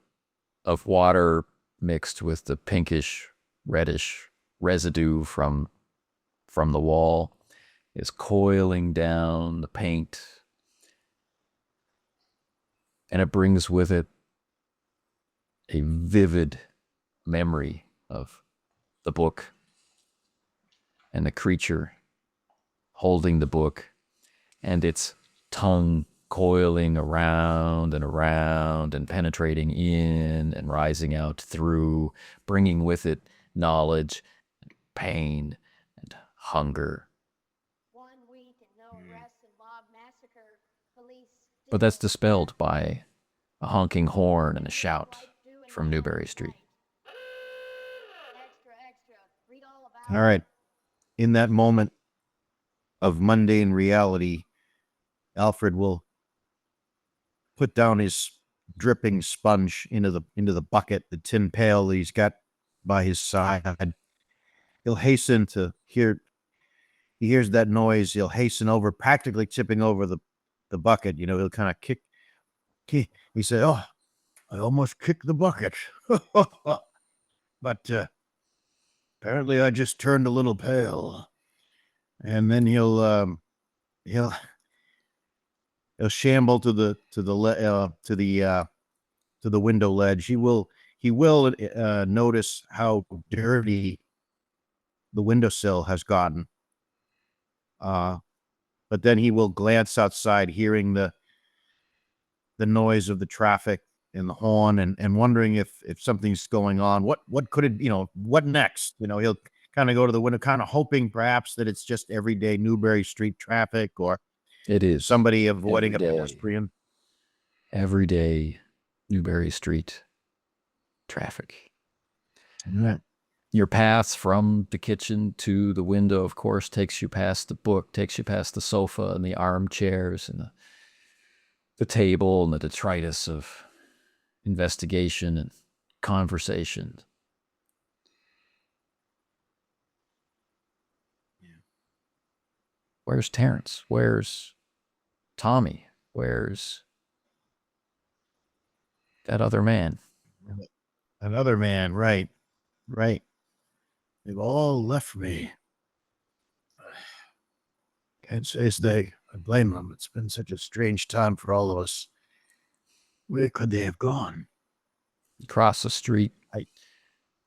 of water mixed with the pinkish, reddish residue from the wall is coiling down the paint, and it brings with it a vivid memory of the book and the creature holding the book and its tongue coiling around and penetrating in and rising out through, bringing with it knowledge and pain and hunger. 1 week and no arrests and mob massacre. Police But that's dispelled by a honking horn and a shout from Newberry Street. Extra, extra. Read all about All right. In that moment of mundane reality, Alfred will put down his dripping sponge into the bucket, the tin pail that he's got by his side. He'll hasten to hear. He hears that noise. He'll hasten over, practically tipping over the bucket. He'll kind of kick. He said, "Oh, I almost kicked the bucket," but apparently I just turned a little pale. And then he'll shamble to the window ledge. He will notice how dirty the windowsill has gotten. But then he will glance outside, hearing the noise of the traffic and the horn, and wondering if something's going on. What could it, what next? He'll kind of go to the window, kind of hoping perhaps that it's just everyday Newbury Street traffic, or It is somebody avoiding a every day. pedestrian. Everyday Newbury Street traffic. Right. Your path from the kitchen to the window, of course, takes you past the book, takes you past the sofa and the armchairs and the table and the detritus of investigation and conversation. Yeah. Where's Terrence? Where's Tommy? Where's that other man? Another man, right. They've all left me. Can't say I blame them. It's been such a strange time for all of us. Where could they have gone? Across the street,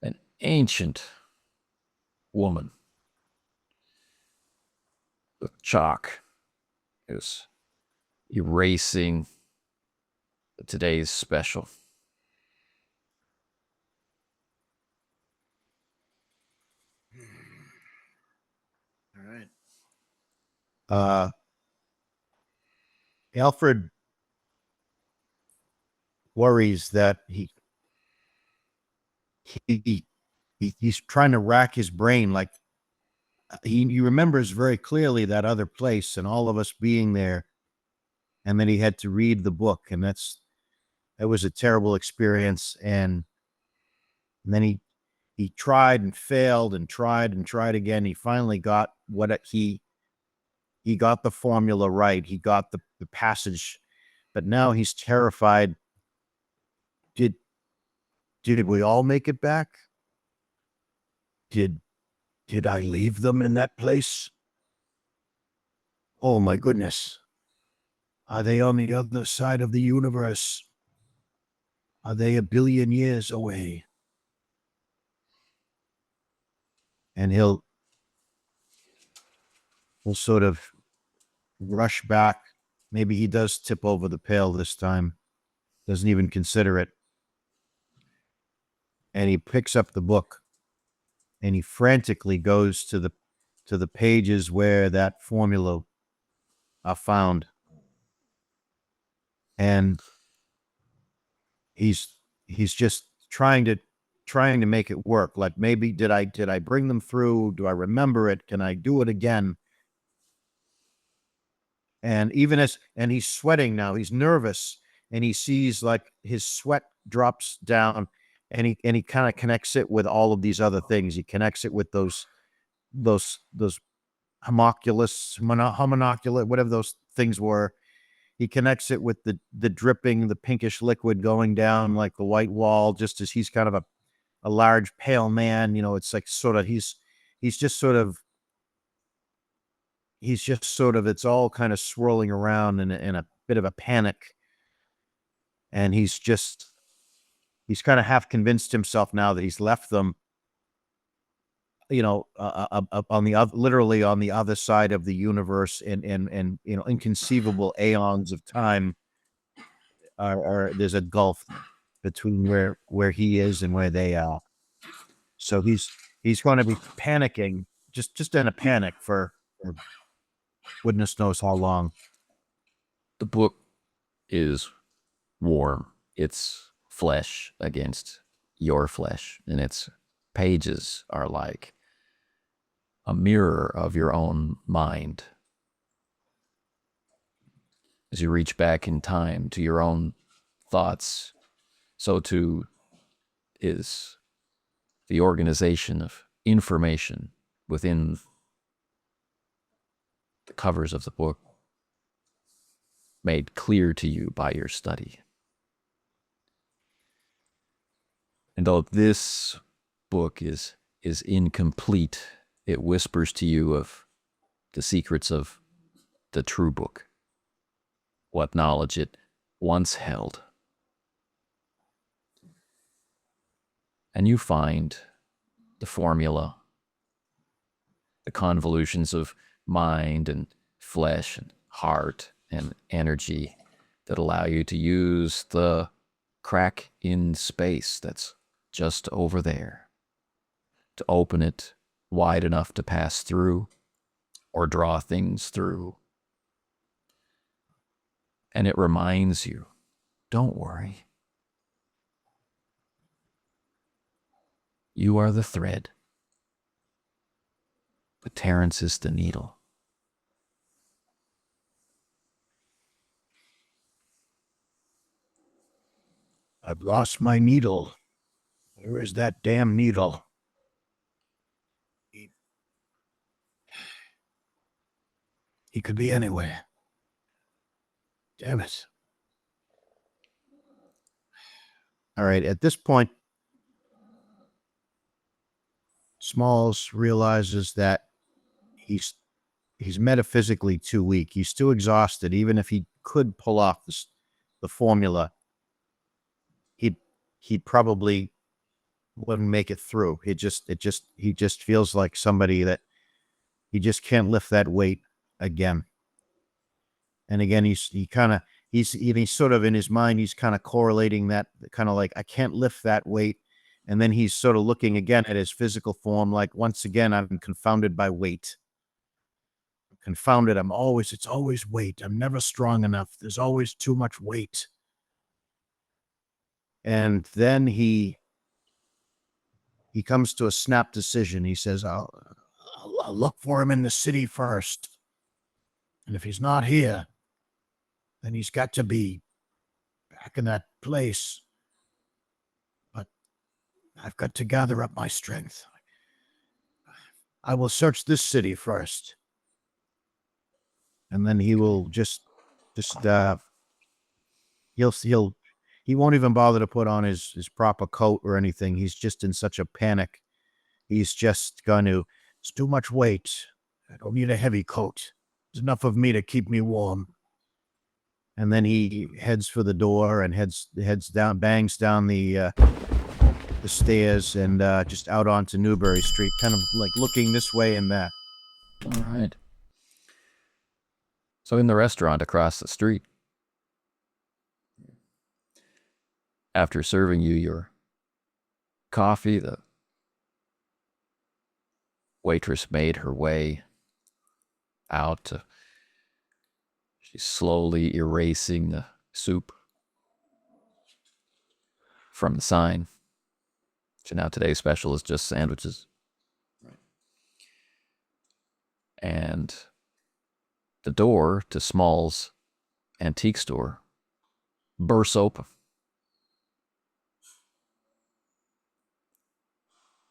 an ancient woman with chalk is erasing today's special. All right. Alfred worries that he's trying to rack his brain. Like he remembers very clearly that other place and all of us being there, and then he had to read the book, and that was a terrible experience. And then he tried and failed and tried and tried again. He finally got he got the formula right. He got the passage, but now he's terrified. Did we all make it back? Did I leave them in that place? Oh my goodness. Are they on the other side of the universe? Are they a billion years away? And he'll sort of rush back. Maybe he does tip over the pail this time. Doesn't even consider it. And he picks up the book and he frantically goes to the pages where that formula are found. And he's just trying to make it work. Like, maybe did I bring them through? Do I remember it? Can I do it again? And and he's sweating now, he's nervous, and he sees like his sweat drops down, and he kind of connects it with all of these other things. He connects it with those homunculus, whatever those things were. He connects it with the dripping, the pinkish liquid going down like the white wall, just as he's kind of a large pale man. It's like sort of he's just sort of it's all kind of swirling around in a bit of a panic. And he's kind of half convinced himself now that he's left them, on the literally on the other side of the universe, and inconceivable aeons of time are there's a gulf between where he is and where they are. So he's going to be panicking, just in a panic for goodness knows how long. The book is warm. It's flesh against your flesh, and its pages are like a mirror of your own mind. As you reach back in time to your own thoughts, so too is the organization of information within the covers of the book, made clear to you by your study. And though this book is incomplete, it whispers to you of the secrets of the true book, what knowledge it once held. And you find the formula the convolutions of mind and flesh and heart and energy that allow you to use the crack in space that's just over there, to open it wide enough to pass through or draw things through. And it reminds you, don't worry. You are the thread, but Terrence is the needle. I've lost my needle. Where is that damn needle? He could be anywhere. Damn it. All right, at this point, Smalls realizes that he's metaphysically too weak. He's too exhausted. Even if he could pull off the formula, he'd probably wouldn't make it through. He just feels like somebody that he just can't lift that weight again. And again, he's sort of in his mind, he's kind of correlating that, kind of like, I can't lift that weight. And then he's sort of looking again at his physical form, like, once again, I'm confounded by weight. Confounded. It's always weight. I'm never strong enough. There's always too much weight. And then he comes to a snap decision. He says, I'll look for him in the city first. And if he's not here, then he's got to be back in that place. But I've got to gather up my strength. I will search this city first. And then he will he won't even bother to put on his proper coat or anything. He's just in such a panic. He's just going to, it's too much weight. I don't need a heavy coat. There's enough of me to keep me warm. And then he heads for the door and heads down, bangs down the stairs and just out onto Newbury Street, kind of like looking this way and that. All right. So in the restaurant across the street, after serving you your coffee, the waitress made her way out. She's slowly erasing the soup from the sign. So now today's special is just sandwiches. Right. And the door to Smalls' antique store bursts open.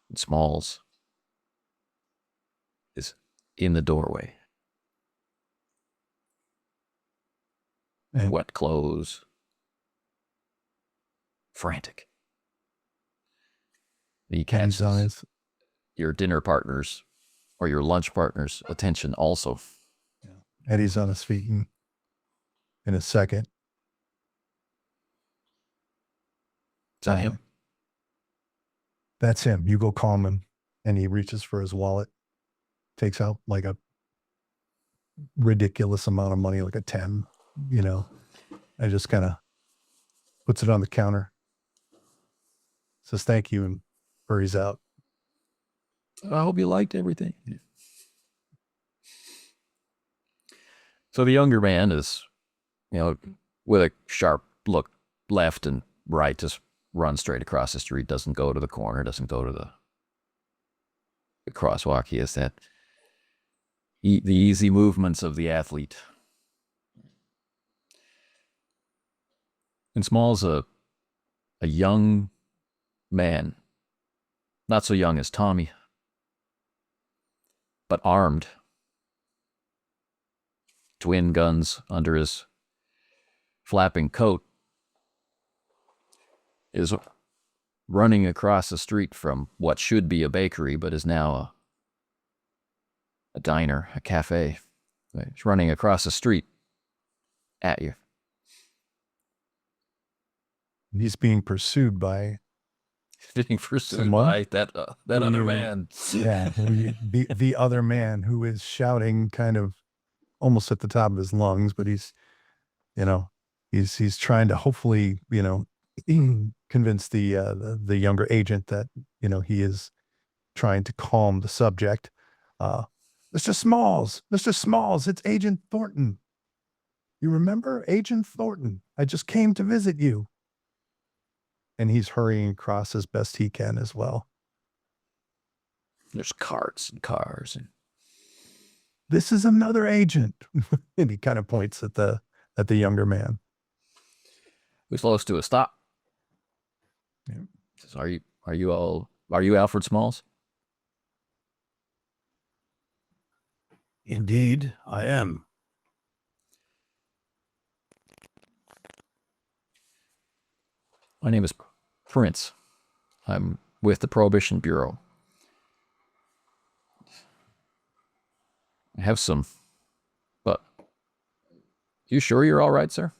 And Smalls is in the doorway. Wet clothes. Frantic. He catches your dinner partner's or your lunch partner's attention also. Yeah. Eddie's on his feet in a second. Is that him? That's him. You go calm him. And he reaches for his wallet, takes out like a ridiculous amount of money, like a 10, and just kind of puts it on the counter. Says thank you and hurries out. I hope you liked everything. So the younger man is, with a sharp look left and right, just runs straight across the street, doesn't go to the corner, doesn't go to the crosswalk. He has the easy movements of the athlete. And Smalls a young man, not so young as Tommy, but armed. Twin guns under his flapping coat, is running across the street from what should be a bakery, but is now a diner, a cafe. He's running across the street at you. He's being pursued by Being pursued Someone? by that other Ooh. man. Yeah, the other man who is shouting kind of almost at the top of his lungs, but he's, you know, he's trying to hopefully, you know, convince the younger agent that, you know, he is trying to calm the subject. Mr. Smalls, it's Agent Thornton. You remember Agent Thornton? I just came to visit you. And he's hurrying across as best he can as well. There's carts and cars. And This is another agent. And he kind of points at the younger man. we slow us to a stop. Yeah. Says, are you Alfred Smalls? Indeed, I am. My name is Prince. I'm with the Prohibition Bureau. I have some, but you sure you're all right, sir?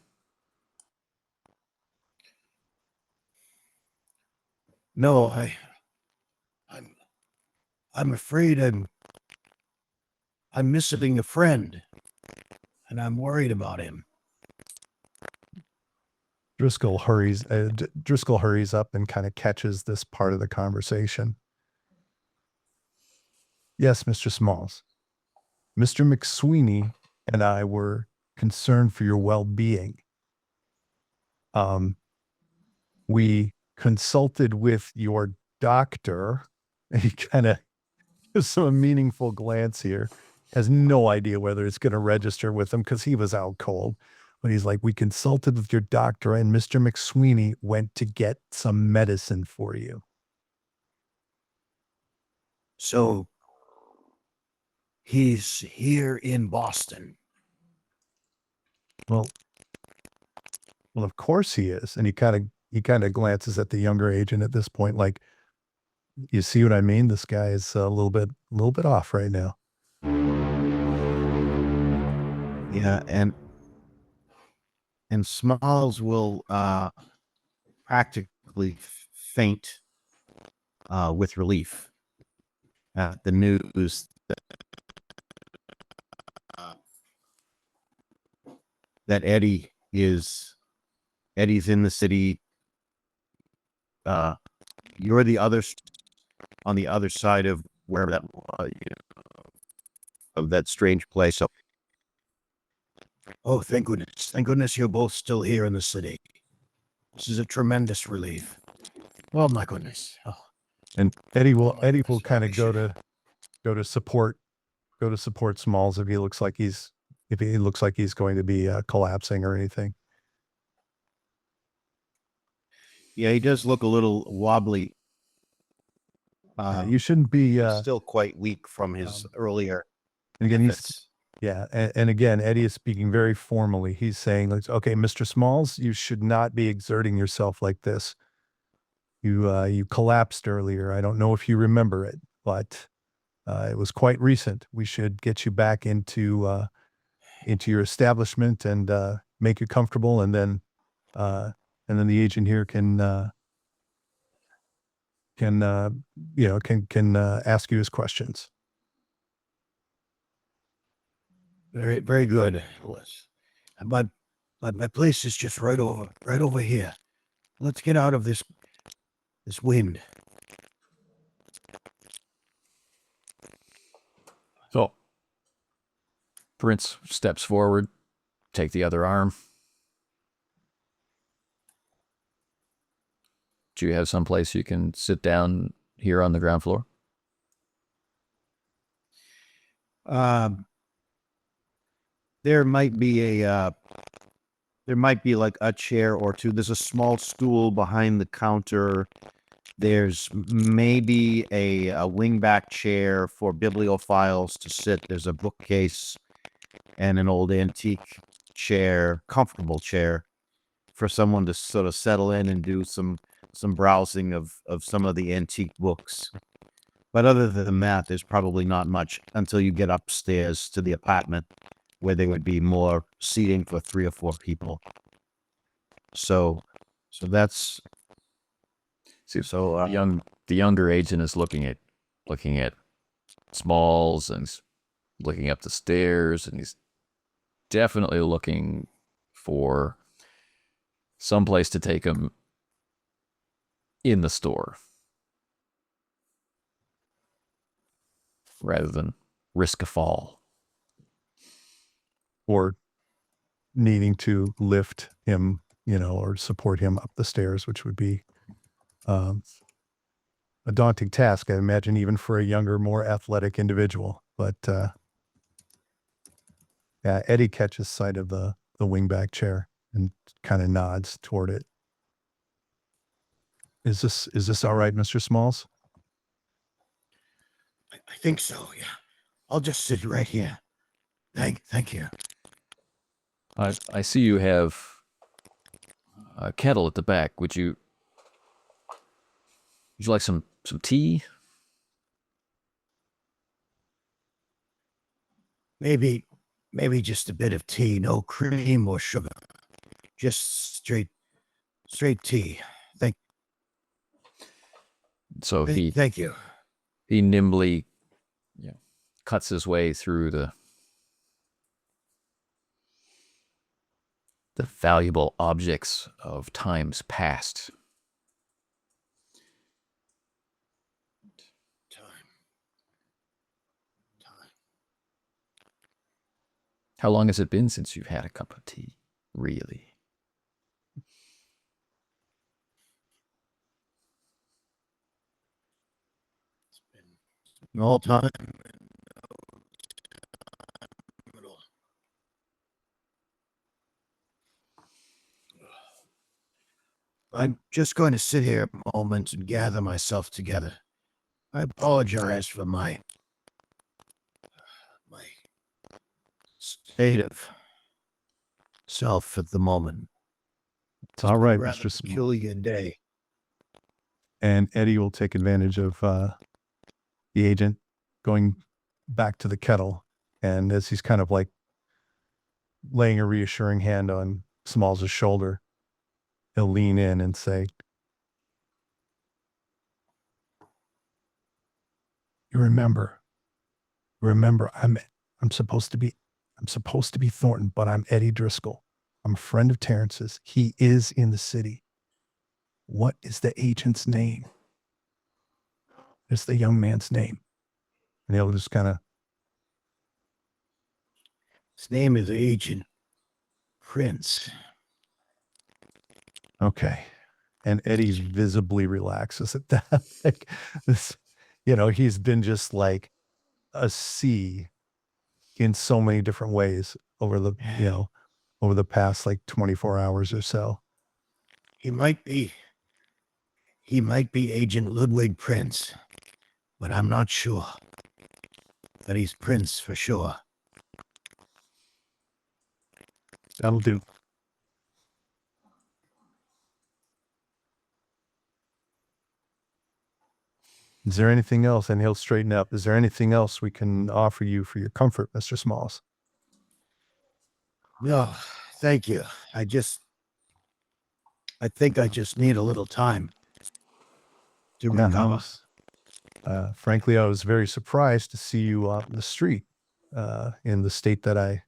No, I'm afraid I'm missing a friend, and I'm worried about him. Driscoll hurries up and kind of catches this part of the conversation. Yes, Mr. Smalls. Mr. McSweeney and I were concerned for your well-being. We consulted with your doctor. And he kind of gives some a meaningful glance here. Has no idea whether it's going to register with him because he was out cold. But he's like, we consulted with your doctor and Mr. McSweeney went to get some medicine for you. So he's here in Boston. Well, of course he is. And he kind of glances at the younger agent at this point, like, you see what I mean? This guy is a little bit off right now. Yeah, and Smalls will practically faint with relief at the news that Eddie's in the city. You're on the other side of where that of that strange place. So, oh, thank goodness! Thank goodness you're both still here in the city. This is a tremendous relief. Oh my goodness! Oh. And Eddie will kind of go to support Smalls if he looks like he's going to be collapsing or anything. Yeah, he does look a little wobbly. You shouldn't be still quite weak from his earlier. And again, efforts. and again, Eddie is speaking very formally. He's saying, like, okay, Mr. Smalls, you should not be exerting yourself like this. You collapsed earlier. I don't know if you remember it, but it was quite recent. We should get you back into your establishment and make you comfortable, and then the agent here can ask you his questions. Very, very good. My place is just right over here. Let's get out of this wind. So, Prince steps forward, take the other arm. Do you have someplace you can sit down here on the ground floor? There might be like a chair or two. There's a small stool behind the counter. There's maybe a wingback chair for bibliophiles to sit. There's a bookcase and an old antique chair, comfortable chair for someone to sort of settle in and do some browsing of some of the antique books. But other than that, there's probably not much until you get upstairs to the apartment where there would be more seating for 3 or 4 people. So that's... See, So, the younger agent is looking at Smalls and he's looking up the stairs, and he's definitely looking for some place to take him in the store rather than risk a fall. Or needing to lift him, or support him up the stairs, which would be a daunting task, I imagine, even for a younger, more athletic individual. But yeah, Eddie catches sight of the wingback chair and kind of nods toward it. Is this all right, Mr. Smalls? I think so, yeah. I'll just sit right here. Thank you. I see you have a kettle at the back. Would you like some tea? Maybe just a bit of tea, no cream or sugar. Just straight tea. So Thank you. he nimbly cuts his way through the valuable objects of times past. Time. How long has it been since you've had a cup of tea? Really? It's been all time. I'm just going to sit here a moment and gather myself together. I apologize for my state of self at the moment. It's all right, Rather Mr. Smalls. peculiar day. And Eddie will take advantage of the agent going back to the kettle. And as he's kind of like laying a reassuring hand on Smalls' shoulder, he'll lean in and say, "You remember, I'm supposed to be Thornton, but I'm Eddie Driscoll. I'm a friend of Terrence's. He is in the city. What is the agent's name?" It's the young man's name. And he'll just kind of, His name is Agent Prince. okay. And Eddie visibly relaxes at that. Like this, he's been just like a sea in so many different ways over the past like 24 hours or so. He might be Agent Ludwig Prince, but I'm not sure that he's Prince for sure. That'll do. Is there anything else? And he'll straighten up. Is there anything else we can offer you for your comfort, Mr. Smalls? No, thank you. I think I just need a little time to recover. Frankly, I was very surprised to see you out in the street in the state that I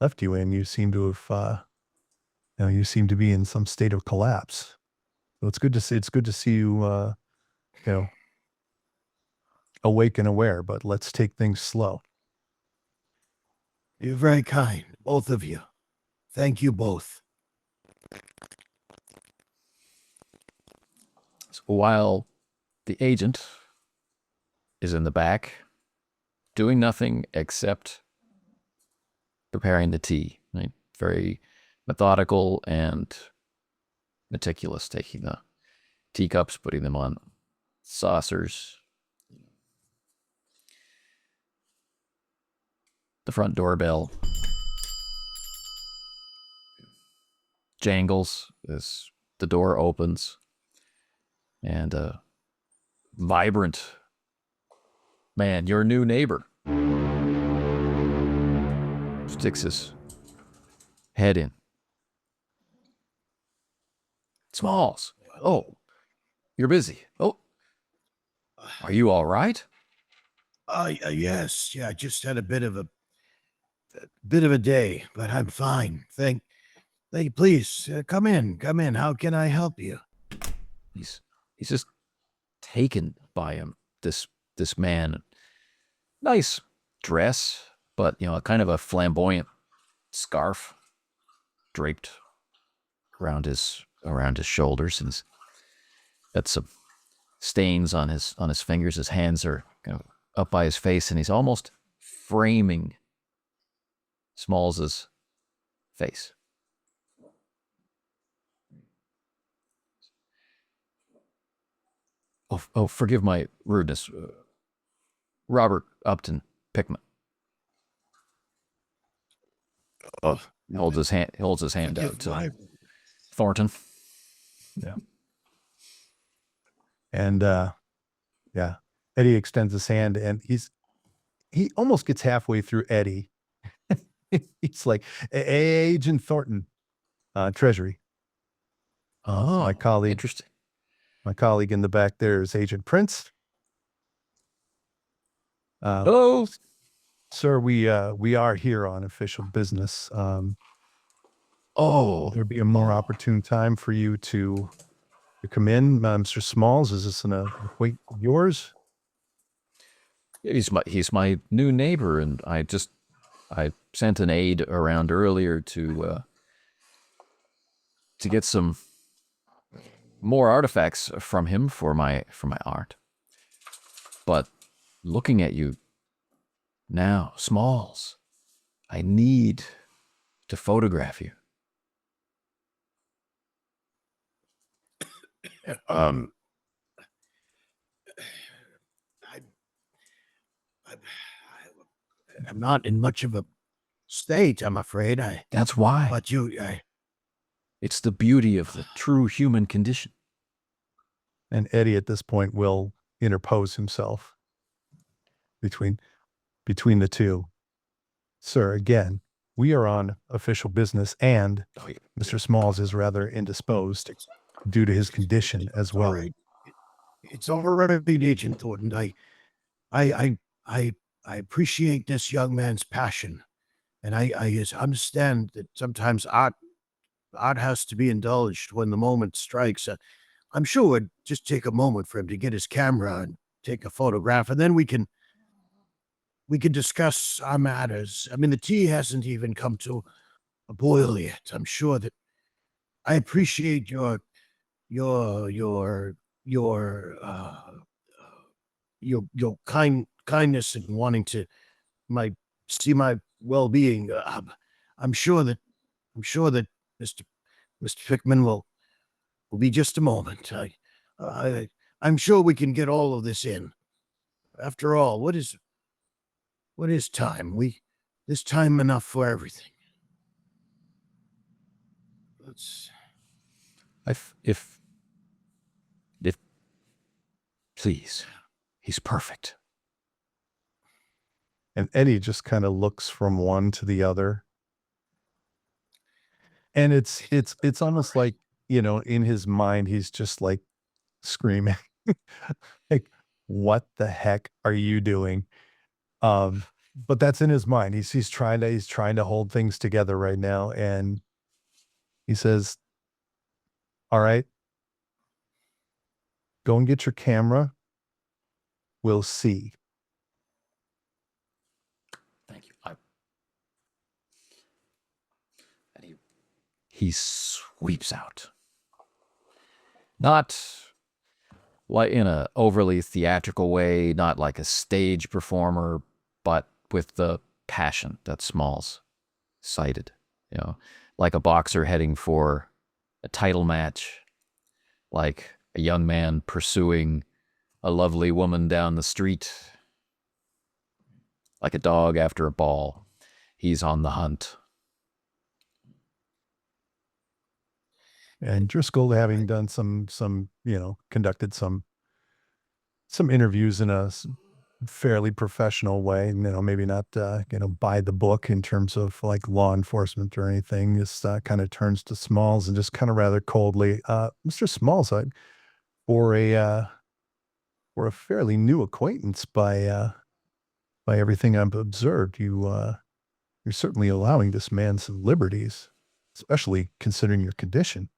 left you in. You seem to have, you seem to be in some state of collapse. So it's good to see you, awake and aware. But let's take things slow. You're very kind, both of you. Thank you both. So while the agent is in the back, doing nothing except preparing the tea, right? Very methodical and meticulous, taking the teacups, putting them on saucers. The front doorbell jangles as the door opens, and a vibrant man, your new neighbor, sticks his head in. Smalls. Oh, you're busy. Oh, are you all right? Yes. Yeah, I just had a bit of a day, but I'm fine. Thank you. Please come in. Come in. How can I help you? He's just taken by him. This man. Nice dress, but you know, kind of a flamboyant scarf draped around his shoulders, and he's got some stains on his fingers. His hands are kind of up by his face, and he's almost framing Smalls's face. Oh, forgive my rudeness. Robert Upton Pickman. Oh, He holds his hand out to Thornton. Yeah. And yeah, Eddie extends his hand, and he almost gets halfway through Eddie. He's like, Agent Thornton, Treasury. Oh, my colleague. Interesting. My colleague in the back there is Agent Prince. Hello. Sir, we are here on official business. Oh, There'd be a more opportune time for you to come in. Mr. Smalls, is this an acquaintance of yours? he's my new neighbor, and I sent an aide around earlier to get some more artifacts from him for my art. But looking at you now, Smalls, I need to photograph you. I'm not in much of a state, I'm afraid. That's why. But It's the beauty of the true human condition. And Eddie at this point will interpose himself between the two. Sir, again, we are on official business, and Mr. Smalls is rather indisposed due to his condition as well. Right. It's all right, Agent Thornton. I appreciate this young man's passion, and I understand that sometimes art has to be indulged when the moment strikes. I'm sure it would just take a moment for him to get his camera and take a photograph, and then we can discuss our matters. I mean, the tea hasn't even come to a boil yet. I'm sure that I appreciate your kindness in wanting to see my well-being. I'm sure that Mr. Pickman will be just a moment. I'm sure we can get all of this in. After all, what is time? There's time enough for everything. If please, he's perfect. And Eddie just kind of looks from one to the other. And it's almost like, you know, in his mind, he's just like screaming, like, what the heck are you doing? But that's in his mind. He's trying to hold things together right now. And he says, all right, go and get your camera. We'll see. Thank you. And he sweeps out. Not like in a overly theatrical way, not like a stage performer, but with the passion that Smalls cited. You know, like a boxer heading for a title match, like a young man pursuing a lovely woman down the street, like a dog after a ball. He's on the hunt. And Driscoll, having done some, you know, conducted some interviews in a fairly professional way, you know, maybe not, you know, by the book in terms of like law enforcement or anything, just kind of turns to Smalls and just kind of rather coldly, Mr. Smalls, for a fairly new acquaintance by everything I've observed, you're certainly allowing this man some liberties, especially considering your condition.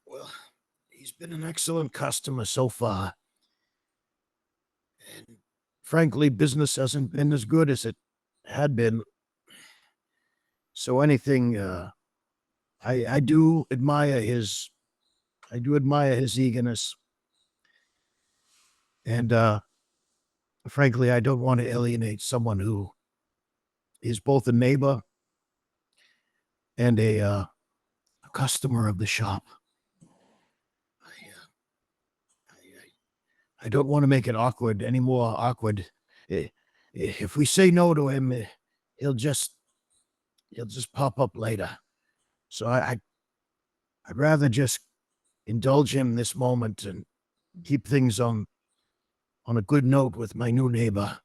Well, he's been an excellent customer so far. And frankly, business hasn't been as good as it had been. So anything, I do admire his eagerness. And frankly, I don't want to alienate someone who is both a neighbor and a customer of the shop. I don't want to make it awkward, any more awkward. If we say no to him, he'll just pop up later. So I'd rather just indulge him this moment and keep things on a good note with my new neighbor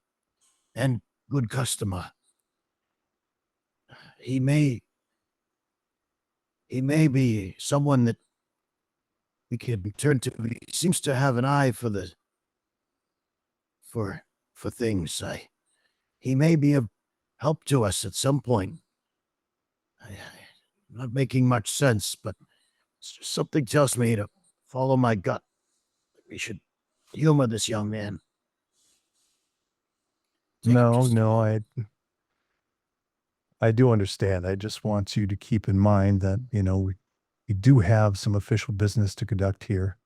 and good customer. He may be someone that we can turn to. He seems to have an eye for things. He may be of help to us at some point. Not making much sense, but something tells me to follow my gut. We should humor this young man. No, I do understand. I just want you to keep in mind that, we do have some official business to conduct here.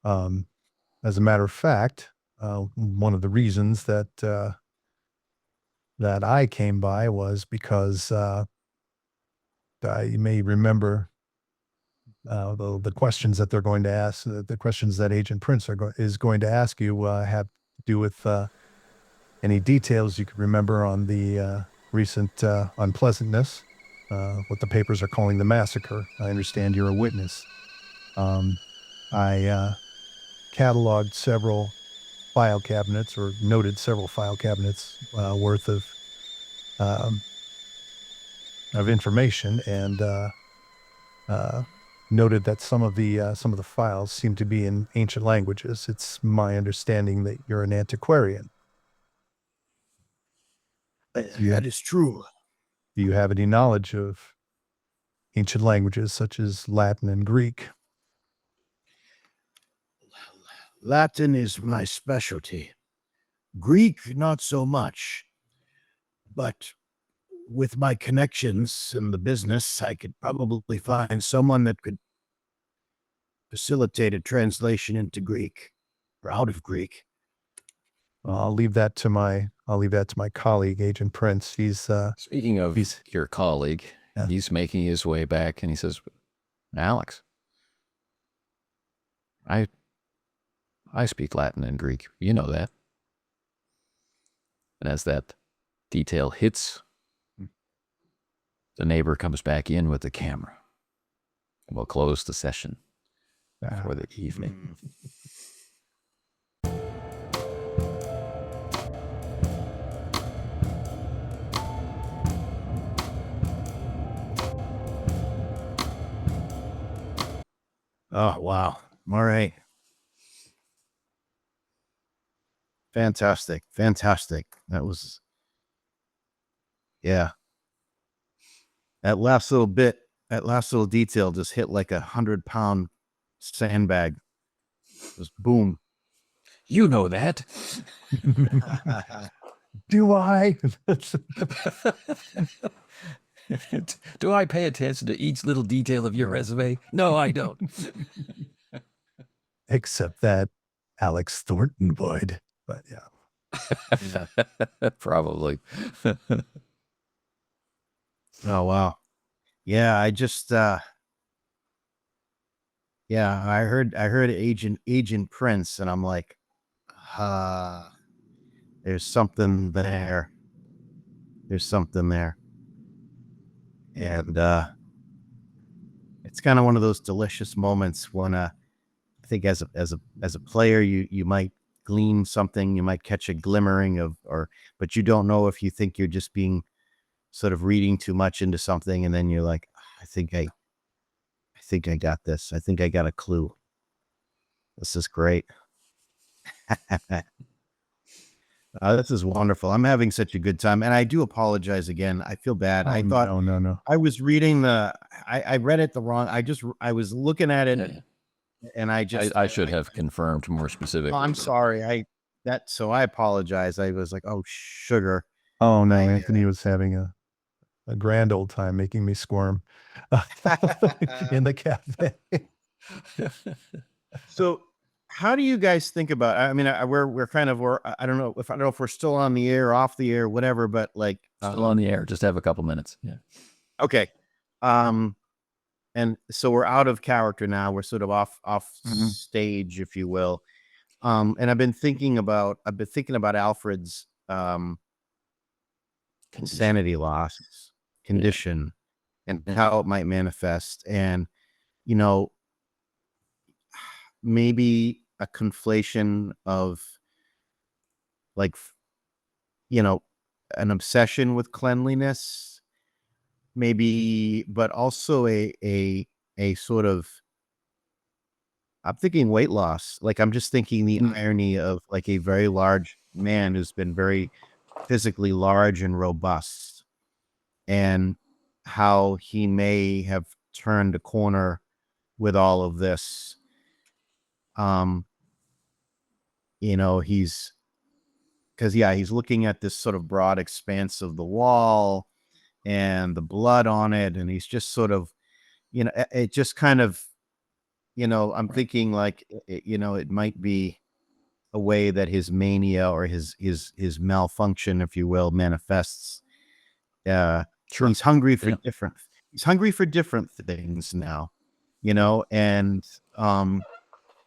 As a matter of fact, one of the reasons that I came by was because you may remember the questions that they're going to ask, the questions that Agent Prince is going to ask you have to do with any details you could remember on the recent unpleasantness, what the papers are calling the massacre. I understand you're a witness. I cataloged several file cabinets, or noted several file cabinets worth of information, and noted that some of the files seem to be in ancient languages. It's my understanding that you're an antiquarian. That is true. Do you have any knowledge of ancient languages such as Latin and Greek? Latin is my specialty. Greek, not so much. But with my connections in the business, I could probably find someone that could facilitate a translation into Greek or out of Greek. I'll leave that to my colleague, Agent Prince. Speaking of your colleague, Yeah. he's making his way back, and he says, "Alex, I speak Latin and Greek. You know that." And as that detail hits, the neighbor comes back in with the camera, and we'll close the session for the evening. Oh, wow. All right. Fantastic. That was, yeah. That last little detail just hit like 100-pound sandbag. Just boom. You know that. Do I? Do I pay attention to each little detail of your resume? No, I don't. Except that Alex Thornton would. But yeah. Probably. Oh, wow. Yeah, I just I heard Agent Prince, and I'm like, there's something there. And it's kind of one of those delicious moments when I think as a player you might glean something, you might catch a glimmering of, but you don't know if you think you're just being sort of reading too much into something, and then you're like, I think I got this. I think I got a clue. This is great. This is wonderful. I'm having such a good time, and I do apologize again. I feel bad. I thought no. I was reading I read it the wrong. I was looking at it, Yeah. and I should have confirmed more specifically. Oh, I'm sorry. So I apologize. I was like, oh, sugar. Oh no, Anthony was having a grand old time making me squirm in the cafe. So, how do you guys think about? I mean, we're kind of I don't know if we're still on the air, off the air, whatever. But like, Still on the air. Just have a couple minutes. Yeah. okay. And so we're out of character now. We're sort of off stage, if you will. And I've been thinking about Alfred's insanity loss condition and how it might manifest, and maybe a conflation of like an obsession with cleanliness, maybe, but also a sort of, I'm thinking weight loss. Like, I'm just thinking the irony of like a very large man who's been very physically large and robust, and how he may have turned a corner with all of this. He's looking at this sort of broad expanse of the wall and the blood on it, and he's just sort of, it just kind of, I'm thinking like, it might be a way that his mania or his malfunction, if you will, manifests. Sure. He's hungry for different things now, and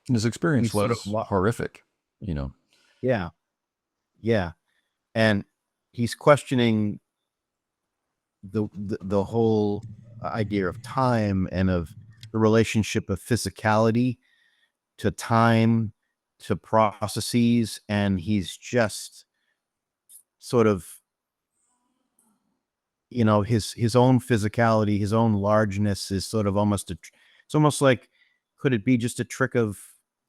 His experience He's sort was of horrific. yeah, and he's questioning the whole idea of time and of the relationship of physicality to time to processes, and he's just sort of, his own physicality, his own largeness is sort of it's almost like, could it be just a trick of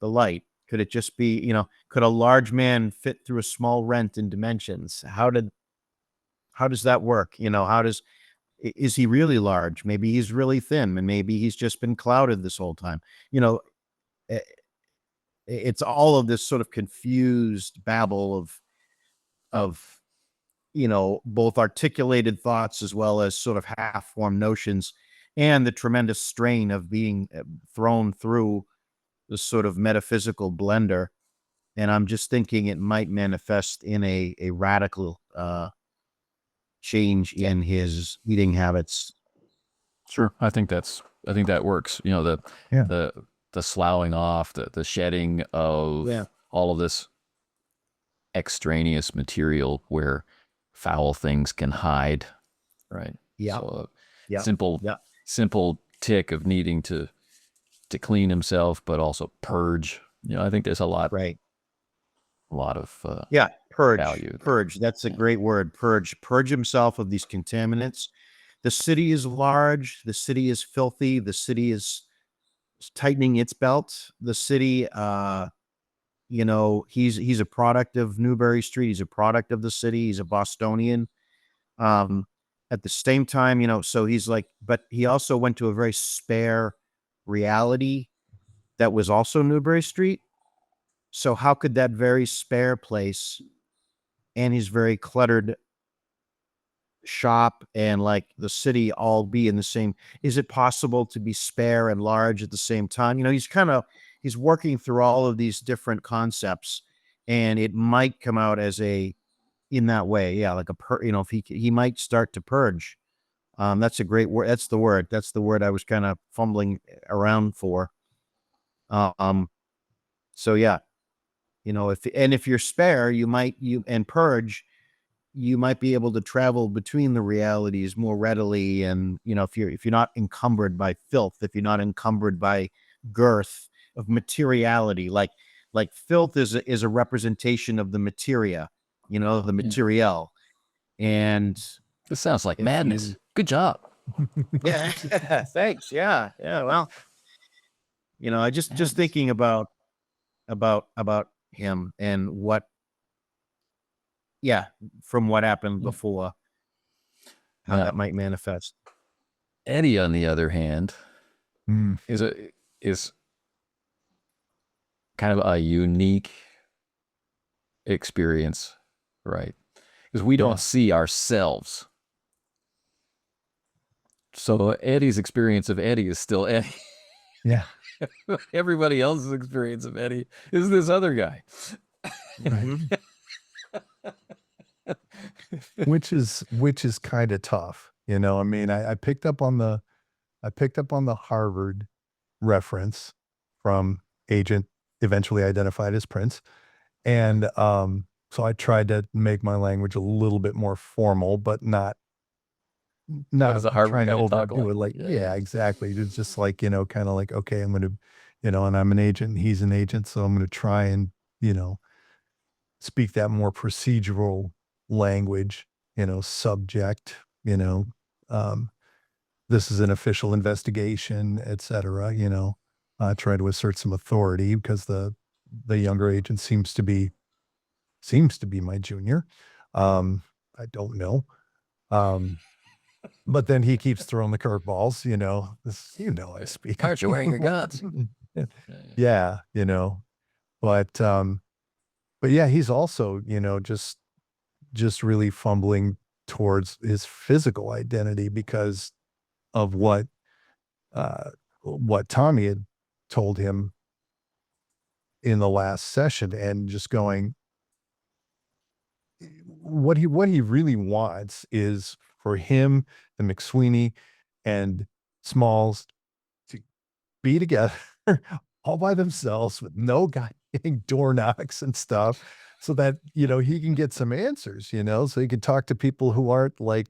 the light? Could it just be, could a large man fit through a small rent in dimensions? How does that work? Is he really large? Maybe he's really thin, and maybe he's just been clouded this whole time. It's all of this sort of confused babble of both articulated thoughts as well as sort of half-formed notions, and the tremendous strain of being thrown through this sort of metaphysical blender. And I'm just thinking it might manifest in a radical change in his eating habits. Sure. I think that works. The sloughing off, the shedding of all of this extraneous material where foul things can hide. Right. Yeah. So simple tick of needing to clean himself, but also purge. I think there's a lot. Right. A lot of purge. value. Purge. That's a great word. Purge. Purge himself of these contaminants. The city is large. The city is filthy. The city is tightening its belt. The city, he's a product of Newbury Street. He's a product of the city. He's a Bostonian. At the same time, so he's like, but he also went to a very spare reality that was also Newbury Street. So how could that very spare place and his very cluttered shop and like the city all be in the same? Is it possible to be spare and large at the same time? He's working through all of these different concepts, and it might come out as in that way. Yeah. Like if he might start to purge. That's a great word. That's the word I was kind of fumbling around for. So yeah, if you're spare, and purge, you might be able to travel between the realities more readily. And, if you're not encumbered by filth, if you're not encumbered by girth of materiality, like filth is a representation of the materia, the material. And this sounds like madness. Good job. Yeah. Thanks. Yeah. Well, I just thinking about about him and what, from what happened before, how Now, that might manifest. Eddie, on the other hand, Mm. is kind of a unique experience, right? Because we don't see ourselves. So Eddie's experience of Eddie is still Eddie. Yeah. Everybody else's experience of Eddie is this other guy. Right. which is kind of tough. You know, I mean, I picked up on the Harvard reference from agent eventually identified as Prince. And so I tried to make my language a little bit more formal, but not As a Harvard trying to guy talk overdo it. like- Like, yeah, exactly. It's just like, you know, kind of like, okay, I'm going to, you know, and I'm an agent and he's an agent. So I'm going to try and, you know, speak that more procedural language, you know, subject, you know, this is an official investigation, et cetera, you know, try to assert some authority because the younger agent seems to be my junior. I don't know. But then he keeps throwing the curveballs, you know, I speak. Aren't you wearing your guns? Yeah, you know, but yeah, he's also, you know, just really fumbling towards his physical identity because of what Tommy had told him in the last session, and just going, what he really wants is for him and McSweeney and Smalls to be together all by themselves with no guy hitting door knocks and stuff, so that, you know, he can get some answers, you know, so he can talk to people who aren't like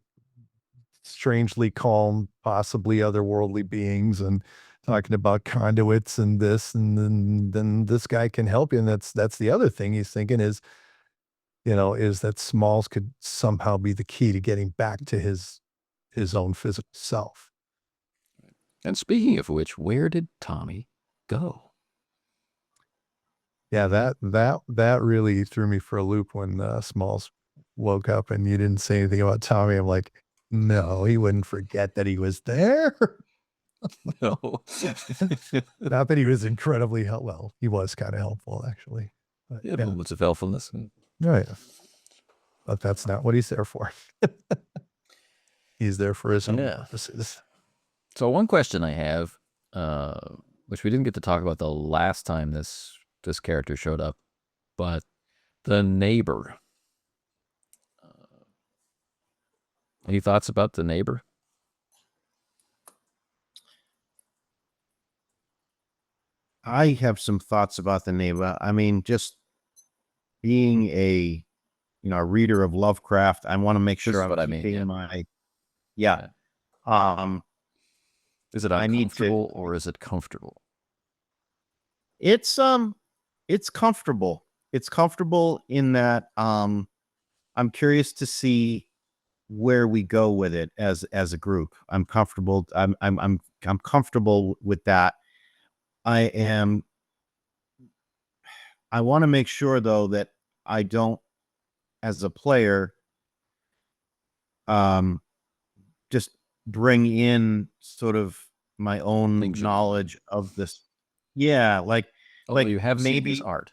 strangely calm, possibly otherworldly beings, and talking about conduits and this, and then this guy can help you. And that's the other thing he's thinking is, you know, is that Smalls could somehow be the key to getting back to his own physical self. And speaking of which, where did Tommy go? Yeah, that really threw me for a loop when Smalls woke up and you didn't say anything about Tommy. I'm like, no, he wouldn't forget that he was there. No. Not that he was incredibly well, he was kind of helpful actually. But, Yeah, moments of helpfulness. yeah. But that's not what he's there for. He's there for his own purposes. So one question I have, which we didn't get to talk about the last time this character showed up, but the neighbor. Any thoughts about the neighbor? I have some thoughts about the neighbor. I mean, just being a reader of Lovecraft, I want to make sure I'm keeping my Is it uncomfortable or is it comfortable? It's comfortable. It's comfortable in that I'm curious to see where we go with it as a group. I'm comfortable. I'm comfortable with that. I want to make sure though that I don't, as a player, just bring in sort of my own knowledge of this. Yeah, like you have maybe seen his art.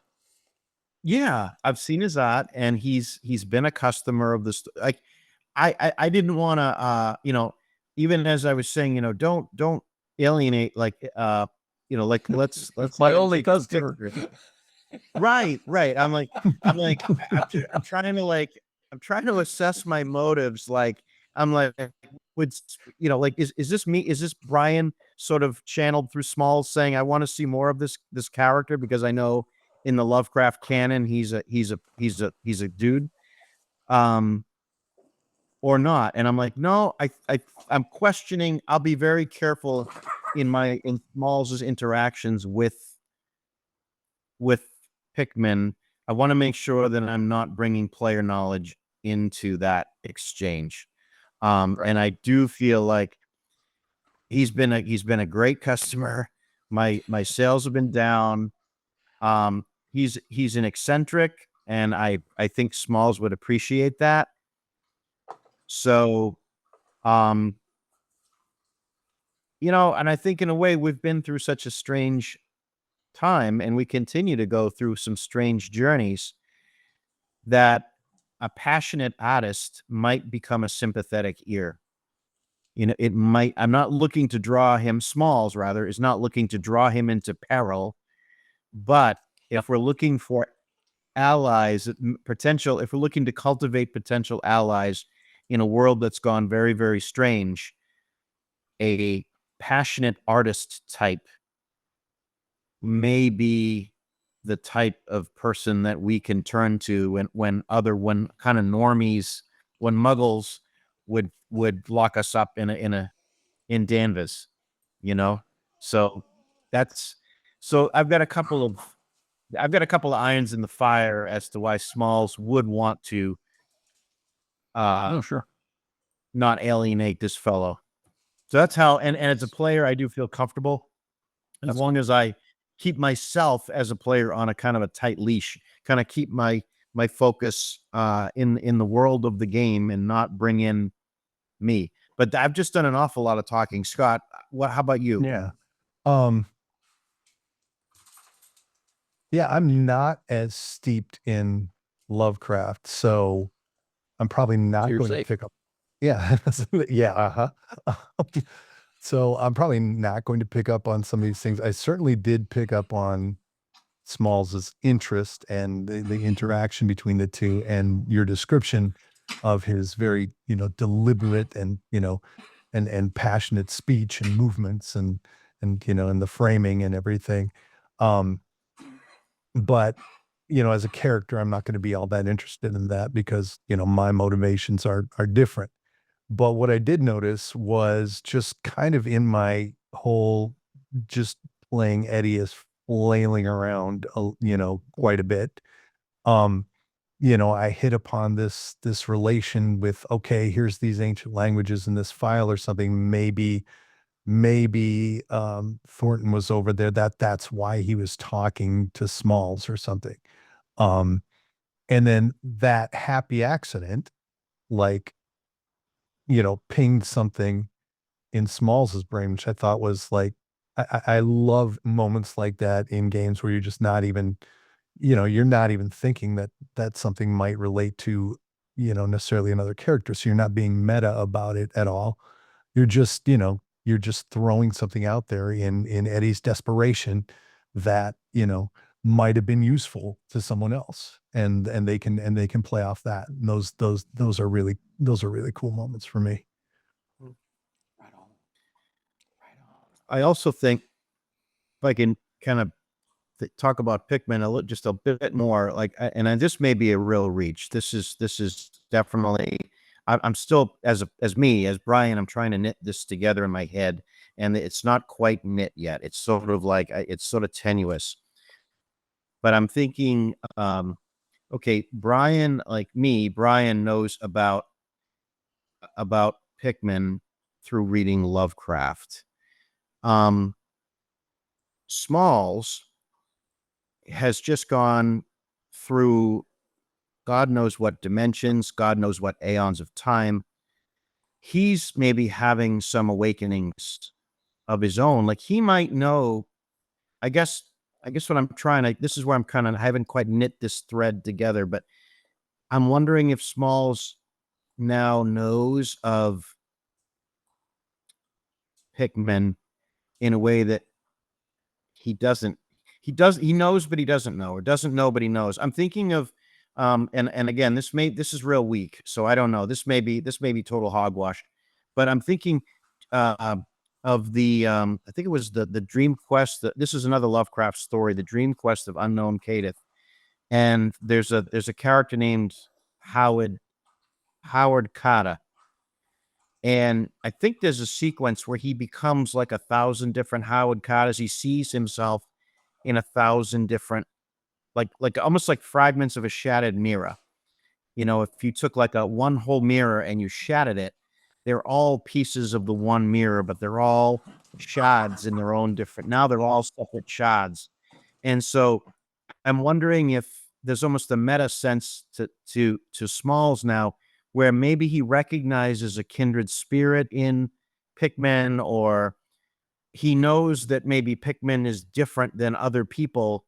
Yeah, I've seen his art, and he's been a customer of this. Like, I didn't want to, even as I was saying, don't alienate, like, let's My only customer. Right. I'm trying to assess my motives. Like, I'm like, is this me? Is this Brian sort of channeled through Smalls saying, I want to see more of this character because I know in the Lovecraft canon he's a dude, or not? And I'm like, no, I'm questioning. I'll be very careful in Smalls' interactions with Pikmin. I want to make sure that I'm not bringing player knowledge into that exchange. And I do feel like he's been a great customer. My sales have been down. he's an eccentric, and I think Smalls would appreciate that. So, and I think in a way we've been through such a strange time, and we continue to go through some strange journeys, that a passionate artist might become a sympathetic ear. It might. I'm not looking to draw him. Smalls, rather, is not looking to draw him into peril. But if we're looking for allies, potential, if we're looking to cultivate potential allies in a world that's gone very, very strange, a passionate artist type may be the type of person that we can turn to when kind of normies, when muggles would lock us up in Danvers, So I've got a couple of irons in the fire as to why Smalls would want to Oh, sure. not alienate this fellow. So that's how, and as a player, I do feel comfortable as long as I keep myself as a player on a kind of a tight leash, kind of keep my focus in the world of the game and not bring in me. But I've just done an awful lot of talking. Scott, how about you? Yeah. Yeah, I'm not as steeped in Lovecraft, so I'm probably not you're going to safe. pick up. Yeah. Yeah. Uh-huh. So I'm probably not going to pick up on some of these things. I certainly did pick up on Smalls's interest and the interaction between the two, and your description of his very, deliberate and, and passionate speech and movements and and the framing and everything. But as a character, I'm not going to be all that interested in that because, my motivations are different. But what I did notice was just kind of in my whole just playing Eddie as flailing around, quite a bit. I hit upon this relation with, okay, here's these ancient languages in this file or something. Maybe Thornton was over there. That's why he was talking to Smalls or something. And then that happy accident, like, pinged something in Smalls's brain, which I thought was like, I love moments like that in games where you're just not even, you're not even thinking that something might relate to, necessarily another character. So you're not being meta about it at all. You're just, you're just throwing something out there in Eddie's desperation that, might have been useful to someone else. And they can play off that. And those are really cool moments for me. I also think if I can kind of talk about Pikmin just a bit more, and this may be a real reach. This is definitely. I'm still as Brian. I'm trying to knit this together in my head, and it's not quite knit yet. It's sort of like it's sort of tenuous. But I'm thinking, okay, Brian, like me, Brian knows about Pikmin through reading Lovecraft. Smalls has just gone through God knows what dimensions, God knows what aeons of time. He's maybe having some awakenings of his own. Like he might know, I guess what I'm trying this is where I'm I haven't quite knit this thread together, but I'm wondering if Smalls now knows of Pikmin in a way that he doesn't. He knows, but he doesn't know, or doesn't know, but he knows. I'm thinking of, and again, this is real weak, so I don't know. This may be total hogwash, but I'm thinking, of the, I think it was the Dream Quest. This is another Lovecraft story, the Dream Quest of Unknown Kadeth, and there's a character named Howard Carter. And I think there's a sequence where he becomes like 1,000 different Howard Carters. He sees himself in 1,000 different, like almost like fragments of a shattered mirror. If you took like one whole mirror and you shattered it, they're all pieces of the one mirror, but they're all shards in their own different. Now they're all separate shards. And so I'm wondering if there's almost a meta sense to Smalls now, where maybe he recognizes a kindred spirit in Pikmin, or he knows that maybe Pikmin is different than other people.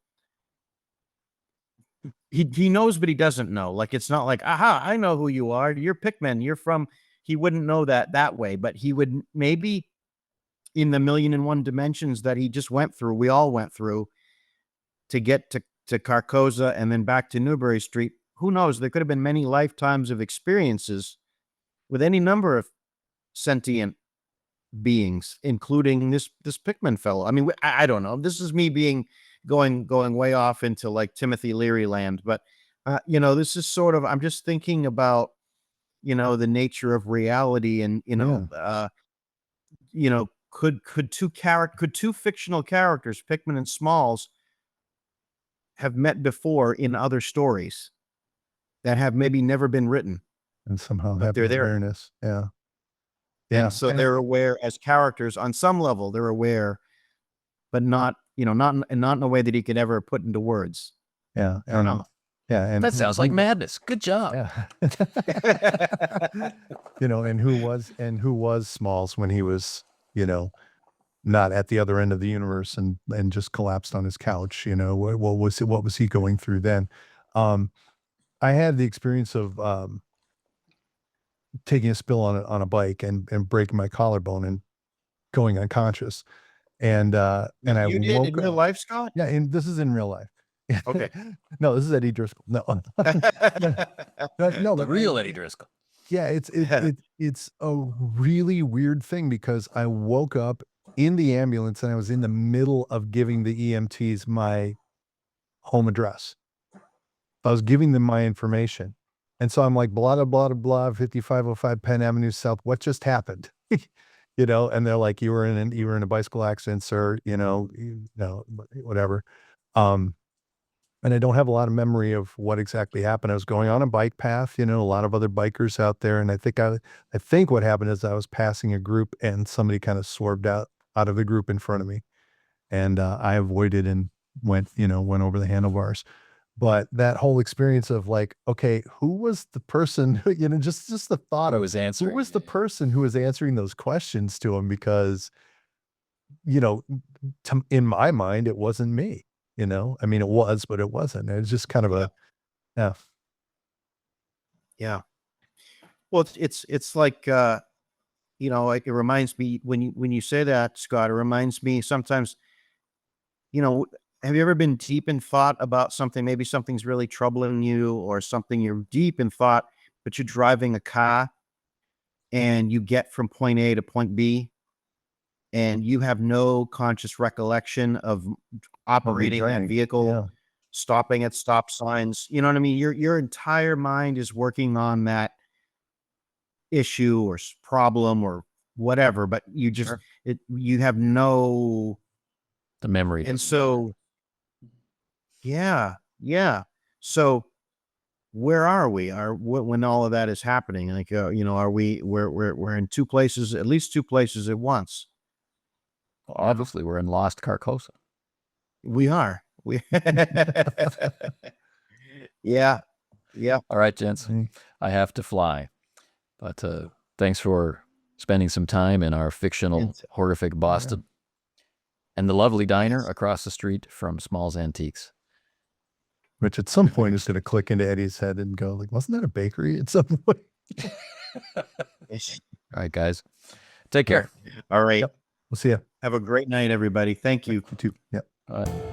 He knows, but he doesn't know. Like, it's not like, aha, I know who you are. You're Pikmin. You're from. He wouldn't know that way, but he would maybe in the 1,000,001 dimensions that he just went through, we all went through to get to Carcosa and then back to Newbury Street. Who knows? There could have been many lifetimes of experiences with any number of sentient beings, including this Pikmin fellow. I mean, I don't know. This is me going way off into like Timothy Leary land, but this is sort of, I'm just thinking about, the nature of reality, and could two fictional characters, Pikmin and Smalls, have met before in other stories that have maybe never been written, And somehow but have they're there. awareness. Yeah. Yeah. So they're aware as characters on some level. They're aware, but not in a way that he could ever put into words. Yeah. I don't know. Yeah. And That sounds like madness. Good job. yeah. And who was Smalls when he was, not at the other end of the universe and just collapsed on his couch, what was he going through then? I had the experience of taking a spill on a bike and breaking my collarbone and going unconscious. And I You did woke in real up. life, Scott? Yeah, and this is in real life. Okay. No, this is Eddie Driscoll. No. No, The but real Eddie Driscoll. yeah, it's a really weird thing because I woke up in the ambulance and I was in the middle of giving the EMTs my home address. I was giving them my information. And so I'm like, blah, blah, blah, blah, 5505 Penn Avenue South. What just happened? And they're like, you were in a bicycle accident, sir, whatever. And I don't have a lot of memory of what exactly happened. I was going on a bike path, a lot of other bikers out there. And I think what happened is I was passing a group and somebody kind of swerved out of the group in front of me. And I avoided and went over the handlebars. But that whole experience of like, okay, who was the person, just the thought Who of was answering? who was the person who was answering those questions to him? Because, in my mind, it wasn't me, I mean, it was, but it wasn't. It was just kind of yeah. Yeah. Well, it's like, it reminds me when you say that, Scott, it reminds me sometimes, have you ever been deep in thought about something? Maybe something's really troubling you or something you're deep in thought, but you're driving a car and you get from point A to point B and you have no conscious recollection of operating that vehicle, Yeah. stopping at stop signs. You know what I mean? Your entire mind is working on that issue or problem or whatever, but you just, Sure. you have no, The memory. and so, yeah. So where are we? When all of that is happening? Like, are we're in two places, at least two places at once. Obviously, we're in Lost Carcosa. We are. Yeah. All right, gents. I have to fly. But thanks for spending some time in our fictional, horrific Boston. And the lovely diner across the street from Smalls Antiques. Which at some point is going to click into Eddie's head and go like, wasn't that a bakery at some point? All right, guys. Take care. All right. Yep. We'll see you. Have a great night, everybody. Thank you. You too. Yep. All right.